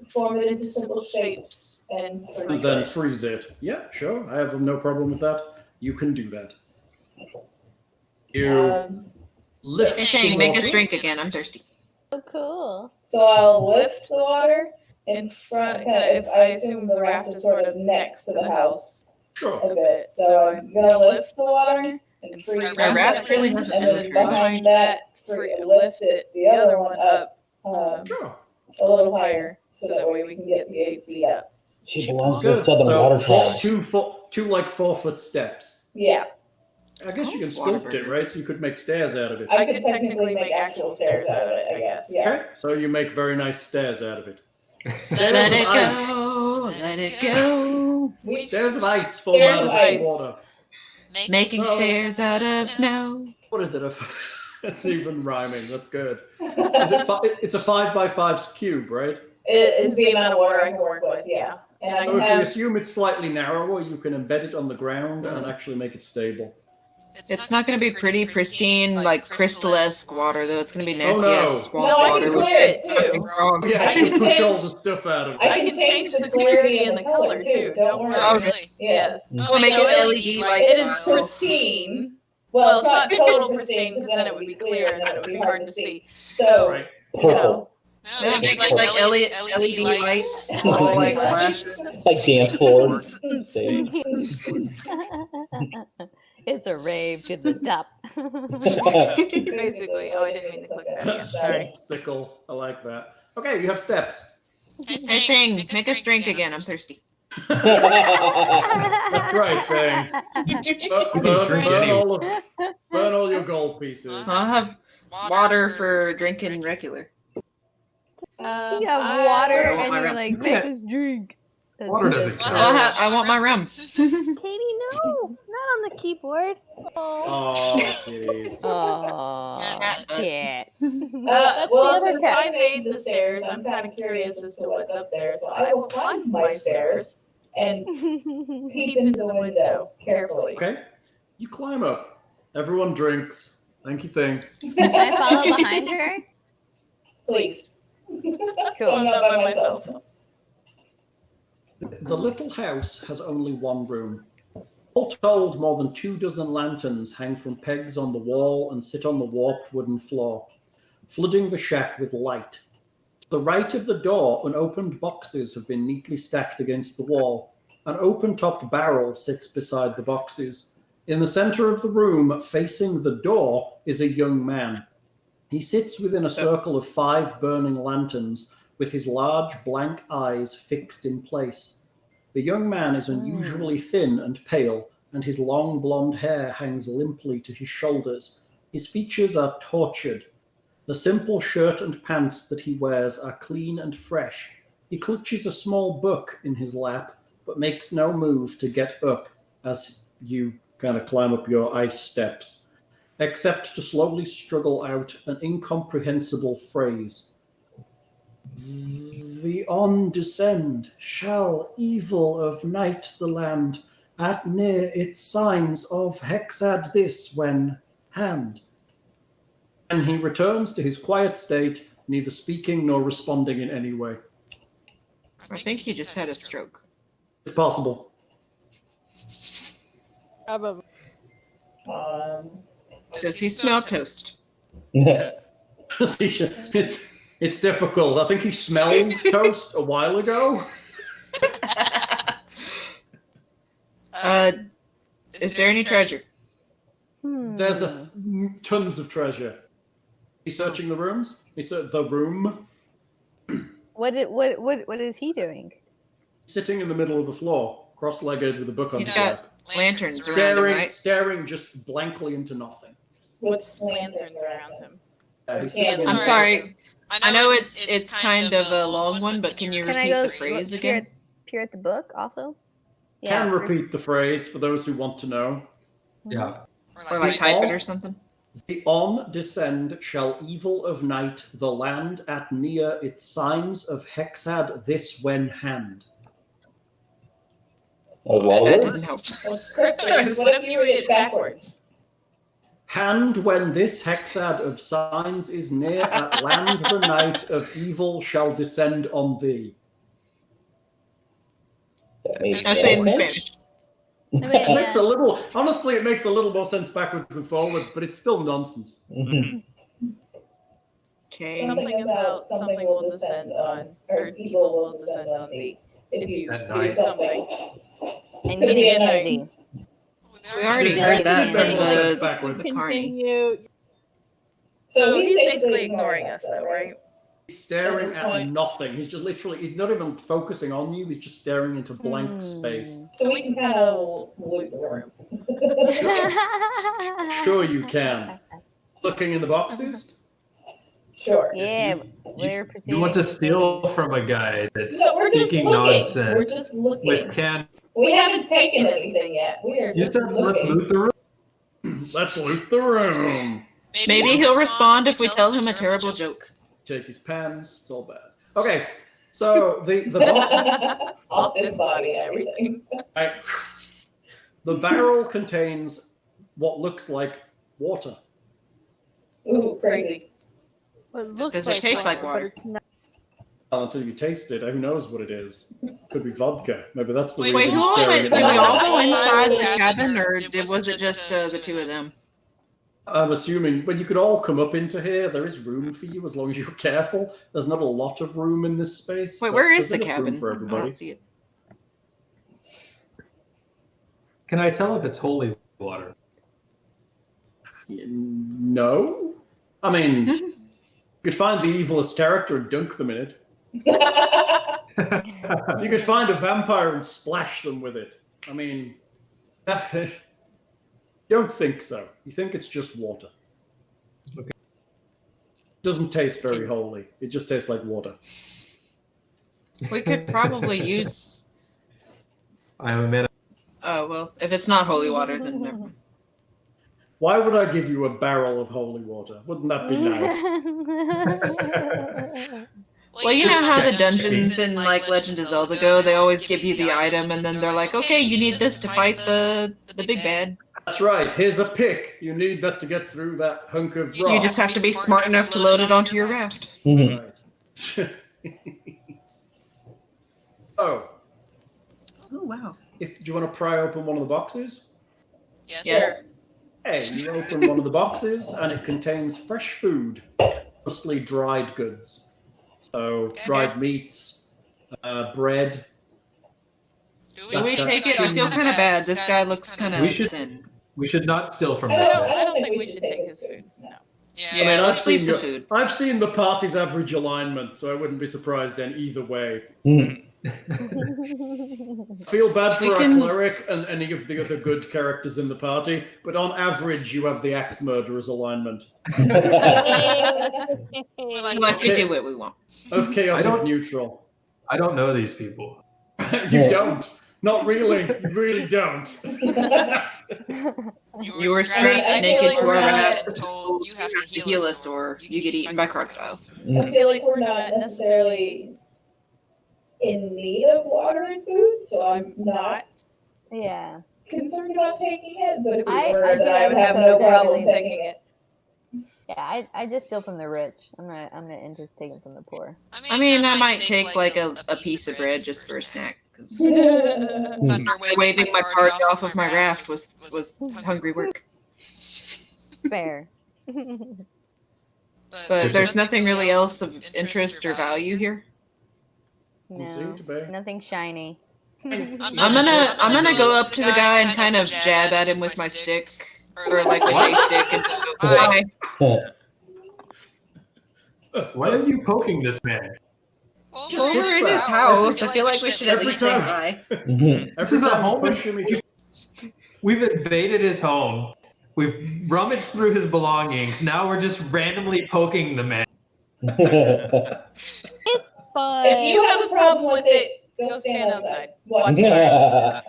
form it into simple shapes, and freeze And then it. freeze it. Yeah, sure. I have no problem with that. You can do that. You lift Hey, the Shane, make us water. drink again. I'm thirsty. Oh, cool. So I'll lift the water in front, if I assume the raft is sort of next to the house Sure. a bit. So I'm gonna lift the water and freeze Our raft it, really doesn't and move then very much. behind that, lift it, the other one up Sure. a little higher, so that way we can get the 8 feet up. She belongs to Good. the Southern So Water Tribe. two like 4-foot steps. Yeah, I guess you can sculpt it, right? So you could make stairs out of it. I could technically make actual stairs out of it, I guess. Yeah. Okay. So you make very nice stairs out of it. Let it ice. go. Let it go. Stairs of ice form Stairs out of of ice. water. Making stairs out of snow. What is it? That's even rhyming. That's good. Is it it's a 5x5 cube, right? It is the amount of water I can work with, yeah. And I So can if we have assume it's slightly narrower, you can embed it on the ground and actually make it stable. It's not going to be pretty pristine, like crystal-esque water, though. It's going to be Oh, nasty no. ass swamp No, I water. can clear it too. Yeah, I can push all the stuff out of it. I can change the clarity and the color too. Don't worry. Oh, really? Yes. Oh, Make so it LED light It is style. pristine. Well, it's not total pristine because then it would be clear and then it would be hard to see. So, Right. you know. No, Yeah, maybe like LED lights, all like flashes. Like dance floors. It's a rave to the top. Basically. Oh, I didn't mean to click that. again. Sorry. Stickle. I like that. Okay, you have steps. Hey, Thing, make us drink again. I'm thirsty. That's right, Thing. Burn all your gold pieces. I'll have water for drinking regular. You have water I want and my you're rum. like, make us drink. That's Water it. doesn't count. I want my rum. Katie, no, not on the keyboard. Oh. Oh, jeez. Oh, cat. Well, since I made the stairs, I'm kind of curious as to what's up there. So I will climb my stairs and peep into the window carefully. Okay, you climb up. Everyone drinks. Thank you, Thing. Can I follow behind her? Please. Cool. So I'm not by myself. The little house has only one room. All told, more than 24 lanterns hang from pegs on the wall and sit on the warped wooden floor, flooding the shack with light. To the right of the door, unopened boxes have been neatly stacked against the wall. An open-topped barrel sits beside the boxes. In the center of the room, facing the door, is a young man. He sits within a circle of 5 burning lanterns, with his large blank eyes fixed in place. The young man is unusually thin and pale, and his long blonde hair hangs limply to his shoulders. His features are tortured. The simple shirt and pants that he wears are clean and fresh. He clutches a small book in his lap, but makes no move to get up as you kind of climb up your ice steps, except to slowly struggle out an incomprehensible phrase. The on descend shall evil of night the land, at near its signs of Hexad this when hand. And he returns to his quiet state, neither speaking nor responding in any way. I think he just had a stroke. It's possible. Probably. Does he smell toast? It's difficult. I think he smelled toast a while ago. Is there any treasure? There's tons of treasure. He's searching the rooms. The room. What is he doing? Sitting in the middle of the floor, cross-legged with a book on his He's lap. got lanterns around him, right? Staring just blankly into nothing. With lanterns around him. He's sitting in I'm the- sorry. I know it's kind of a long one, but can you Can I repeat go the phrase peer again? at the book also? Can repeat the phrase for those who want to know. Yeah. Or like type it or something? The on descend shall evil of night the land at near its signs of Hexad this when hand. That didn't help. That's correct. What if you read it backwards? Hand when this Hexad of signs is near at land the night of evil shall descend on thee. I say it in Spanish. It makes a little, honestly, it makes a little more sense backwards and forwards, but it's still nonsense. Okay. Something about something will descend on, or evil will descend on thee. If you At do night. something. And Could be getting a empty. We already Yeah, heard that it makes more sense from backwards. the Carney. Continue. So he's basically ignoring us, though, right? He's staring At this at point- nothing. He's just literally, he's not even focusing on you, he's just staring into blank space. So we can kind of loot the room. Sure you can. Looking in the boxes? Sure. Yeah, we're proceeding. You want to steal from a guy that's So we're just speaking looking. We're nonsense just looking. with can. We haven't taken anything yet. We are You just said let's looking. loot the room. Let's loot the room. Maybe he'll respond if we tell him a terrible joke. Take his pants, it's all bad. Okay, so the box, Off his body and everything. right, the barrel contains what looks like water. Ooh, crazy. Well, it looks Does it like taste like but water? it's not. Until you taste it, who knows what it is? Could be vodka. Maybe that's the Wait, Wait, reason. who it's all staring went? at Did we you. all go inside the Yeah. cabin, or It was it just the two of them? I'm assuming, but you could all come up into here. There is room for you as long as you're careful. There's not a lot of room in this space. Wait, but where is there's the enough room cabin? for I everybody? don't see it. Can I tell if it's holy water? No. I mean, you could find the evilest character and dunk them in it. You could find a vampire and splash them with it. I mean, don't think so. You think it's just water. Okay. Doesn't taste very holy. It just tastes like water. We could probably use. I'm a man. Oh well, if it's not holy water, then never mind. Why would I give you a barrel of holy water? Wouldn't that be nice? Well, you know how the dungeons in like Legend of Zelda go? They always give you the item, and then they're like, "Okay, you need this to fight the big bad." That's right. Here's a pick. You need that to get through that hunk of rock. You just have to be smart enough to load it onto your raft. Right. Oh, Oh wow! do you want to pry open one of the boxes? Yes. Hey, you open one of the boxes, and it contains fresh food, mostly dried goods. So dried meats, bread. Do Do we take it? I feel kind of bad. This guy looks kind We of should- thin. We should not steal from I this don't, man. I don't think we should take his food. No. Yeah. I mean, Yeah, I've let's leave seen the your- food. I've seen the party's average alignment, so I wouldn't be surprised in either way. Feel bad for We our can- cleric and any of the other good characters in the party, but on average, you have the axe murderer's alignment Unless we do what we want. of I chaotic don't- neutral. I don't know these people. You don't. Not really. You really don't. You were strapped strapped I feel naked like to we're our not raft, told you have to heal us, or you get eaten by crocodiles. I feel like we're not necessarily in need of water and food, so I'm not Yeah. concerned about taking it. But if we I were, do then I have would a have no code I problem really taking it. Yeah, I just steal from the rich. I'm not interested in taking from the poor. I mean, I might take like a piece of bread just for a snack. 'Cause Thunder waving my party off of my raft was hungry work. Fair. But there's nothing really else of interest or value here. You seem No, to be. nothing shiny. I'm gonna go up to the guy and kind of jab at him with my stick, or like with a stick, and just go, "Hi." Why are you poking this man? Just Well, sits we're in there. his house. I feel like we should at Every least say time. hi. This Every is a time you home. push him, he just We've invaded his home. We've rummaged through his belongings. Now we're just randomly poking the man. But If you have a problem with it, go stand outside. Watch it.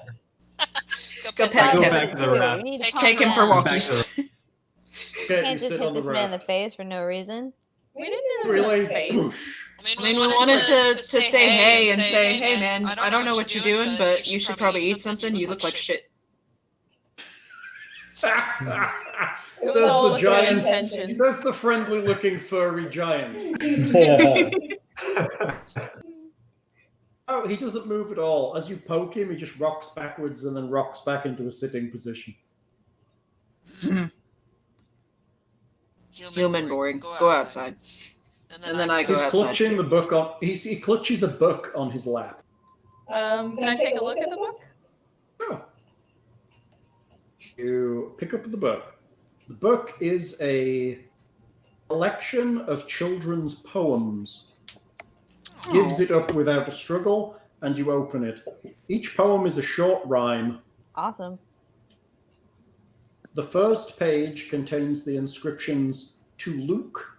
Go I pet go Kevin. back to the raft. We need to Take him for walk. Back walkies. to the- okay, Can't you just sit hit on this the man in the raft. face for no reason. We didn't have Really? face. I mean, we wanted to say hey and say, hey man, I don't know what you're doing, but you should probably eat something. You look like shit. It was Says all the with good giant. intentions. Says the friendly-looking furry giant. Oh, he doesn't move at all. As you poke him, he just rocks backwards and then rocks back into a sitting position. Human boring. Go outside. And then I go He's outside. clutching the book on. He clutches a book on his lap. Can I take a look at the book? Oh. You pick up the book. The book is a collection of children's poems. Gives it up without a struggle, and you open it. Each poem is a short rhyme. Awesome. The first page contains the inscriptions to Luke,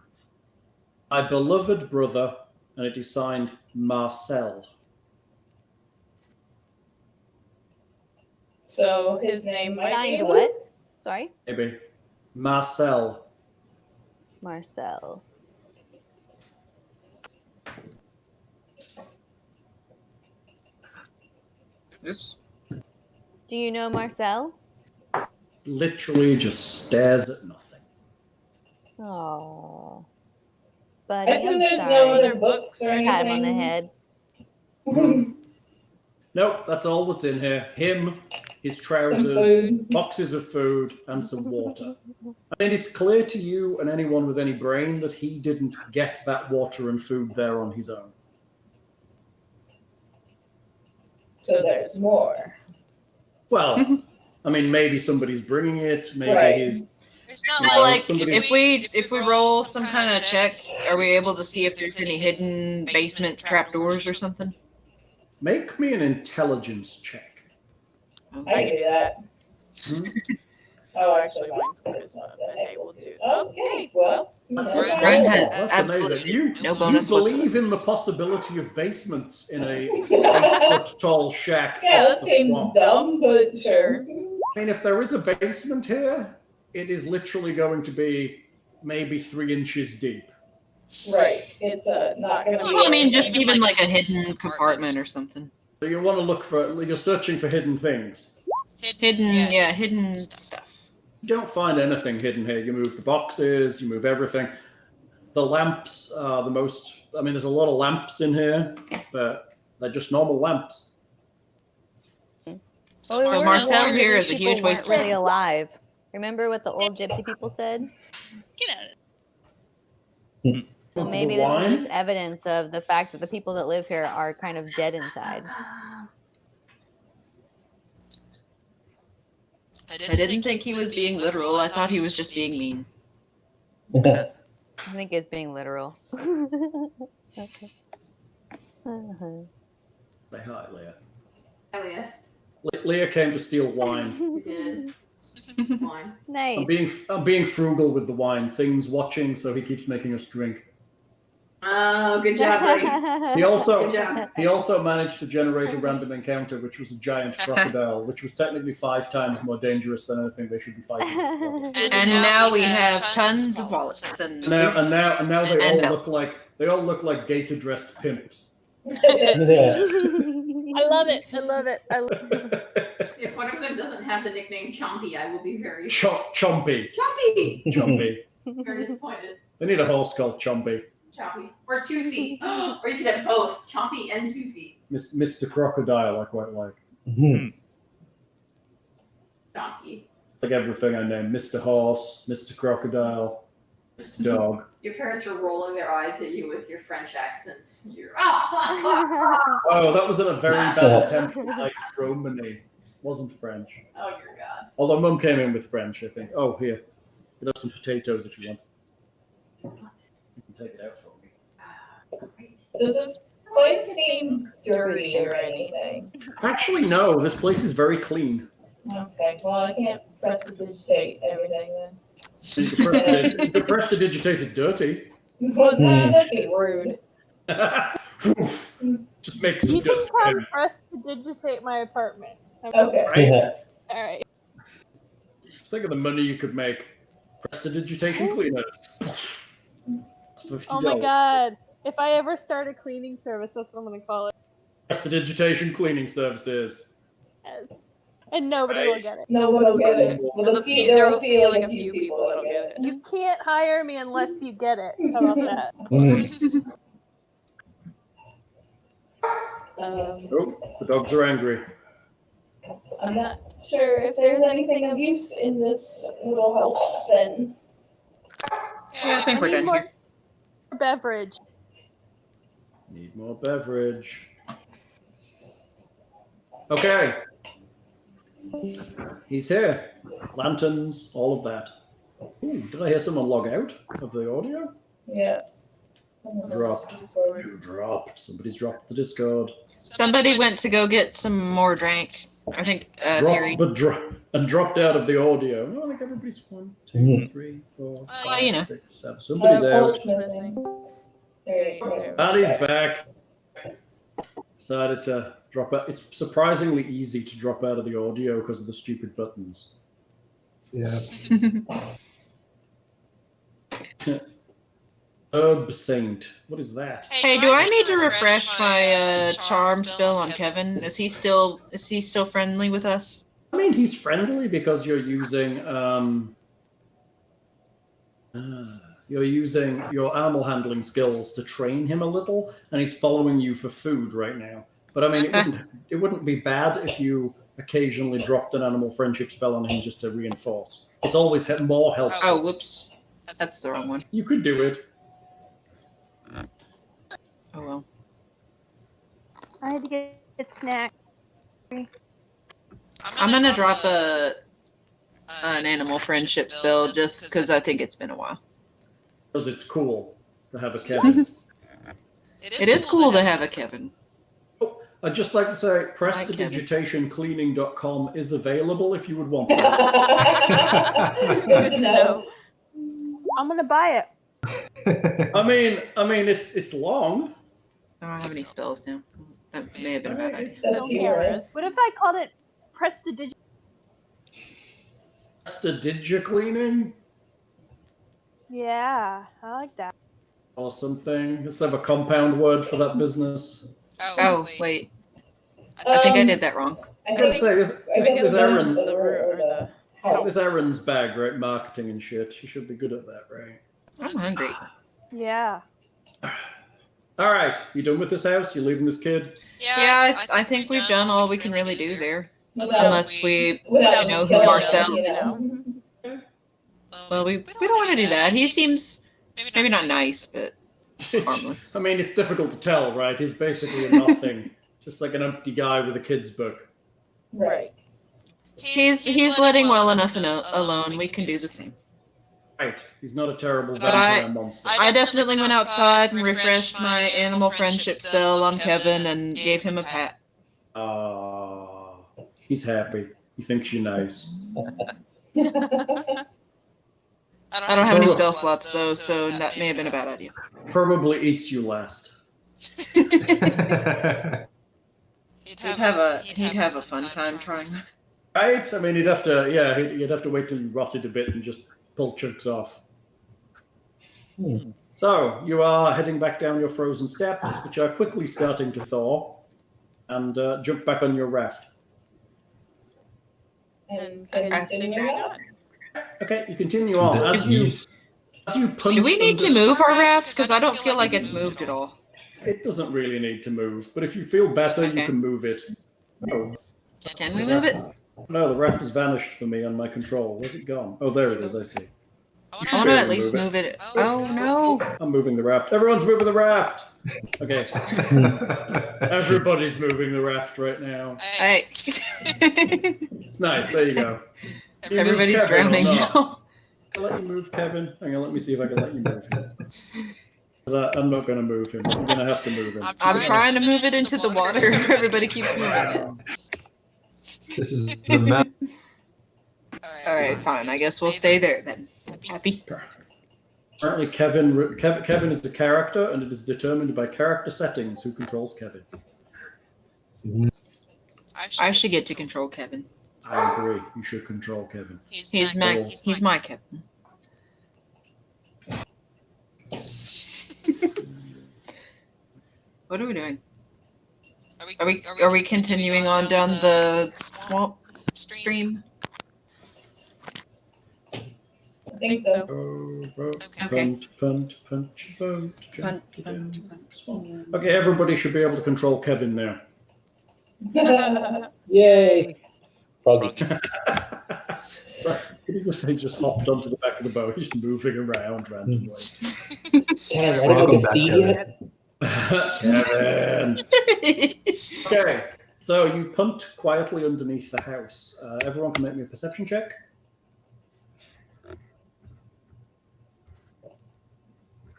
my beloved brother, and it is signed Marcel. So his name might be Signed Luke? what? Sorry? Maybe. Marcel. Marcel. Oops. Do you know Marcel? literally just stares at nothing. Oh. I Buddy, assume I'm there's sorry. no other books or anything. Pat him on the head. Nope, that's all that's in here. Him, his Some trousers, food. boxes of food, and some water. I mean, it's clear to you and anyone with any brain that he didn't get that water and food there on his own. So there's more. Well, I mean, maybe somebody's bringing it. Maybe Right. he's. There's not No, So, like, somebody- if we roll some kind of check, are we able to see if there's any hidden basement trapdoors or something? Make me an intelligence check. I can do that. Hmm? Oh, actually, mine's charisma, but hey, we'll do. Okay, well. That's, never that's Brian mind. has amazing. absolutely You, no you bonus believe whatsoever. in the possibility of basements in a 8-foot tall shack. Yeah, off that the seems swamp. dumb, but sure. I mean, if there is a basement here, it is literally going to be maybe 3 inches deep. Right. It's not going to be. Well, I mean, just anything. even like a hidden compartment or something. So you want to look for, you're searching for hidden things. Hidden, hidden stuff. You don't find anything hidden here. You move the boxes, you move everything. The lamps are the most, I mean, there's a lot of lamps in here, but they're just normal lamps. Well, we So were Marcel warned that here these is a people huge weren't waste of really time. alive. Remember what the old gypsy people said? Get out of it. So For the maybe this wine? is just evidence of the fact that the people that live here are kind of dead inside. I didn't think he was being literal. I thought he was just being mean. I think it's being literal. Okay. Say hi, Leah. Elliot, Leah came to steal wine. you did. Wine. Nice. I'm being frugal with the wine. Things watching, so he keeps making us drink. Oh, good job, buddy. He also Good job. he also managed to generate a random encounter, which was a giant crocodile, which was technically 5 times more dangerous than anything they should be fighting. And now we have tons of wallets and And now they And all look belts. like gator dressed pimps. I love it. I love it. I love If one of them doesn't have the nickname Chompy, I will be very Chompy. Chompy. Chompy. Very disappointed. They need a horse called Chompy. Chompy. Or Toothy. Or you could have both, Chompy and Toothy. Mr. Crocodile, I quite like. Donkey. It's like everything I name: Mr. Horse, Mr. Crocodile, Mr. Dog. Your parents are rolling their eyes at you with your French accents. You're Oh, that was a very bad attempt at like Romani. Wasn't French. Oh, your God. Although Mum came in with French, I think. Oh, here. You have some potatoes if you want. You can take it out for me. Does this place seem dirty or anything? Actually, no. This place is very clean. Okay, well, I can't prestidigitate everything then. You can prestidigitate it dirty. Well, that'd be rude. Oof. Just make some You can dust. come press to digitate my apartment. Okay. Right? All right. Just think of the money you could make. Prestidigitation cleaners. $50. Oh my God. If I ever start a cleaning service, that's what I'm going to call it. Prestidigitation cleaning services. Yes. And nobody will Right. get it. No one will get it. Well, there will be like a few people that'll get it. You can't hire me unless you get it. How about that? Oh, the dogs are angry. I'm not sure if there's anything of use in this little house then. Yeah, I think we're done here. Beverage. Need more beverage. Okay. He's here. Lanterns, all of that. Ooh, did I hear someone log out of the audio? Yeah. Dropped. You dropped. Somebody's dropped the Discord. Somebody went to go get some more drink. I think Theory. Dropped out of the audio. No, I think everybody's 1, 2, 3, 4, 5, you know. 6, 7. Somebody's out. And he's back. Decided to drop out. It's surprisingly easy to drop out of the audio because of the stupid buttons. Yeah. Herb Saint. What is that? Hey, do I need to refresh my charm spell on Kevin? Is he still friendly with us? I mean, he's friendly because you're using your animal handling skills to train him a little, and he's following you for food right now. But I mean, it wouldn't be bad if you occasionally dropped an animal friendship spell on him just to reinforce. It's always more helpful. Oh, whoops. That's the wrong one. You could do it. Oh, well. I had to get snack. I'm going to drop an animal friendship spell just because I think it's been a while. Because it's cool to have a Kevin. It is cool to have a Kevin. I'd just like to say, prestidigitationcleaning.com is available if you would want it. Good to know. I'm gonna buy it. I mean, it's long. I don't have any spells now. That may have been a bad idea. That's humorous. What if I called it Prestidig? Prestidigicleaning Yeah, I like that. or something. Let's have a compound word for that business. Oh, wait. I think I did that wrong. I gotta say, this Aaron, this the Aaron's bag, right? Marketing and shit. She should be good at that, right? I'm hungry. Yeah. All right, you done with this house? You leaving this kid? Yeah, I think we've done all we can really do there. Unless we know who ourselves. Well, we don't want to do that. He seems maybe not nice, but harmless. I mean, it's difficult to tell, right? He's basically a nothing. Just like an empty guy with a kid's book. Right. He's letting well enough alone. We can do the same. Right. He's not a terrible But vampire monster. I definitely went outside and refreshed my animal friendship spell on Kevin and gave him a pat. He's happy. He thinks you're nice. I don't have any spell slots though, so that may have been a bad idea. Probably eats you last. He'd have a fun time trying. Right? I mean, you'd have to wait till you rotted a bit and just pull chunks off. So, you are heading back down your frozen steps, which are quickly starting to thaw, and jump back on your raft. And continue on. Okay, you continue on. As you punch Do we need to move our raft? Because I don't feel like it's moved at all. It doesn't really need to move, but if you feel better, you can move it. Oh. Can we move it? No, the raft has vanished for me on my control. Where's it gone? Oh, there it is. I see. I want to at least move it. Oh, no. I'm moving the raft. Everyone's moving the raft. Okay. Everybody's moving the raft right now. Hey. It's nice. There you go. Everybody's drowning now. I'll let you move, Kevin. Hang on, let me see if I can let you move him. I'm not going to move him. I'm going to have to move him. I'm trying to move it into the water. Everybody keeps moving it. This is a mess. All right, fine. I guess we'll stay there then. Happy? Apparently, Kevin is the character, and it is determined by character settings who controls Kevin. I should get to control Kevin. I agree. You should control Kevin. He's my Kevin. What are we doing? Are we continuing on down the swamp stream? I think so. Punt, punch, boat, jump down, swamp. Okay, everybody should be able to control Kevin now. Yay! Froggy. So, he just hopped onto the back of the boat. He's moving around randomly. Can I ride it with the steed yet? Kevin. Okay, so you punt quietly underneath the house. Everyone can make me a perception check.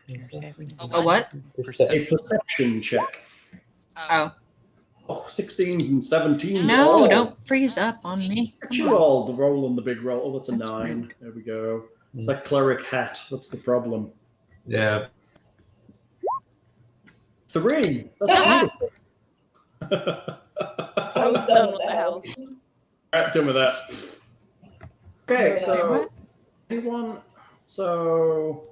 A what? A perception check. Oh. Oh, 16s and 17s. No, don't freeze up on me. You all the roll on the big roll. Oh, that's a 9. There we go. It's that cleric hat. That's the problem. Yeah. 3. That's beautiful. I was done with the house. All right, done with that. Okay, so anyone? So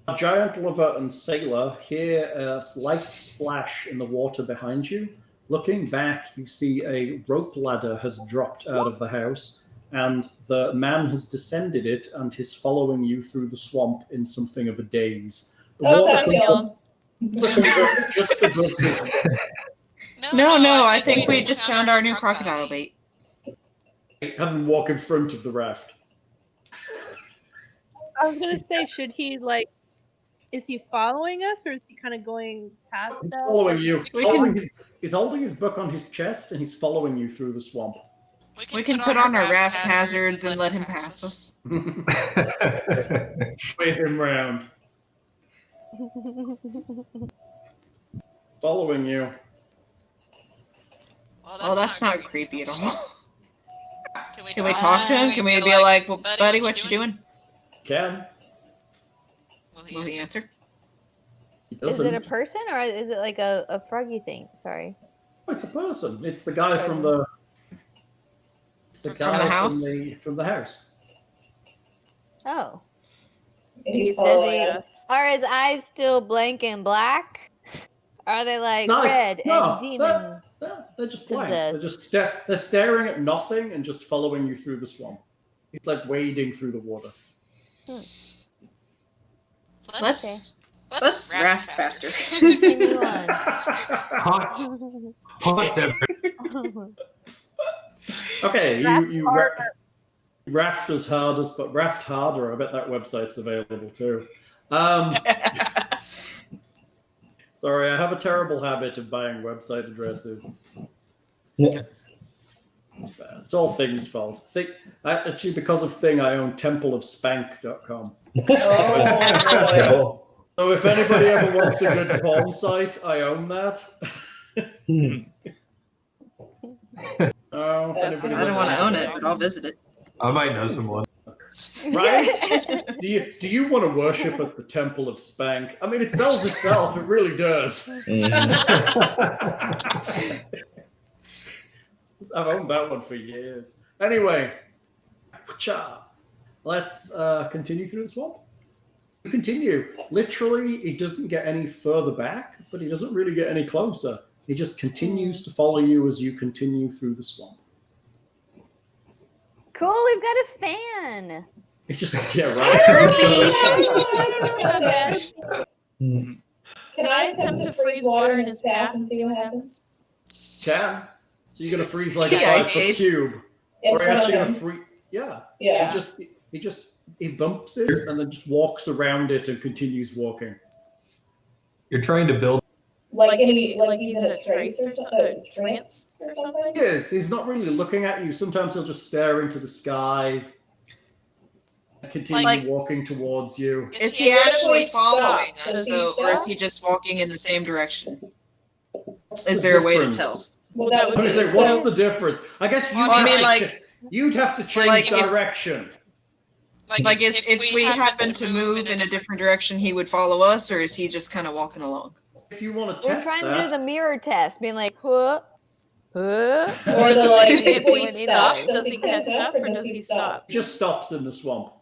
Giantlover and Seyla hear a light splash in the water behind you, Looking back, you see a rope ladder has dropped out of the house, and the man has descended it and is following you through the swamp in something of a daze. The water comes just above his. No, I think we just found our new crocodile bait. Have him walk in front of the raft. I was gonna say, should he like? Is he following us, or is he kind of going past us? Following you. He's holding his book on his chest, and he's following you through the swamp. We can put on our raft hazards and let him pass us. Wave him round. Following you. Oh, that's not creepy at all. Can we talk to him? Can we be like, well, buddy, what you doing? Can. Will he answer? Is it a person or is it like a froggy thing? Sorry. It's a person. It's the guy from the. It's the guy from the house. Oh. He's Are his eyes still blank and black? Are they like red and demon? They're just blank. They're just they're staring at nothing and just following you through the swamp. It's like wading through the water. Let's raft faster. Continue on. Okay, you raft as hard as, but raft harder. I bet that website's available too. Sorry, I have a terrible habit of buying website addresses. Yeah. It's bad. It's all Thing's fault. Actually, because of Thing, I own templeofspank.com. Oh. So if anybody ever wants a good porn site, I own that. I don't want to own it, but I'll visit it. I might know someone. Right? Do you want to worship at the Temple of Spank? I mean, it sells itself. It really does. I've owned that one for years. Anyway, let's continue through the swamp. We continue. Literally, he doesn't get any further back, but he doesn't really get any closer. He just continues to follow you as you continue through the swamp. Cool, we've got a fan. It's just, yeah, right. Can I attempt to freeze water in his path and see what happens? Can. So you're going to freeze like a 5-foot cube. Or you're actually going to freeze. Yeah. He bumps it and then just walks around it and continues walking. You're trying to build. Like he's in a trance or something? Yes, he's not really looking at you. Sometimes he'll just stare into the sky and continue walking towards you. Is he actually following us, or is he just walking in the same direction? Is there a way to tell? Well, that would be what's the difference? I guess you'd have to change direction. Like if we happen to move in a different direction, he would follow us, or is he just kind of walking along? If you want to We're test trying that, to do the mirror test, being like, huh? Or if we stop, does he catch up or does he stop? He just stops in the swamp.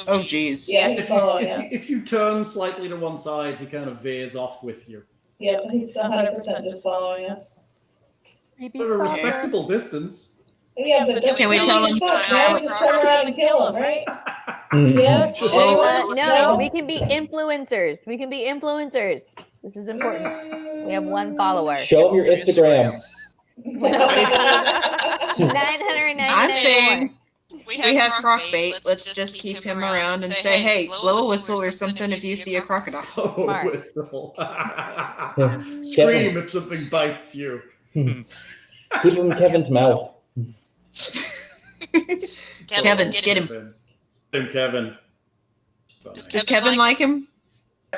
Oh, geez. Yeah, he's following us. If you turn slightly to one side, he kind of veers off with you. Yeah, he's 100% just following us. But a respectable distance. Yeah, but can we tell him? Now we just turn around and kill him, right? Yes. No, we can be influencers. This is important. We have one follower. Show them your Instagram. 999 I'm saying we have croc bait. Let's just keep him around and say, hey, blow a whistle or something if you see a crocodile. Oh, a whistle. Scream if something bites you. Keep him in Kevin's mouth. Kevin, get him. Kevin. Does Kevin like him?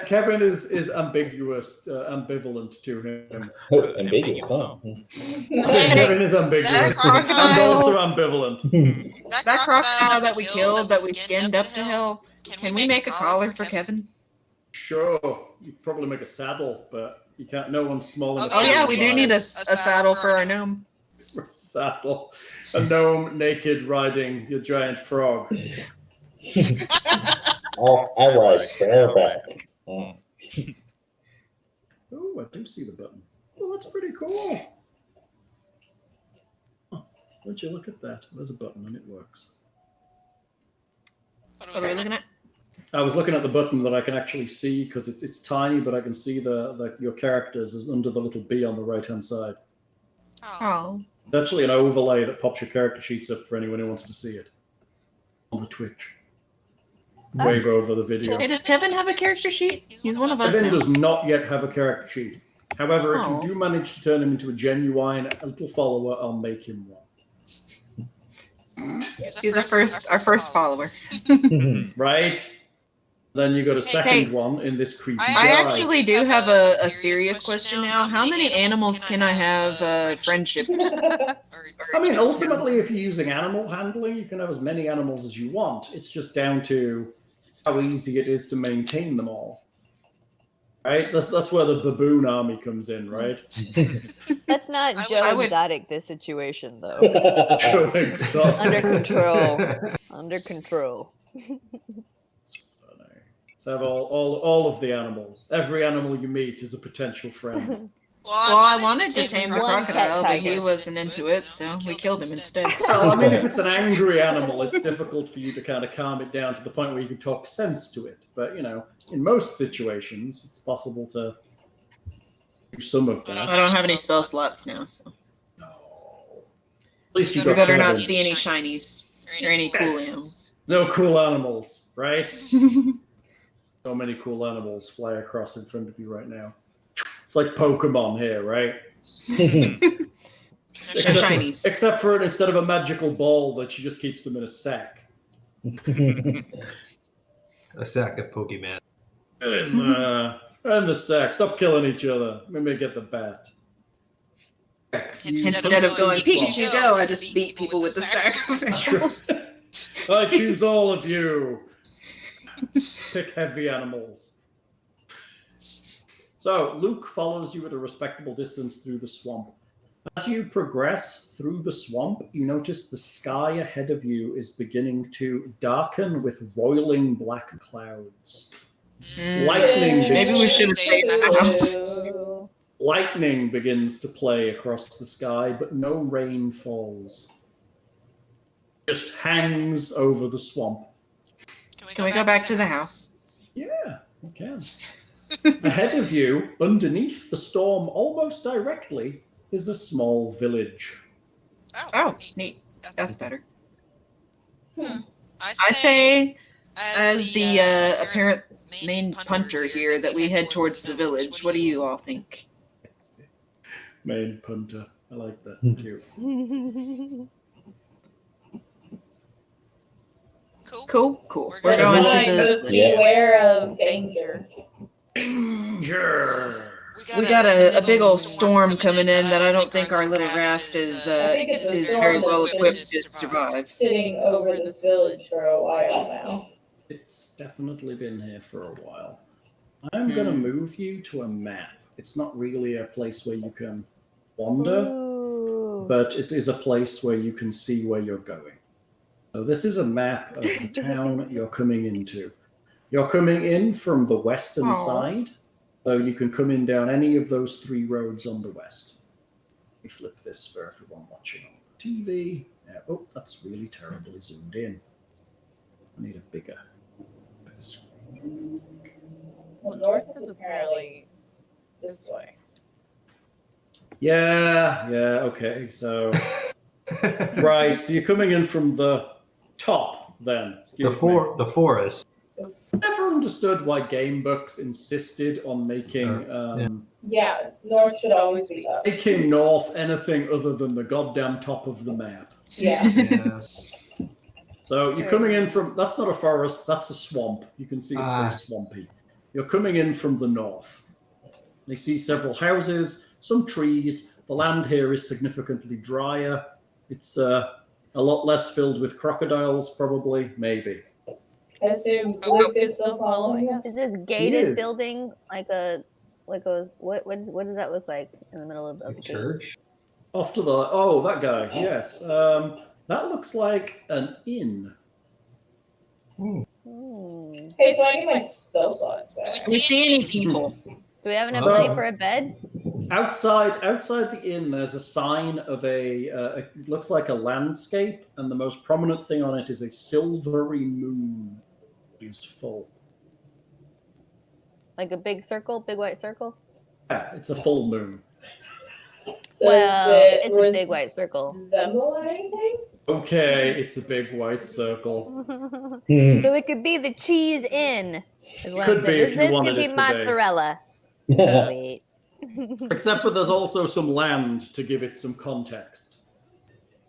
Kevin is ambivalent to him. Ambiguous, huh? Kevin is ambiguous and also ambivalent. That crocodile that we killed, that we skinned up to hell, can we make a collar for Kevin? Sure. You could probably make a saddle, but you can't. No one's small enough. Oh yeah, we do need a saddle for our gnome. A saddle. A gnome naked riding your giant frog. Oh, I ride bareback. Oh, I do see the button. Oh, that's pretty cool. Would you look at that? There's a button and it works. What What are we looking at? I was looking at the button that I can actually see because it's tiny, but I can see your characters is under the little B on the right-hand side. Oh. It's actually an overlay that pops your character sheets up for anyone who wants to see it on the Twitch. Wave over the video. Hey, does Kevin have a character sheet? He's one of us Kevin now. does not yet have a character sheet. However, if Oh. you do manage to turn him into a genuine little follower, I'll make him one. He's our first follower. Right? Then you got a second one in this creepy I guy. actually do have a serious question now. How many animals can I have friendship? I mean, ultimately, if you're using animal handling, you can have as many animals as you want. It's just down to how easy it is to maintain them all. Right? That's where the baboon army comes in, right? That's not I Joe would- Exotic, this situation, though. Joe Exotic. Under control. Under control. Let's have all of the animals. Every animal you meet is a potential friend. Well, I wanted to Just tame the one pet crocodile, but he tiger. wasn't into it, so we killed him instead. Well, I mean, if it's an angry animal, it's difficult for you to kind of calm it down to the point where you can talk sense to it. But, in most situations, it's possible to do some of that. I don't have any spell slots now, so No. At least you we got better not Kevin. see any shinies or any cool animals. No cool animals, right? So many cool animals fly across in front of you right now. It's like Pokemon here, right? Shinies. Except for instead of a magical ball that she just keeps them in a sack. A sack of Pokemon. Get in there. In the sack. Stop killing each other. Let me get the bat. Instead of going, Pikachu, go, I just beat people with the sack of apples. I choose all of you. Pick heavy animals. So, Luke follows you at a respectable distance through the swamp. As you progress through the swamp, you notice the sky ahead of you is beginning to darken with roiling black clouds. Lightning Maybe we should have stayed in the house. Lightning begins to play across the sky, but no rain falls. Just hangs over the swamp. Can we go back to the house? Yeah, we can. Ahead of you, underneath the storm, almost directly, is a small village. Oh, neat. That's better. I say, as the apparent main punter here, that we head towards the village. What do you all think? Main punter. I like that. It's cute. Cool. We're That's going fine, to the just beware of danger. Danger! We got a big old storm coming in that I don't think our little raft is I think it's a storm very well that's equipped to survive. Sitting over this village for a while now. It's definitely been here for a while. I'm going to move you to a map. It's not really a place where you can wander, Ooh. but it is a place where you can see where you're going. So this is a map of the town you're coming into. You're coming in from the western side, so you can come in down any of those 3 roads on the west. Let me flip this for everyone watching on the TV. Yeah, oh, that's really terribly zoomed in. I need a bigger screen. Well, north is apparently this way. Yeah, okay. So, right, so you're coming in from the top then. The forest. Never understood why game books insisted on making Yeah, north should always be up. making north anything other than the goddamn top of the map. Yeah. Yeah. So you're coming in from, that's not a forest, that's a swamp. You can see it's very swampy. You're coming in from the north. You see several houses, some trees. The land here is significantly drier. It's a lot less filled with crocodiles, probably, maybe. I assume Luke is still following us. Is this gated building like a what does that look like in the middle of the church? Off to the that guy, yes. That looks like an inn. Okay, so I need my spell slots back. Do we see any people? Do we have enough money for a bed? Outside the inn, there's a sign of it looks like a landscape, and the most prominent thing on it is a silvery moon. Is full. Like a big circle, big white circle? Yeah, it's a full moon. Well, it's a big white circle. Resemble anything? Okay, it's a big white circle. So it could be the cheese inn. Is what Could I'm be saying. if This you could wanted be it to be. mozzarella. Sweet. Except for there's also some land to give it some context.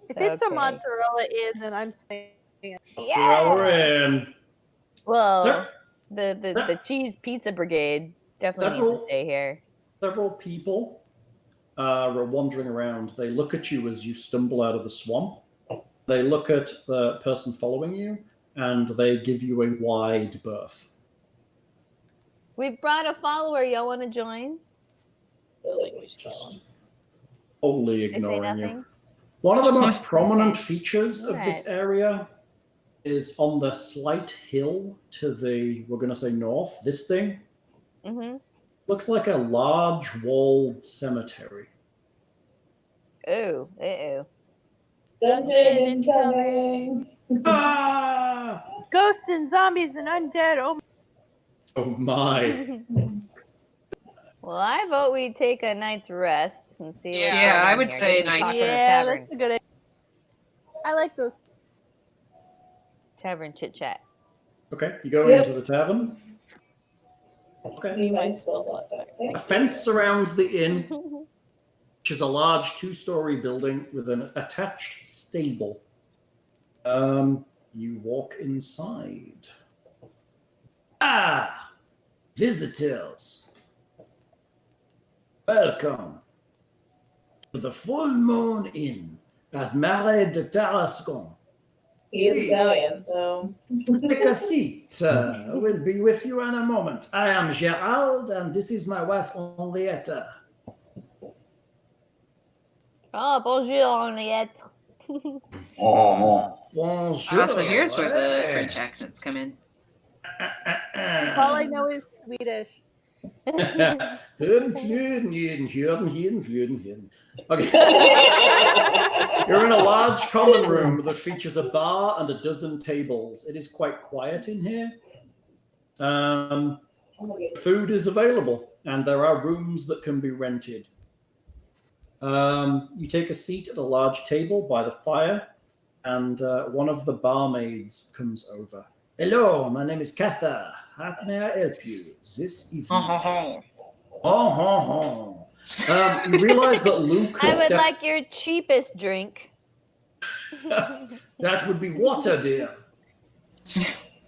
If it's a Okay. mozzarella inn, then I'm saying Mozzarella in. Well, Sir? the cheese pizza brigade definitely needs to stay here. Several people are wandering around. They look at you as you stumble out of the swamp. They look at the person following you, and they give you a wide berth. We've brought a follower. Y'all want to join? Just wholly They say ignoring nothing. you. One of the most prominent features of Alright. this area is on the slight hill to the, we're going to say north, this thing. Mm-hmm. Looks like a large walled cemetery. Ooh, uh-oh. Dungeon incoming. Ah! ghosts and zombies and undead. Oh, Oh my. Well, I vote we take a night's rest and see. what's Yeah, going I on would here. say Let's night's talk to the yeah, tavern. that's a good idea. I like those. Tavern chit chat. Okay, you go Yep. into the tavern. Okay. Need my spell slots back. A Thanks. fence surrounds the inn, which is a large 2-story building with an attached stable. You walk inside. Ah, visitors. Welcome to the Full Moon Inn at Marais de Tarascon. He is Please. Italian, so. Take a seat. We'll be with you in a moment. I am Gerald, and this is my wife, Henrietta. Oh, bonjour, Henriette. Bonjour. So here's where the Hey. French accents come in. All I know is Swedish. Okay. You're in a large common room that features a bar and a dozen tables. It is quite quiet in here. Food is available, and there are rooms that can be rented. You take a seat at a large table by the fire, and one of the barmaids comes over. Hello, my name is Katha. How can I help you this evening? You realize that Luke I has would stepped- like your cheapest drink. That would be water, dear.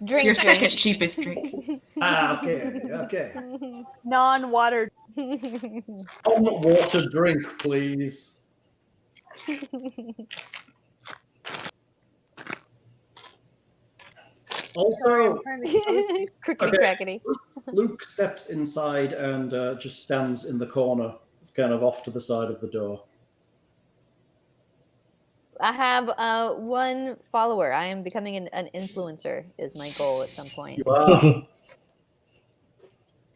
Drink. Your second cheapest drink. Okay. Non-water. Water drink, please. Also, Crookedy crackety. Luke steps inside and just stands in the corner, kind of off to the side of the door. I have one follower. I am becoming an influencer is my goal at some point. You are.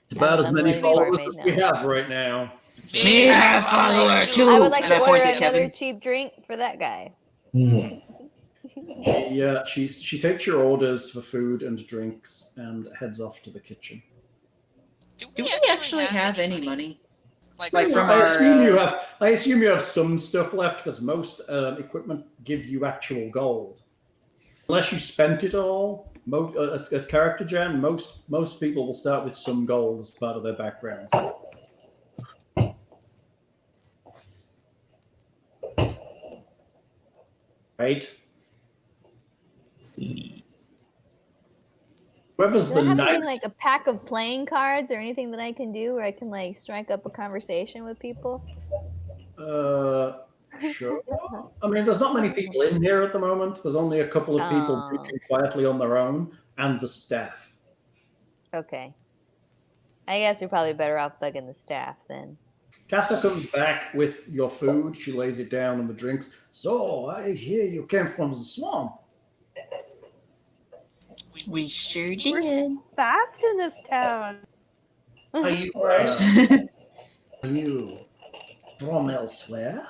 It's about as I'm many letting followers barmaid as we know. have right now. Me have follower too. I would like And to I order point at another Kevin. cheap drink for that guy. Yeah, she takes your orders for food and drinks and heads off to the kitchen. Do Do we actually have any money? Like from I our, assume you have some stuff left because most equipment give you actual gold, unless you spent it all. At character gen, most people will start with some gold as part of their background. Right. Whoever's Does the that have knight. anything like a pack of playing cards or anything that I can do where I can like strike up a conversation with people? Sure. I mean, there's not many people in here at the moment. There's only a couple of people Oh. drinking quietly on their own, and the staff. Okay. I guess you're probably better off bugging the staff then. Katha comes back with your food. She lays it down and the drinks. So, I hear you came from the swamp. We sure We're did. fast in this town. Are you? Are you from elsewhere?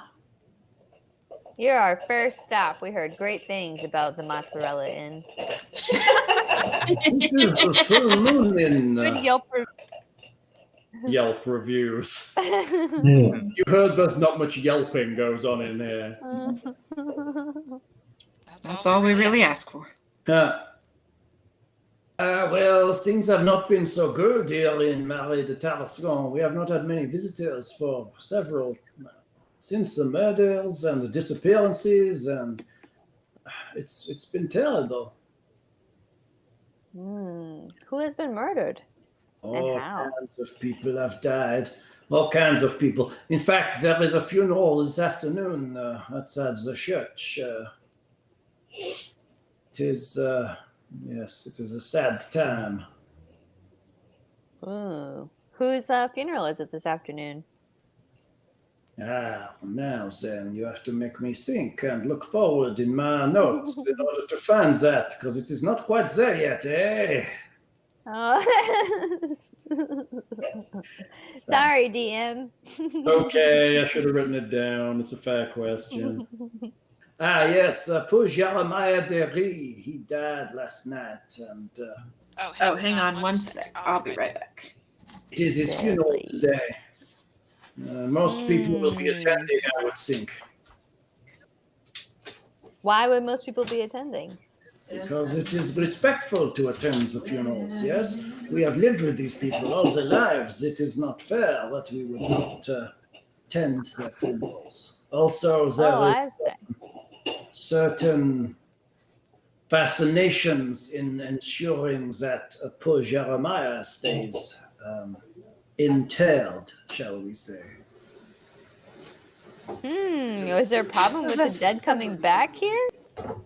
You're our first stop. We heard great things about the Mozzarella Inn. This is the full moon in Good Yelp Yelp reviews. Hmm. You heard there's not much yelping goes on in here. That's all we really ask for. Well, things have not been so good here in Marais de Tarascon. We have not had many visitors for since the murders and the disappearances, and it's been terrible. Who has been murdered? All how? kinds of people have died. All kinds of people. In fact, there is a funeral this afternoon outside the church. It is, yes, it is a sad time. Ooh. Whose funeral is it this afternoon? Now then, you have to make me think and look forward in my notes in order to find that, because it is not quite there yet, eh? Oh. Sorry, DM. Okay, I should have written it down. It's a fair question. Yes, poor Jeremiah Derry. He died last night, and Oh, hang on one sec. I'll be right back. it is his funeral today. Most people will be attending, I would think. Why would most people be attending? Because it is respectful to attend the funerals, yes? We have lived with these people all their lives. It is not fair that we would not attend their funerals. Also, there is certain fascinations in ensuring that poor Jeremiah stays interred, shall we say. Is there a problem with the dead coming back here?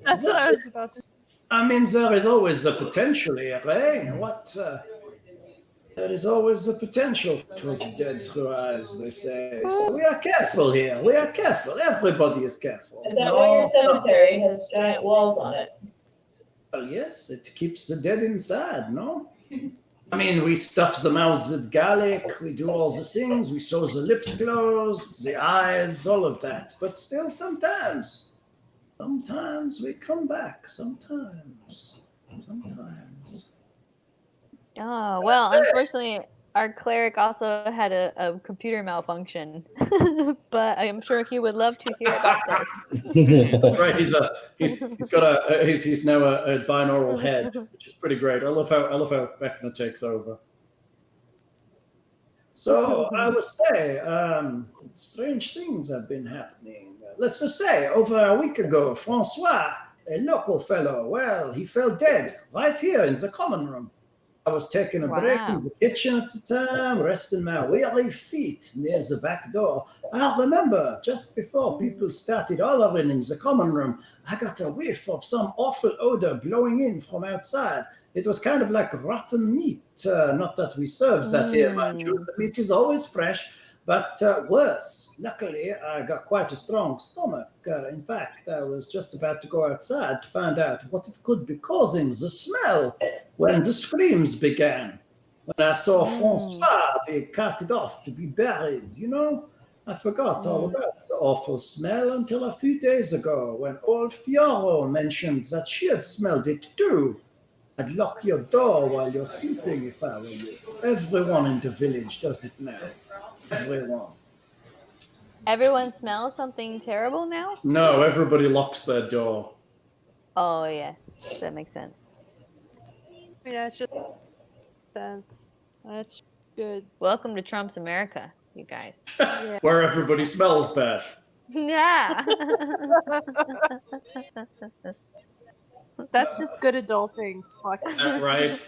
That's what I was about to say. I mean, there is always the potential here, eh? There is always the potential for the dead to rise, they say. So we are careful here. We are careful. Everybody is careful. Is that why your cemetery has giant walls on it? Well, yes, it keeps the dead inside, no? I mean, we stuff the mouths with garlic, we do all the things, we sew the lips closed, the eyes, all of that. But still, sometimes we come back. Sometimes. Oh, well, unfortunately, our cleric also had a computer malfunction. But I'm sure he would love to hear about this. That's right. He's now a binaural head, which is pretty great. I love how Vecna takes over. So I would say strange things have been happening. Let's just say over a week ago, Francois, a local fellow, well, he fell dead right here in the common room. I was taking a break in the kitchen at the time, resting my weary feet near the back door. I remember just before people started hollering in the common room, I got a whiff of some awful odor blowing in from outside. It was kind of like rotten meat. Not that we serve that here, mind you. The meat is always fresh, but worse. Luckily, I got quite a strong stomach. In fact, I was just about to go outside to find out what it could be causing the smell when the screams began. When I saw Francois being carted off to be buried, I forgot all about the awful smell until a few days ago when old Fioro mentioned that she had smelled it too. I'd lock your door while you're sleeping if I were you. Everyone in the village does it now. Everyone. Everyone smells something terrible now? No, everybody locks their door. Oh, yes. That makes sense. Yeah, it's just sense. That's good. Welcome to Trump's America, you guys. Yeah. Where everybody smells bad. Yeah. That's just good adulting. Fuck. Is that right?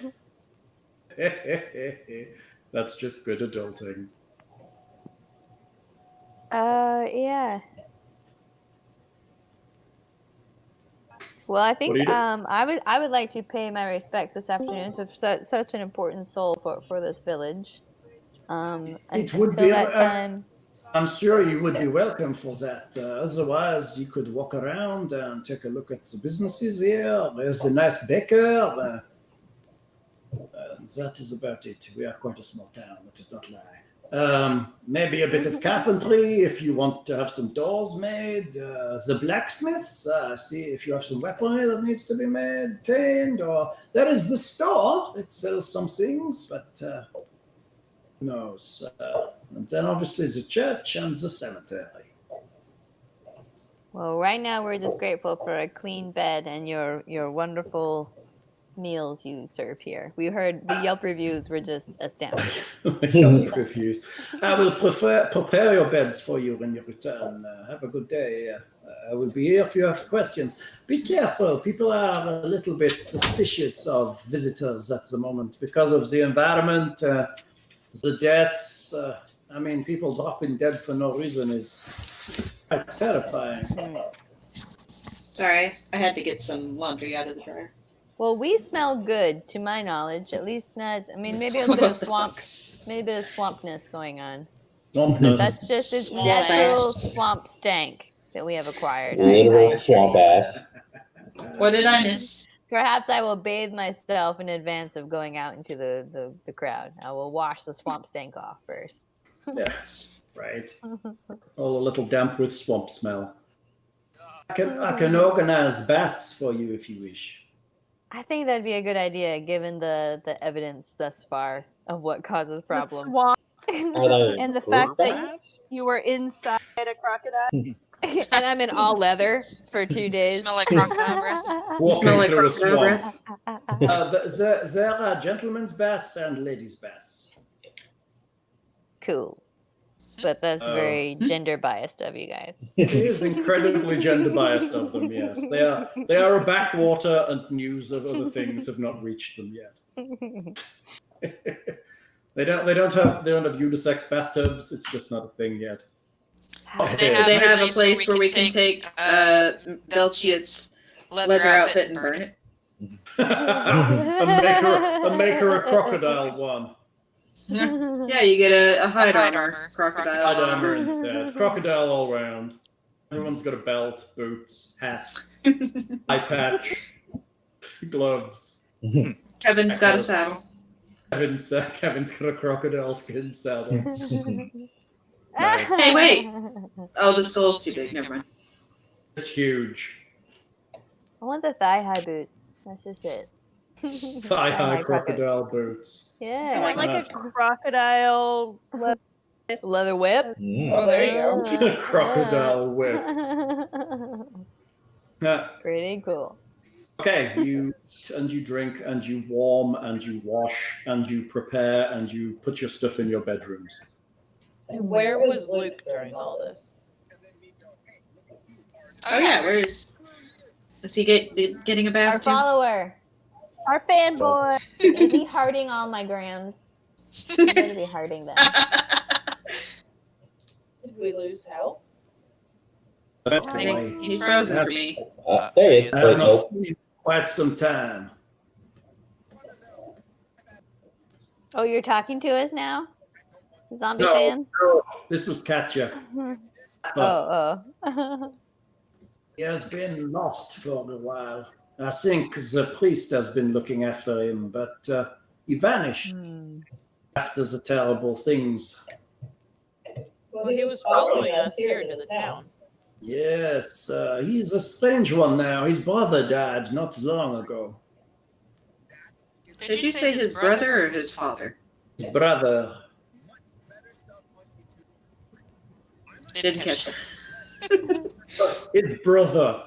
That's just good adulting. Yeah. Well, I think I would like to pay my respects this afternoon to such an important soul for this village. It would until be that time. I'm sure you would be welcome for that. Otherwise, you could walk around and take a look at the businesses here. There's a nice baker. That is about it. We are quite a small town, that is not lie. Maybe a bit of carpentry if you want to have some doors made. The blacksmith, see if you have some weaponry that needs to be maintained. Or there is the store. It sells some things, but who knows? And then obviously the church and the cemetery. Well, right now we're just grateful for a clean bed and your wonderful meals you serve here. We heard the Yelp reviews were just astounding. Yelp reviews. I will prepare your beds for you when you return. Have a good day. I will be here if you have questions. Be careful. People are a little bit suspicious of visitors at the moment because of the environment, the deaths. I mean, people dropping dead for no reason is quite terrifying. Sorry, I had to get some laundry out of the dryer. Well, we smell good, to my knowledge. At least not. I mean, maybe a bit of swampness going on. Swampness. That's just its natural swamp stank that we have acquired. Literal swamp ass. What did I miss? Perhaps I will bathe myself in advance of going out into the crowd. I will wash the swamp stank off first. Yeah, right. All a little damp with swamp smell. I can organize baths for you if you wish. I think that'd be a good idea, given the evidence thus far of what causes problems. The swamp And and the fact that you were inside a crocodile. And I'm in all leather for 2 days. Smell like crocodile breath. Walking like through a crocodile swamp. There are gentlemen's baths and ladies' baths. Cool. But that's very gender biased of you guys. It is incredibly gender biased of them, yes. They are a backwater, and news of other things have not reached them yet. They don't have unisex bathtubs. It's just not a thing yet. They have a place where we can take Belchiot's leather outfit and burn it. and make her a crocodile one. Yeah, you get a hide armor crocodile. Hide armor instead. Crocodile all round. Everyone's got a belt, boots, hat, eye patch, gloves. Kevin's got a saddle. Kevin's got a crocodile skin saddle. Hey, wait! Oh, the skull's too big. Never mind. It's huge. I want the thigh-high boots. That's just it. Thigh-high crocodile boots. Yeah. I want like a crocodile leather whip. Oh, there you go. Crocodile whip. Pretty cool. Okay, you eat and you drink and you warm and you wash and you prepare and you put your stuff in your bedrooms. And where was Luke during all this? Oh yeah, where's? Is he getting a bath Our too? follower. Our fanboy. Is he hearting all my grams? He better be hearting them. Did we lose health? He's frozen for me. There he is. I have not Nope. seen you in quite some time. Oh, you're talking to us now? Zombie No, fan? no, this was Katja. Oh. He has been lost for a while. I think the priest has been looking after him, but he vanished after the terrible things. Well, he was following us here to the town. Yes, he's a strange one now. His brother died not long ago. Did you say his brother or his father? His brother. Didn't catch that. His brother.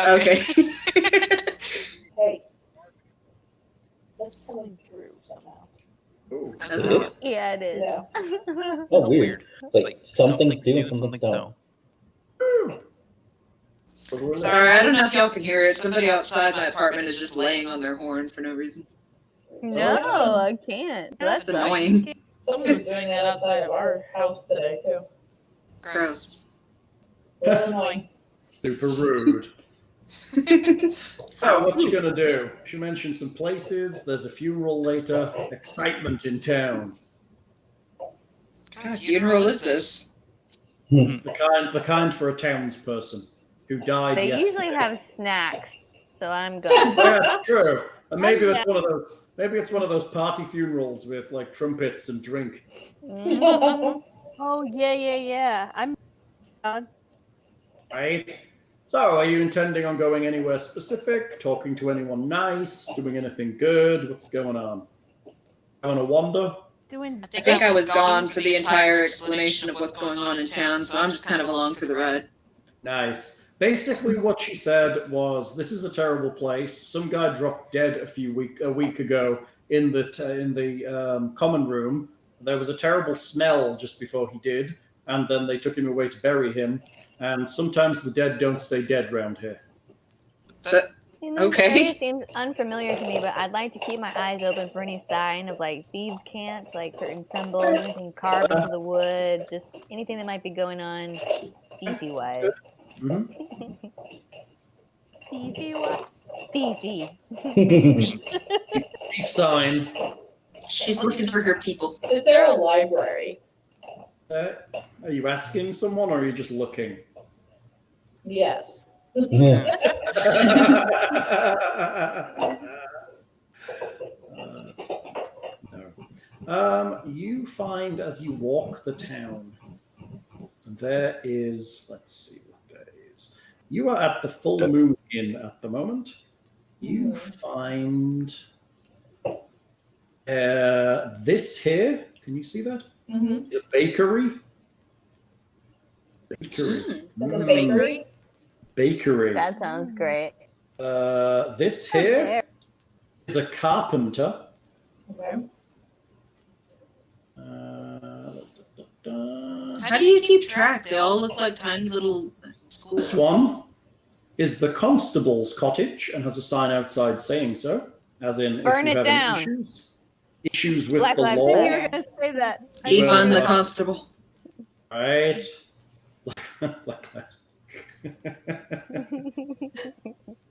Okay. Hey, that's coming through somehow. Ooh. It is? Yeah, it is. Yeah. Oh, weird. It's like something's doing, something's don't. Sorry, I don't know if y'all can hear it. Somebody outside my apartment is just laying on their horn for no reason. No, I can't. That's That's annoying. Someone was doing that outside of our house today, too. Gross. Real annoying. Super rude. Oh, what you gonna do? She mentioned some places. There's a funeral later. Excitement in town. What kind of funeral is this? The kind for a townsperson who died They yesterday. usually have snacks, so I'm good. Yeah, it's true. And maybe that's one of those. Maybe it's one of those party funerals with like trumpets and drink. Oh yeah. I'm down. Right. So, are you intending on going anywhere specific? Talking to anyone nice? Doing anything good? What's going on? Having a wander? Doing. I think I was gone for the entire explanation of what's going on in town, so I'm just kind of along for the ride. Nice. Basically, what she said was, "This is a terrible place. Some guy dropped dead a week ago in the common room. There was a terrible smell just before he did, and then they took him away to bury him. And sometimes the dead don't stay dead round here." Okay. Area seems unfamiliar to me, but I'd like to keep my eyes open for any sign of like thieves' camps, like certain symbols, anything carved into the wood, just anything that might be going on, thiefy wise. Mm-hmm. Thiefy what? Thiefy. Thief sign. She's looking for her people. Is there a library? Are you asking someone, or are you just looking? Yes. No. You find as you walk the town, there is, let's see what there is. You are at the Full Moon Inn at the moment. You find this here. Can you see that? Mm-hmm. It's a bakery. Bakery. That's a bakery? Bakery. That sounds great. This here is a carpenter. Okay. How do you keep track? They all look like tiny little schools. This one is the constable's cottage and has a sign outside saying so. As in, Burn if you it have down. any issues with Black the Lives law. You Matter. were gonna say that. Even the constable. Right. Black Lives.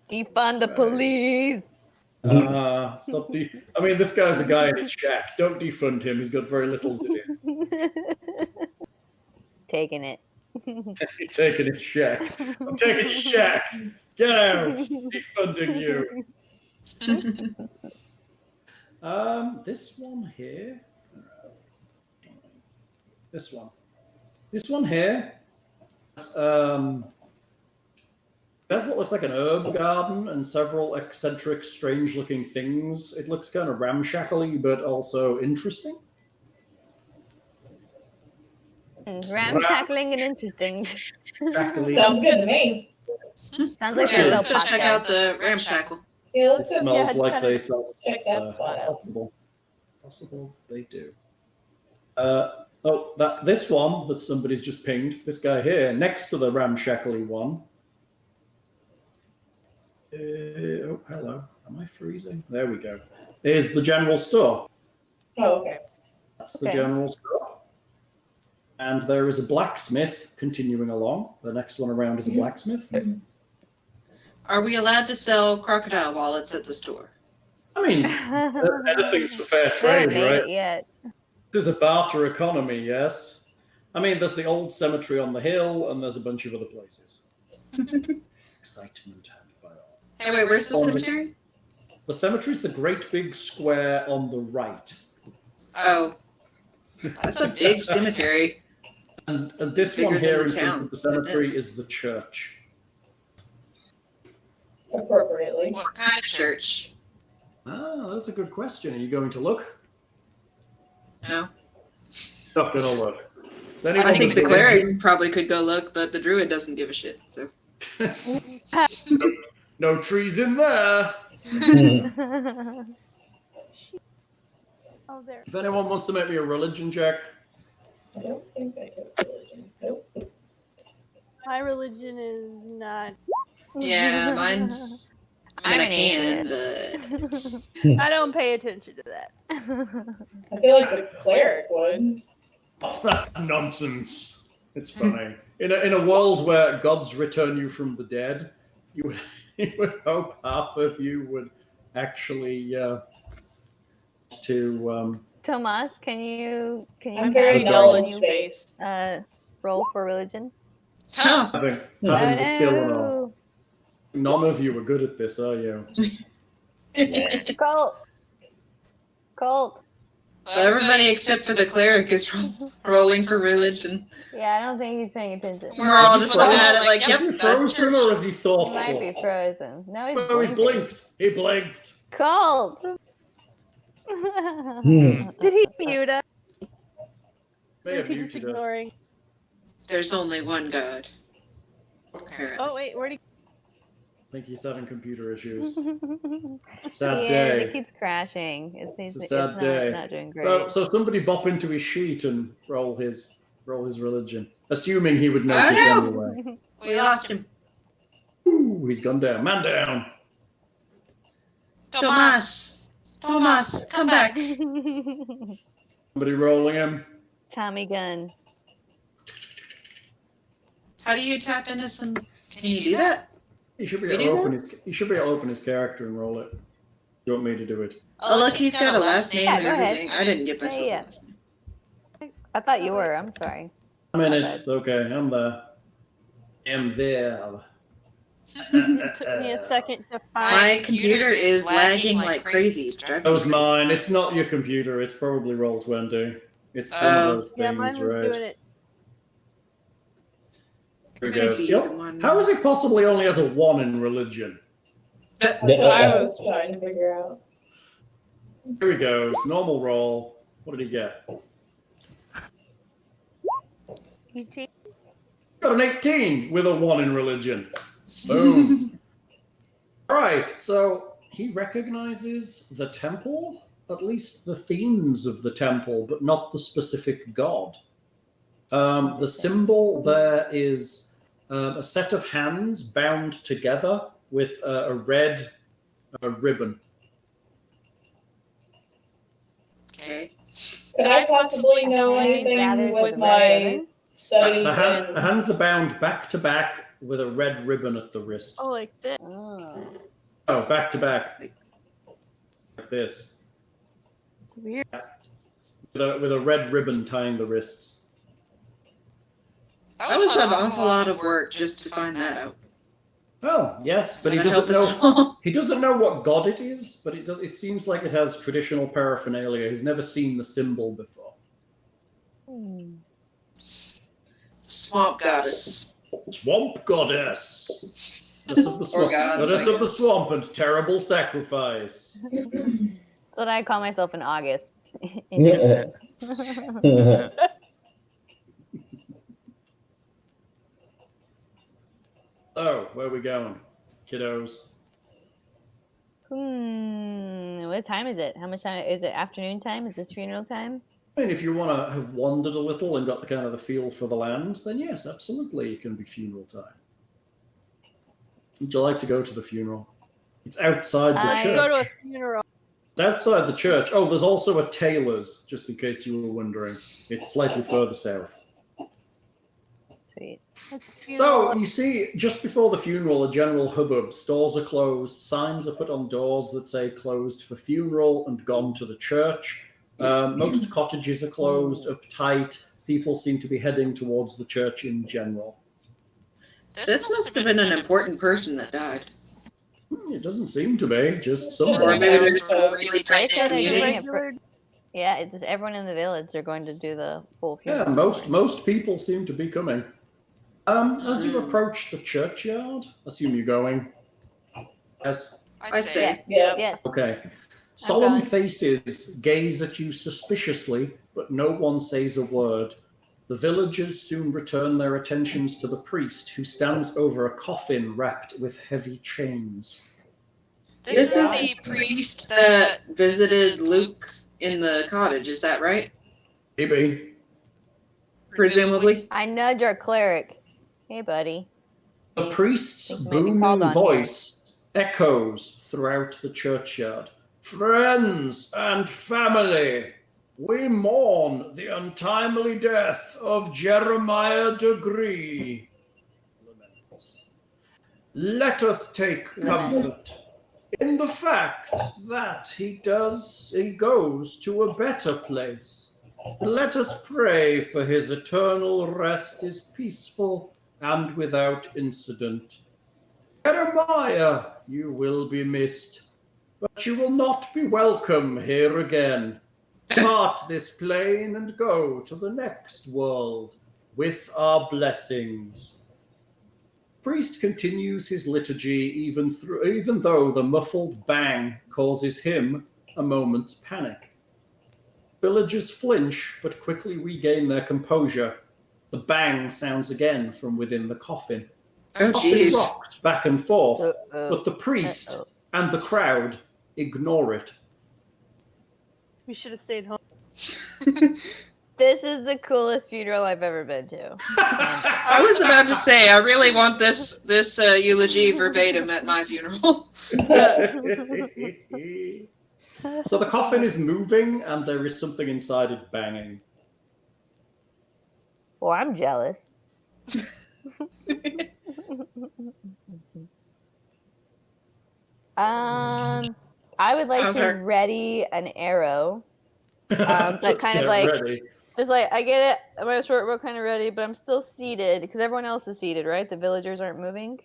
Defund the police. Stop I mean, this guy's a guy in his shack. Don't defund him. He's got very little as it is. Taking it. You're taking his shack. I'm taking his shack. Get out. Defunding you. This one here. This one here. That's what looks like an herb garden and several eccentric, strange-looking things. It looks kind of ramshackly, but also interesting. Ramshackling and interesting. Sounds good to me. Sounds like Yeah, a let's go check out the ramshackle. Yeah, It let's go smells Yeah, like they sell. check that spot out. Possible they do. This one that somebody's just pinged. This guy here, next to the ramshackly one. Hello. Am I freezing? There we go. Is the general store. Oh, okay. That's the general store. And there is a blacksmith continuing along. The next one around is a blacksmith. Are we allowed to sell crocodile wallets at the store? I mean, anything's for fair They haven't trade, made right? it yet. There's a barter economy, yes. I mean, there's the old cemetery on the hill, and there's a bunch of other places. Excitement. Hey, wait, where's the cemetery? The cemetery's the great big square on the right. Oh, that's a big cemetery. And this Bigger one than here the in front town. of the cemetery is the church. Appropriately. What kind of church? Ah, that's a good question. Are you going to look? No. Not gonna look. Is I anyone think the with cleric probably could go look, but the druid doesn't give a shit. So. No trees in there. Oh, there. If anyone wants to make me a religion check, I don't think I have religion. Nope. My religion is not. Yeah, mine's. I mean, I can, but. I don't pay attention to that. I feel like the cleric would. that's not nonsense. It's funny. In a world where gods return you from the dead, you would hope half of you would actually Tomas, can you I'm very pass knowledge based. roll for religion? Huh. having Oh the skill and all. no! None of you are good at this, are you? Go. Colt. So everybody except for the cleric is rolling for religion. Yeah, I don't think he's paying attention. We're all just looking at it like, Is yep, he that's frozen or is he He thoughtful? might be frozen. No, he's Oh, he blinking. blinked. He blinked. Colt. Did he mute us? May Or is have he just muted us. ignoring? There's only one God. Apparently. Oh wait, where'd he? I think he's having computer issues. It's a sad It day. keeps crashing. It's a sad day. Not doing great. So somebody bop into his sheet and roll his religion, assuming he would I notice know. anyway. We lost him. Ooh, he's gone down. Man down. Tomas! Tomas, come back. Somebody rolling him. Tommy gun. How do you tap into some... Can you do that? He should be We able do to open his. He should be able to open his character and roll it. You want me to do it? Oh, look, he's got a last name Yeah, and go ahead. everything. I didn't get myself Yeah. a last name. I thought you were. I'm sorry. I'm in My it. bad. It's okay. I'm there. I'm there. It took me a second to find. My computer is lagging like crazy. It's driving That was me mine. It's not your computer. It's probably Roll20. It's one of those Yeah, things, mine was right? doing it. Here crazy. he goes. Maybe Yep. the one- How is it possibly only has a 1 in religion? That's what I was trying to figure out. Here he goes. Normal roll. What did he get? ET. Got an 18 with a 1 in religion. Boom. All right. So he recognizes the temple, at least the themes of the temple, but not the specific god. The symbol there is a set of hands bound together with a red ribbon. Okay. Could I possibly know anything with my studies The and hands are bound back to back with a red ribbon at the wrist. Oh, like this. Oh. Oh, back to back. Like this. Weird. With a red ribbon tying the wrists. That was an awful lot of work just to find that out. Oh, yes, but he Does that doesn't help us know. all? He doesn't know what god it is, but it seems like it has traditional paraphernalia. He's never seen the symbol before. Hmm. Swamp goddess. Swamp goddess. Goddess of the swamp. God, Goddess I of the swamp and terrible sacrifice. That's what I call myself in August. Yeah. Oh, where are we going, kiddos? What time is it? How much time is it? Afternoon time? Is this funeral time? I mean, if you want to have wandered a little and got the kind of the feel for the land, then yes, absolutely, it can be funeral time. Would you like to go to the funeral? It's outside the Let's church. go to a funeral. It's outside the church. Oh, there's also a tailor's, just in case you were wondering. It's slightly further south. Sweet. Let's So, you see, just before the funeral, a general hubbub. Stores are closed. Signs are put on doors that say closed for funeral and gone to the church. Most cottages are closed, uptight. People seem to be heading towards the church in general. This must have been an important person that died. It doesn't seem to be, just Or somebody. maybe they're just a really They tight said they're community. doing it. Yeah, it's just everyone in the village are going to do the full Yeah, funeral. most people seem to be coming. As you approach the churchyard, assume you're going. Yes. I'd say. yeah. Yes. Okay. Solemn going. faces gaze at you suspiciously, but no one says a word. The villagers soon return their attentions to the priest, who stands over a coffin wrapped with heavy chains. This is the priest that visited Luke in the cottage, is that right? Maybe. Presumably. I nudge our cleric. Hey, buddy. The Think- priest's think maybe called booming on voice echoes throughout the churchyard. Friends and family, we mourn the untimely death of Jeremiah Degree. Let us take comfort in the fact that he goes to a better place. Let us pray for his eternal rest is peaceful and without incident. Jeremiah, you will be missed. but you will not be welcome here again. Part this plane and go to the next world with our blessings. Priest continues his liturgy even though the muffled bang causes him a moment's panic. Villagers flinch but quickly regain their composure. The bang sounds again from within the coffin. Oh, Coffin jeez. rocks back and forth, but the priest and the crowd ignore it. We should have stayed home. This is the coolest funeral I've ever been to. I was about to say, I really want this eulogy verbatim at my funeral. So the coffin is moving and there is something inside it banging. Well, I'm jealous. I would like to ready an arrow. But kind of like, ready. just like, I get it. My short bow kind of ready, but I'm still seated because everyone else is seated, right? The villagers aren't moving.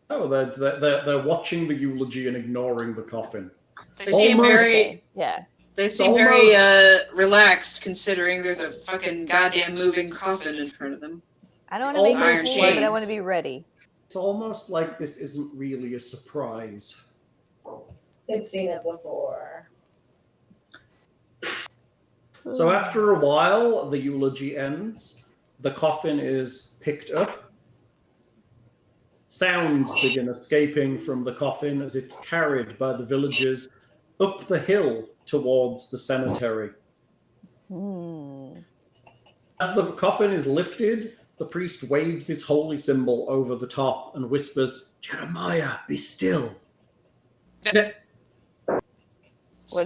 Oh, they're watching the eulogy and ignoring the coffin. They seem very They seem very relaxed, considering there's a fucking goddamn moving coffin in front of them. I don't want to make a scene, but I want to be ready. It's almost like this isn't really a surprise. They've seen it before. So after a while, the eulogy ends. The coffin is picked up. Sounds begin escaping from the coffin as it's carried by the villagers up the hill towards the cemetery. As the coffin is lifted, the priest waves his holy symbol over the top and whispers, "Jeremiah, be still." What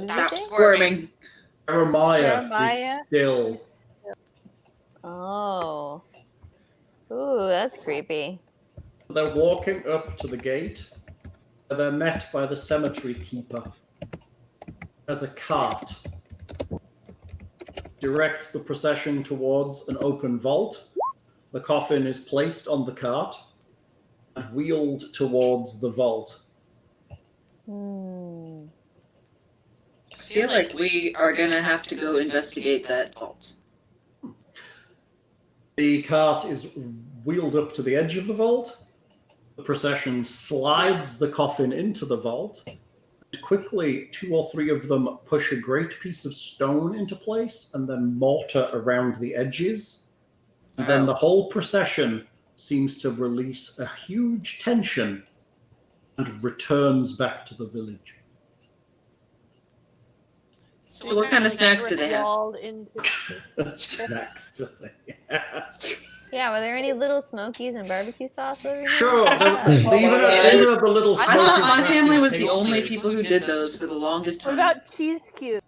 did you say? Squirming. Jeremiah, be still. Oh. Ooh, that's creepy. They're walking up to the gate. They're met by the cemetery keeper. There's a cart. Directs the procession towards an open vault. The coffin is placed on the cart and wheeled towards the vault. I feel like we are going to have to go investigate that vault. The cart is wheeled up to the edge of the vault. The procession slides the coffin into the vault. And quickly, 2 or 3 of them push a great piece of stone into place and then mortar around the edges. And then the whole procession seems to release a huge tension and returns back to the village. So what kind of snacks do they have? Snacks do they have? Yeah, were there any little smokies and barbecue sauce over here? Sure. They even have the little I thought my family was the only people who did those for the longest time. What about cheese cubes?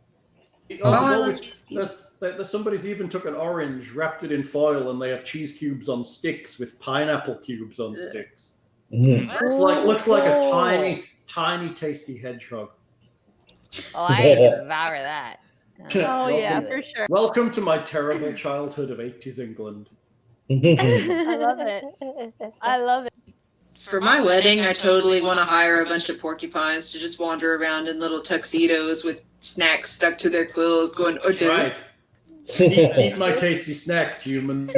Somebody's even took an orange, wrapped it in foil, and they have cheese cubes on sticks with pineapple cubes on sticks. Looks like a tiny, tasty hedgehog. Oh, I devour that. Oh, yeah, for sure. Welcome to my terrible childhood of 80s England. I love it. I love it. For my wedding, I totally want to hire a bunch of porcupines to just wander around in little tuxedos with snacks stuck to their quills going, "Oh, right. Eat my tasty snacks, humans."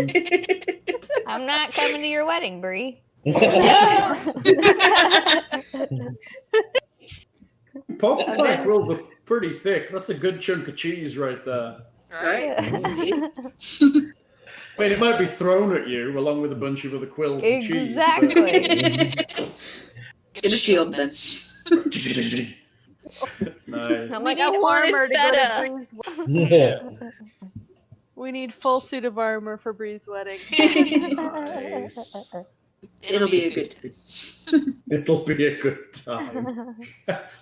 I'm not coming to your wedding, Bree. Porcupine quills are pretty thick. That's a good chunk of cheese right there. Right? I mean, it might be thrown at you along with a bunch of other quills and cheese. Exactly. Get a shield then. That's nice. I'm like, I wanted feta. We need full suit of armor for Bree's wedding. Nice. It'll be a good time. It'll be a good time.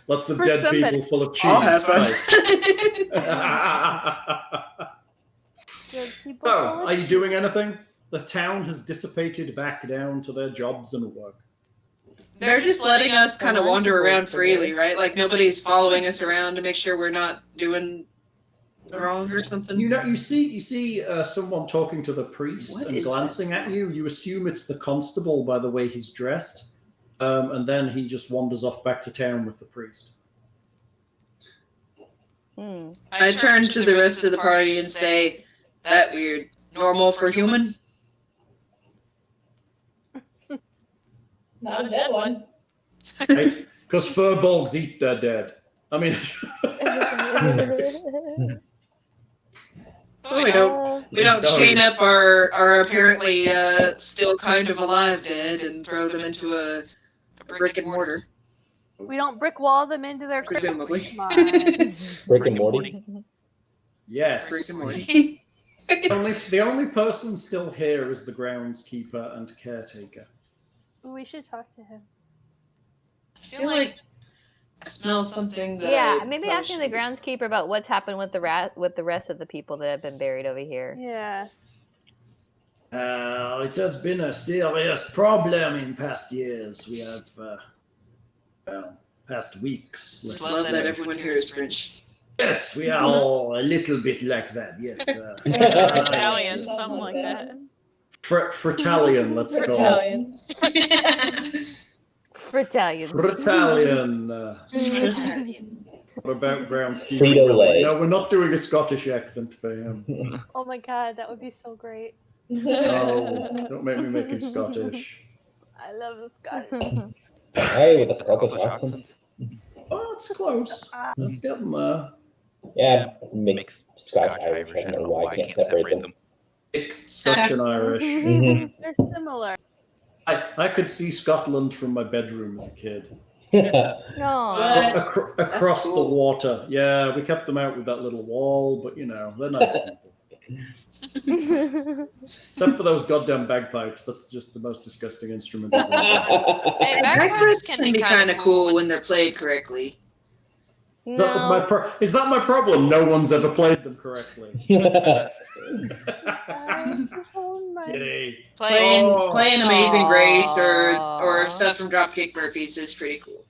Lots of For dead somebody. people full of cheese. I'll have fun. So, are you doing anything? The town has dissipated back down to their jobs and work. They're just letting us kind of wander around freely, right? Like nobody's following us around to make sure we're not doing wrong or something. You see someone talking to the priest What and is glancing that? at you. You assume it's the constable by the way he's dressed, and then he just wanders off back to town with the priest. I turn to the rest of the party and say, that weird. Normal for human? Not a dead one. Because firbolgs eat their dead. I mean... We don't chain up our apparently still kind of alive dead and throw them into a brick and mortar. We don't brick wall them into their Presumably. Come on. Rick and Morty. Yes. Rick and Morty. The only person still here is the groundskeeper and caretaker. We should talk to him. I feel like I smell something that Yeah, maybe asking the groundskeeper about what's happened with the rest of the people that have been buried over here. Yeah. It has been a serious problem in past years. We have, past weeks. Just love that everyone here is French. Yes, we are all a little bit like that. Yes. Italian, something like that. Fritalian, let's call it. Italian. Fritalians. Fritalian. What about groundskeeper? Frito-Lay. No, we're not doing a Scottish accent for him. Oh my god, that would be so great. No, don't make me make him Scottish. I love the Scottish. Hey, with a Scottish accent. Oh, it's close. Let's get them there. Yeah, mixed Scotch Irish. I don't know why I can't separate them. Mixed Scotch and Irish. They're similar. I could see Scotland from my bedroom as a kid. No. Across the water. Yeah, we kept them out with that little wall, but you know, they're nice people. Except for those goddamn bagpipes. That's just the most disgusting instrument ever. Hey, Bagpipes can be kind of cool when they're played correctly. Is that my problem? No one's ever played them correctly. Kitty. Playing Amazing Grace or stuff from Dropkick Murphys is pretty cool.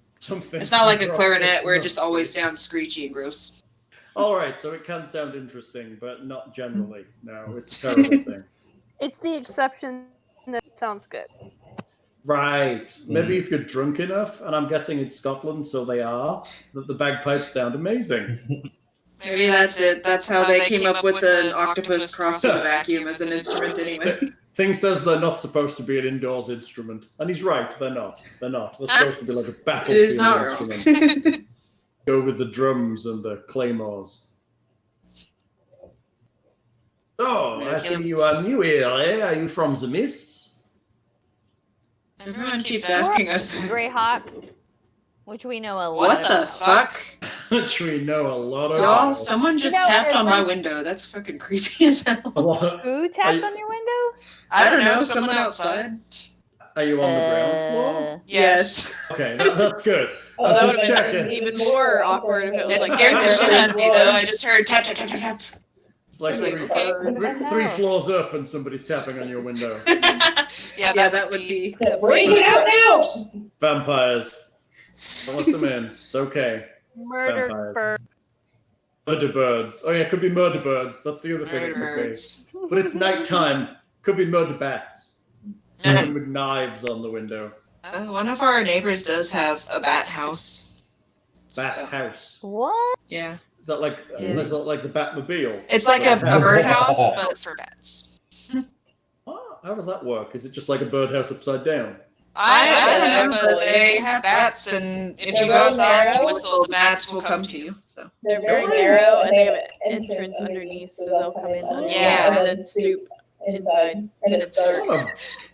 It's not like a clarinet where it just always sounds screechy and gross. All right, so it can sound interesting, but not generally. No, it's a terrible thing. It's the exception that sounds good. Right. Maybe if you're drunk enough, and I'm guessing it's Scotland, so they are, that the bagpipes sound amazing. Maybe that's it. That's how they came up with an octopus crossed with a vacuum as an instrument anyway. Thing says they're not supposed to be an indoors instrument. And he's right, they're not. They're not. They're supposed to be like a battlefield instrument. Go with the drums and the claymores. So, I see you are new here, eh? Are you from the Mists? Everyone keeps asking us. Greyhawk, which we know a lot What the fuck? Which we know a lot Y'all, about. someone just tapped on my window. That's fucking creepy as hell. Who tapped on your window? I don't know, someone outside. Are you on the ground floor? Yes. Okay, that's good. Oh, I'm that just would have checking. been even more awkward if it was It like scared the shit out of me though. I just heard tap tap tap tap tap. It's like three floors up and somebody's tapping on your window. Yeah, that would be. Bring it out now! Vampires. Don't let them in. It's okay. Murder vampires. bird. Murder birds. Oh yeah, it could be murder birds. That's the other thing it could be. But it's nighttime. Could be murder bats. With knives on the window. One of our neighbors does have a bat house. Bat house. What? Yeah. Is that like the Batmobile? It's like a birdhouse, but for bats. Oh, how does that work? Is it just like a birdhouse upside down? I don't know, but they have bats, and if you go outside and whistle, the bats will come to you. So They're very narrow and they have an entrance underneath, so they'll come in underneath Yeah. and then stoop inside, and then it's dark.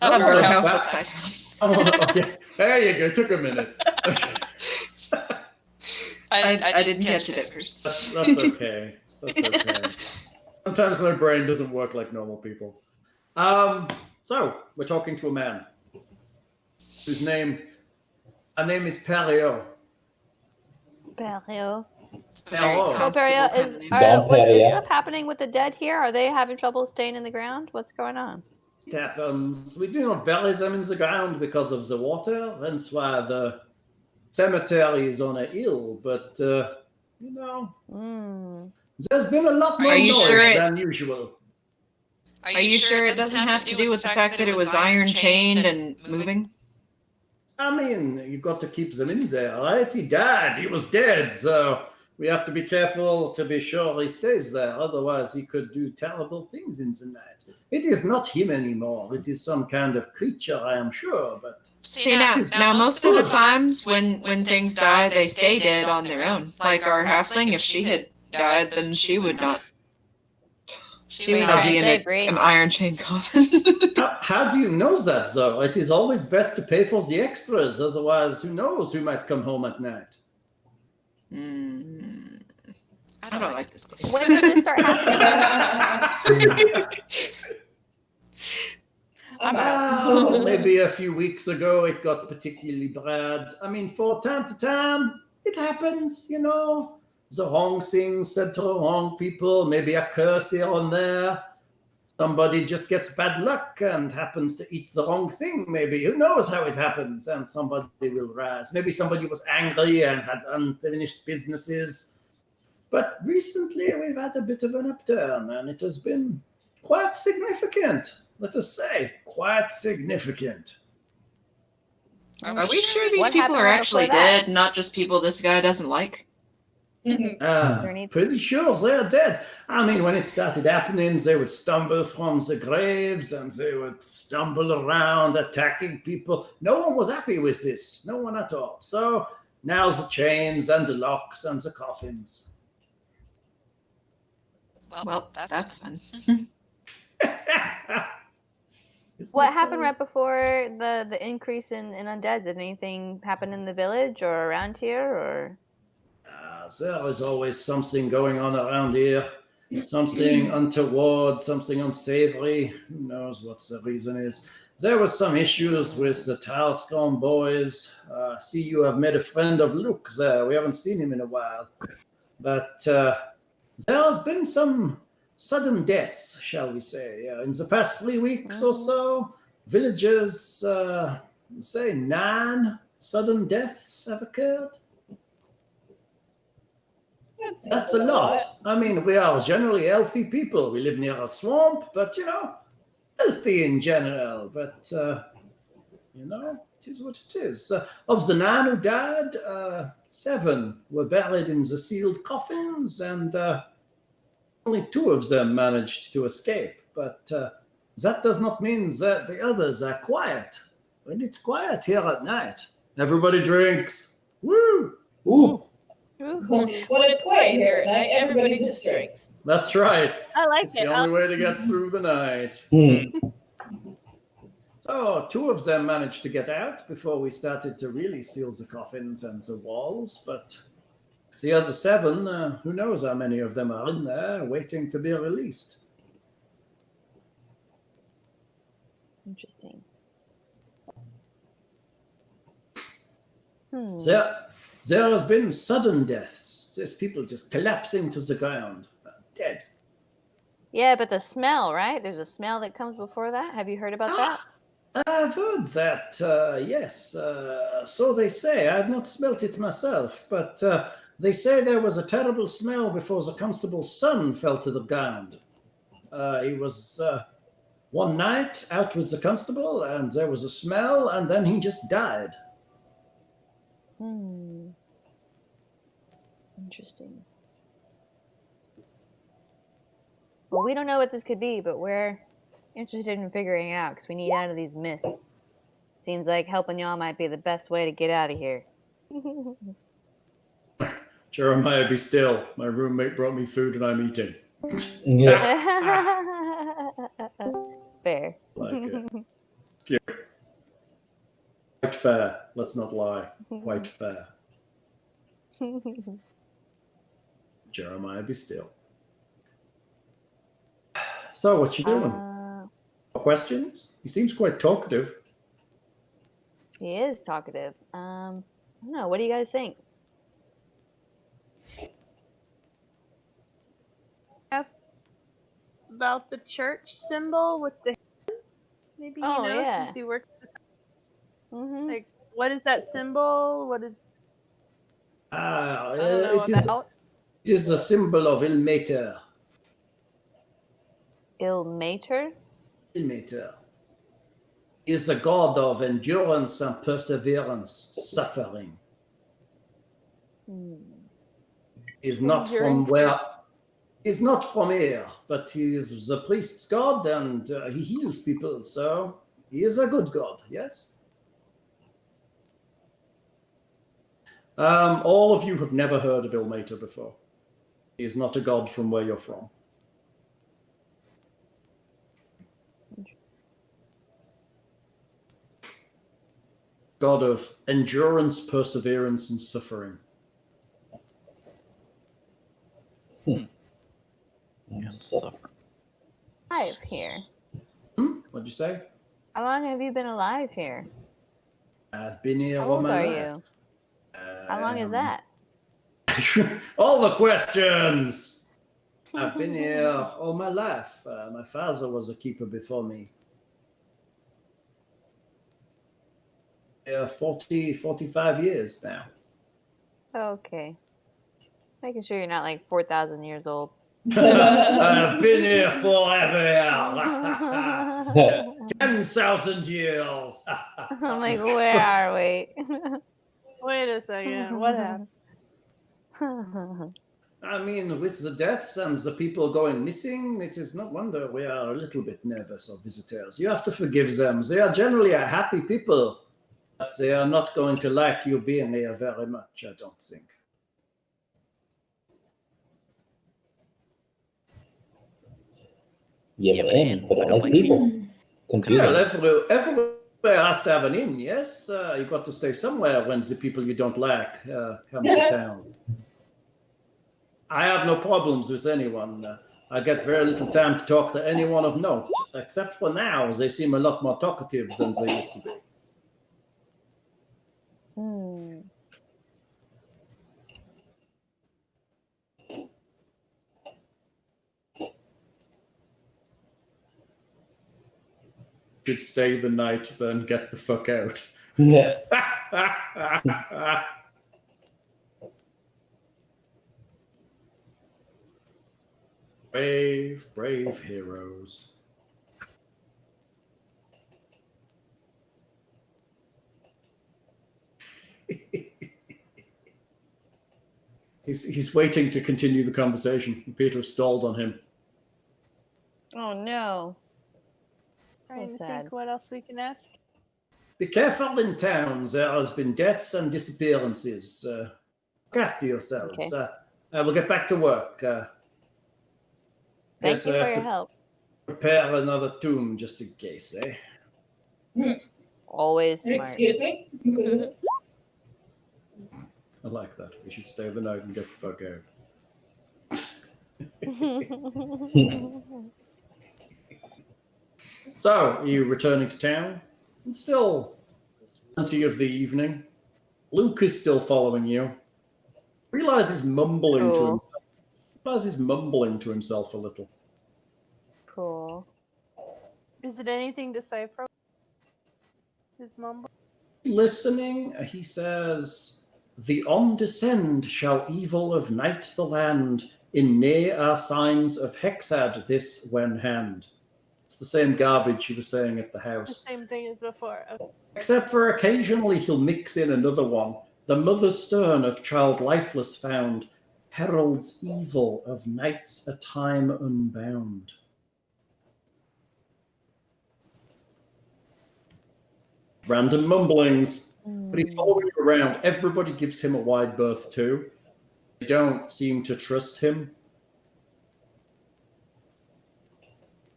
a birdhouse bat. upside down. Okay. There you go. Took a minute. I didn't catch it at first. That's okay. That's okay. Sometimes my brain doesn't work like normal people. So we're talking to a man whose name is Perio. Perio. Perio. Oh, Perio, Don what is Perio. stuff happening with the dead here? Are they having trouble staying in the ground? What's going on? It happens. We do not bury them in the ground because of the water. That's why the cemetery is on a hill. But there's been a lot more Are you noise sure than usual. Are you sure it doesn't have to do with the fact that it was iron chained and moving? I mean, you got to keep them in there, right? He died. He was dead. So We have to be careful to be sure he stays there. Otherwise, he could do terrible things in the night. It is not him anymore. It is some kind of creature, I am sure. But See, now most of the times when things die, they stay dead on their own. Like our halfling, if she had died, then she would not. She would not be in an iron chain coffin. How do you know that, though? It is always best to pay for the extras. Otherwise, who knows who might come home at night? I don't like this place. When did this start happening? Maybe a few weeks ago it got particularly bad. I mean, for time to time, it happens, you know. The wrong things said to the wrong people, maybe a curse here and there. Somebody just gets bad luck and happens to eat the wrong thing, maybe. Who knows how it happens? And somebody will rise. Maybe somebody was angry and had unfinished businesses. But recently we've had a bit of an upturn, and it has been quite significant. Let us say, quite significant. Are we sure these people are actually dead, not just people this guy doesn't like? Pretty sure they're dead. I mean, when it started happening, they would stumble from the graves and they would stumble around attacking people. No one was happy with this. No one at all. So now the chains and the locks and the coffins. Well, that's fun. What happened right before the increase in undead? Did anything happen in the village or around here, or? There is always something going on around here. Something untoward, something unsavory. Who knows what the reason is. There was some issues with the Talscon boys. See, you have made a friend of Luke there. We haven't seen him in a while. But there has been some sudden deaths, shall we say. In the past 3 weeks or so, villagers, say 9 sudden deaths have occurred. That's a lot. I mean, we are generally healthy people. We live near a swamp, but, you know, healthy in general. But, you know, it is what it is. Of the 9 who died, 7 were buried in the sealed coffins, and only 2 of them managed to escape. But that does not mean that the others are quiet. When it's quiet here at night, everybody drinks. Woo! Ooh! When it's quiet here at night, everybody just drinks. That's right. I like it's it. the only way to get through the night. So 2 of them managed to get out before we started to really seal the coffins and the walls. But the other 7, who knows how many of them are in there waiting to be released. Interesting. There has been sudden deaths. There's people just collapsing to the ground, dead. Yeah, but the smell, right? There's a smell that comes before that. Have you heard about that? I've heard that, yes. So they say. I've not smelt it myself, but they say there was a terrible smell before the constable's son fell to the ground. He was one night out with the constable, and there was a smell, and then he just died. Interesting. Well, we don't know what this could be, but we're interested in figuring it out because we need out of these mists. Seems like helping y'all might be the best way to get out of here. Jeremiah, be still. My roommate brought me food and I'm eating. Fair. Like it. Cute. Quite fair. Let's not lie. Quite fair. Jeremiah, be still. So, what you doing? Questions? He seems quite talkative. He is talkative. I don't know. What do you guys think? Ask about the church symbol with the hands. Maybe he knows since he works. Like, what is that symbol? What is? It is a symbol of Ilmater. Ilmater? Ilmater is a god of endurance and perseverance, suffering. He's not from where. He's not from here, but he is the priest's god, and he heals people, so he is a good god, yes? All of you have never heard of Ilmater before. He is not a god from where you're from. God of endurance, perseverance, and suffering. Alive here. What'd you say? How long have you been alive here? I've been here How all old my are life. you? How long is that? All the questions! I've been here all my life. My father was a keeper before me. 45 years now. Okay. Making sure you're not like 4,000 years old. I've been here forever. 10,000 years. I'm like, where are we? Wait a second. What happened? I mean, with the deaths and the people going missing, it is no wonder we are a little bit nervous of visitors. You have to forgive them. They are generally a happy people, but they are not going to like you being here very much, I don't think. Yes, but I like people. Well, everywhere has to have an inn, yes? You've got to stay somewhere when the people you don't like come to town. I have no problems with anyone. I get very little time to talk to anyone of note, except for now. They seem a lot more talkative than they used to be. Should stay the night, then get the fuck out. Yeah. Brave, brave heroes. He's waiting to continue the conversation. Peter stalled on him. Oh no. Trying to sad. think what else we can ask. Be careful in towns. There has been deaths and disappearances. Look after yourselves. Okay. I will get back to work. Thank guess you I for have your to help. prepare another tomb just in case, eh? Always smart. Excuse me? I like that. We should stay the night and get the fuck out. So, are you returning to town? It's still plenty of the evening. Luke is still following you. Realize he's mumbling to himself. Realize he's mumbling to himself a little. Cool. Is it anything decipherable? His mumble. Listening, he says, "The on descend shall evil of night the land. In ne are signs of Hexad this when hand." It's the same garbage he was saying at the The house. same thing as before. Okay. Except for occasionally he'll mix in another one. The mother stern of child lifeless found heralds evil of nights a time unbound. Random mumblings, but he's following you around. Everybody gives him a wide berth too. They don't seem to trust him.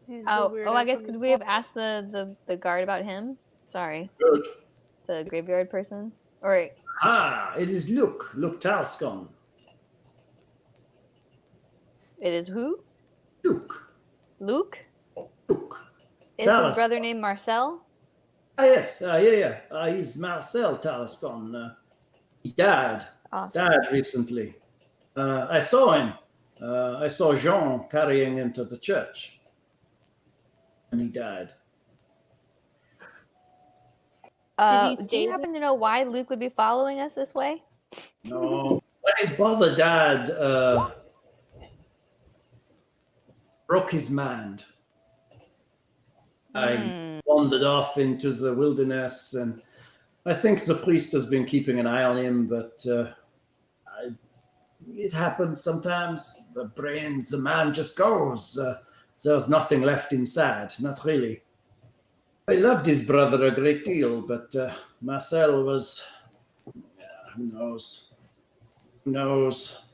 He's the I weirdo guess from could the we have swamp. asked the guard about him? Sorry. Good. The graveyard person? Or Ah, it is Luke Tarscon. it is who? Luke. Luke? Luke. Is his brother named Marcel? Ah, yes. Yeah. He's Marcel Tarscon. He died. Awesome. Died recently. I saw him. I saw Jean carrying him to the church. And he died. Do you happen to know why Luke would be following us this way? No. When his brother died, broke his mind. I wandered off into the wilderness, and I think the priest has been keeping an eye on him, but it happens sometimes. The man just goes. There's nothing left inside. Not really. I loved his brother a great deal, but Marcel was... who knows? Who knows?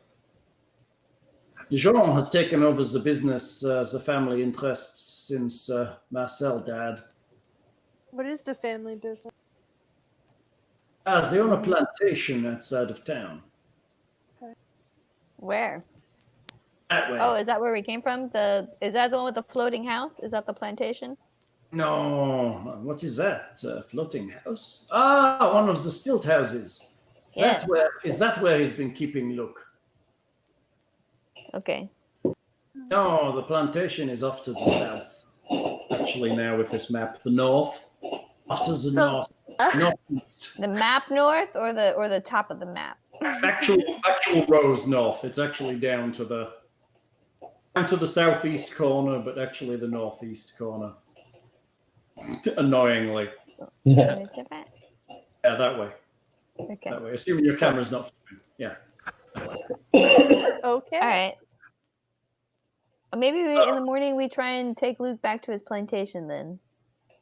Jean has taken over the business, the family interests, since Marcel died. What is the family business? They own a plantation outside of town. Where? That way. Oh, is that where we came from? Is that the one with the floating house? Is that the plantation? No, what is that? A floating house? Ah, one of the stilt houses. Yeah. Is that where he's been keeping Luke? Okay. No, the plantation is off to the south. Actually, now with this map, the north. Off to the north. Northeast. The map north or the top of the map? Actual rows north. It's actually down to the southeast corner, but actually the northeast corner. Annoyingly. Yeah. Yeah, that way. Okay. That way. Assuming your camera's not filming. Yeah. Okay. All right. Maybe in the morning we try and take Luke back to his plantation then.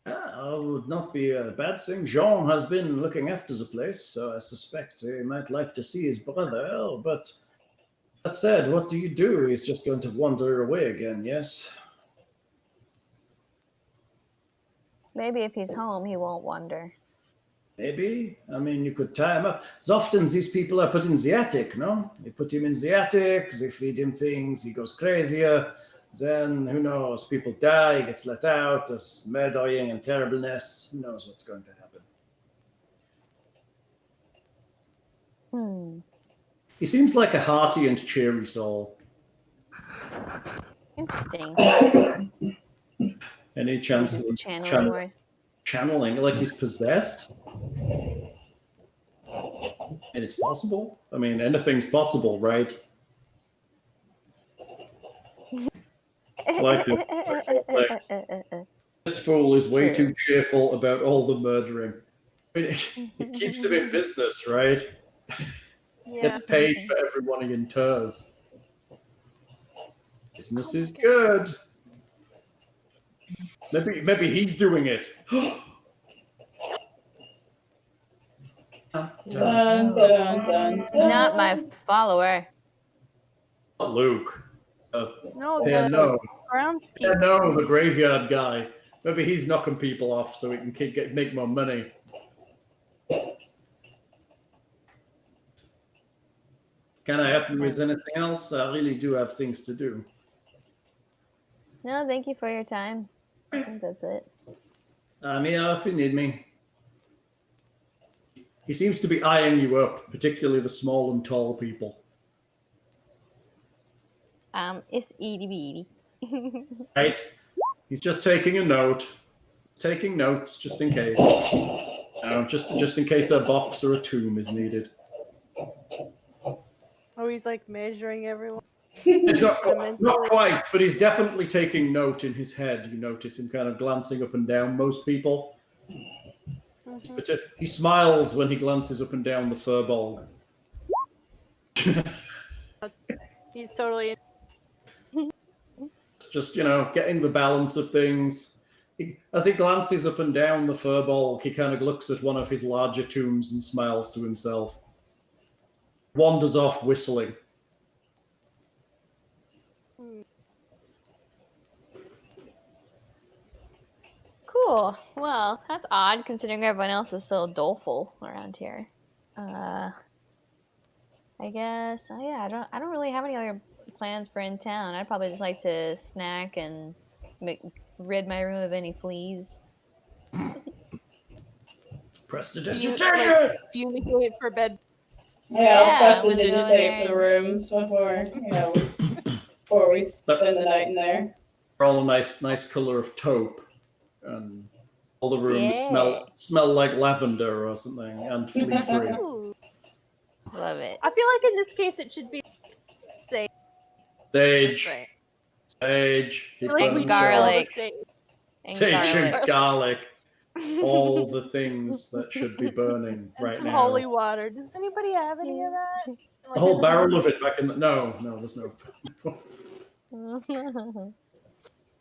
Would not be a bad thing. Jean has been looking after the place, so I suspect he might like to see his brother. But that said, what do you do? He's just going to wander away again, yes? Maybe if he's home, he won't wander. Maybe. I mean, you could tie him up. As often these people are put in the attic, no? They put him in the attic, they feed him things, he goes crazier. Then, who knows, people die, he gets let out, there's murdering and terribleness. Who knows what's going to happen? He seems like a hearty and cheery soul. Interesting. Any chance of channeling, like he's possessed? And it's possible. I mean, anything's possible, right? Like this fool is way too cheerful about all the murdering. I mean, it keeps him in business, right? Yeah. Gets paid for everyone he inters. Business is good. Maybe he's doing it. Dun, dun, dun, dun. Not my follower. Not Luke. No, No, groundskeeper. the graveyard guy. Maybe he's knocking people off so he can make more money. Can I help you with anything else? I really do have things to do. No, thank you for your time. I think that's it. I'm here if you need me. He seems to be eyeing you up, particularly the small and tall people. It's itty bitty. Right? He's just taking a note. Taking notes just in case. Just in case a box or a tomb is needed. Oh, he's like measuring everyone. It's not quite, but he's definitely taking note in his head. You notice him kind of glancing up and down most people. Mm-hmm. But he smiles when he glances up and down the firbold. He's totally. It's just, getting the balance of things. As he glances up and down the firbolg, he kind of looks at one of his larger tombs and smiles to himself. Wanders off whistling. Cool. Well, that's odd considering everyone else is so doleful around here. I guess. Oh yeah, I don't really have any other plans for in town. I'd probably just like to snack and rid my room of any fleas. Prestidigitation! Fumigate for bed. Yeah, I'll I'm press the gonna go in digitate there the rooms before we spend the night in there. They're all a nice color of taupe, and all the rooms smell like lavender or something, and flea-free. Ooh. Love it. I feel like in this case it should be Sage. Right. Sage. Keep I feel like burning we garlic. sage. And Sage garlic. and garlic. All the things that should be burning And right some now. holy water. Does anybody have any of that? The whole barrel of it back in the... No, there's no...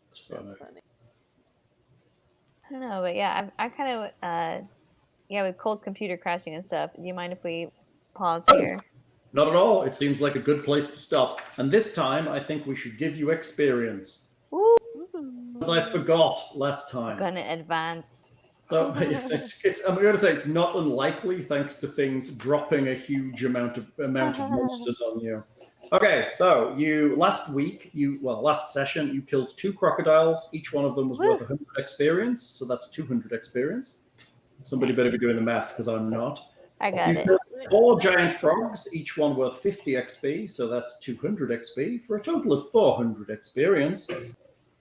It's funny. I don't know, but yeah, I kind of, with Cold's computer crashing and stuff, do you mind if we pause here? Not at all. It seems like a good place to stop. And this time, I think we should give you experience. Woo! As I forgot last time. I'm gonna advance. So I'm going to say it's not unlikely, thanks to things dropping a huge amount of monsters on you. Okay, so last session, you killed 2 crocodiles. Each one of them was worth 100 experience, so that's 200 experience. Somebody better be doing the math, because I'm not. I got it. 4 giant frogs, each one worth 50 XP, so that's 200 XP, for a total of 400 experience.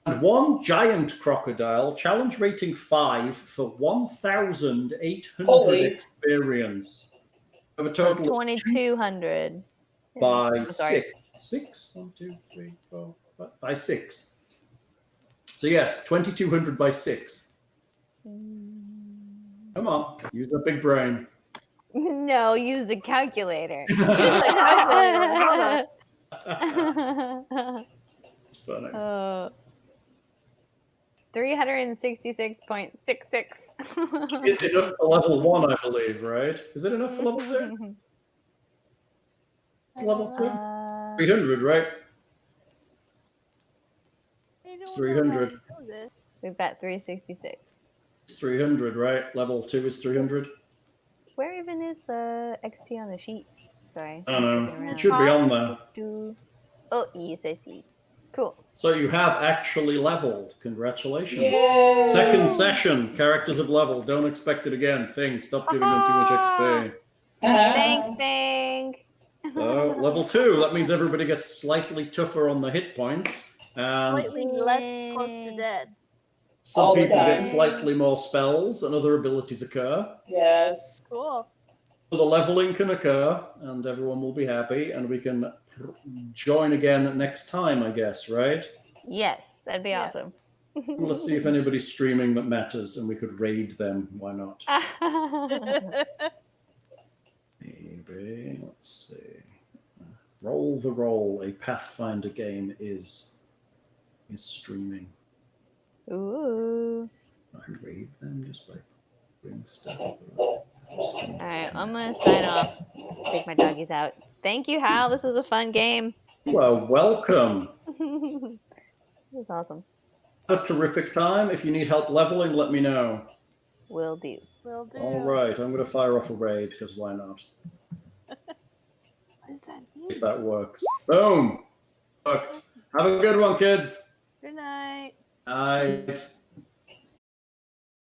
And 1 giant crocodile, challenge rating 5 for 1,800 experience. Of a total of 2,200. By 6. 6? 1, 2, 3, 4, 5. By 6. So yes, 2,200 by 6. Come on, use that big brain. No, use the calculator. It's funny. 366.66. Is enough for level 1, I believe, right? Is it enough for level 2? It's level 2? 300, right? It's 300. We've got 366. It's 300, right? Level 2 is 300. Where even is the XP on the sheet? Sorry. I don't know. It should be on there. Oh, yes, I see. Cool. So you have actually leveled. Congratulations. Yay. Second session. Characters have leveled. Don't expect it again. Stop giving them too much XP. Thanks, Thing. So, level 2. That means everybody gets slightly tougher on the hit points. And Slightly less close to dead. some All the people get time. slightly more spells and other abilities occur. Yes. Cool. So the leveling can occur and everyone will be happy and we can join again next time, I guess, right? Yes, that'd be awesome. Well, let's see if anybody's streaming that matters and we could raid them. Why not? Maybe. Let's see. Roll the Roll, a Pathfinder game, is streaming. Ooh. I raid them just by doing stuff. All right, I'm going to sign off. Take my doggies out. Thank you, Hal. This was a fun game. Well, welcome. It was awesome. Have a terrific time. If you need help leveling, let me know. Will do. Will do. All right, I'm going to fire off a raid because why not? What does that mean? If that works. Boom. Look. Have a good one, kids. Good night. Night.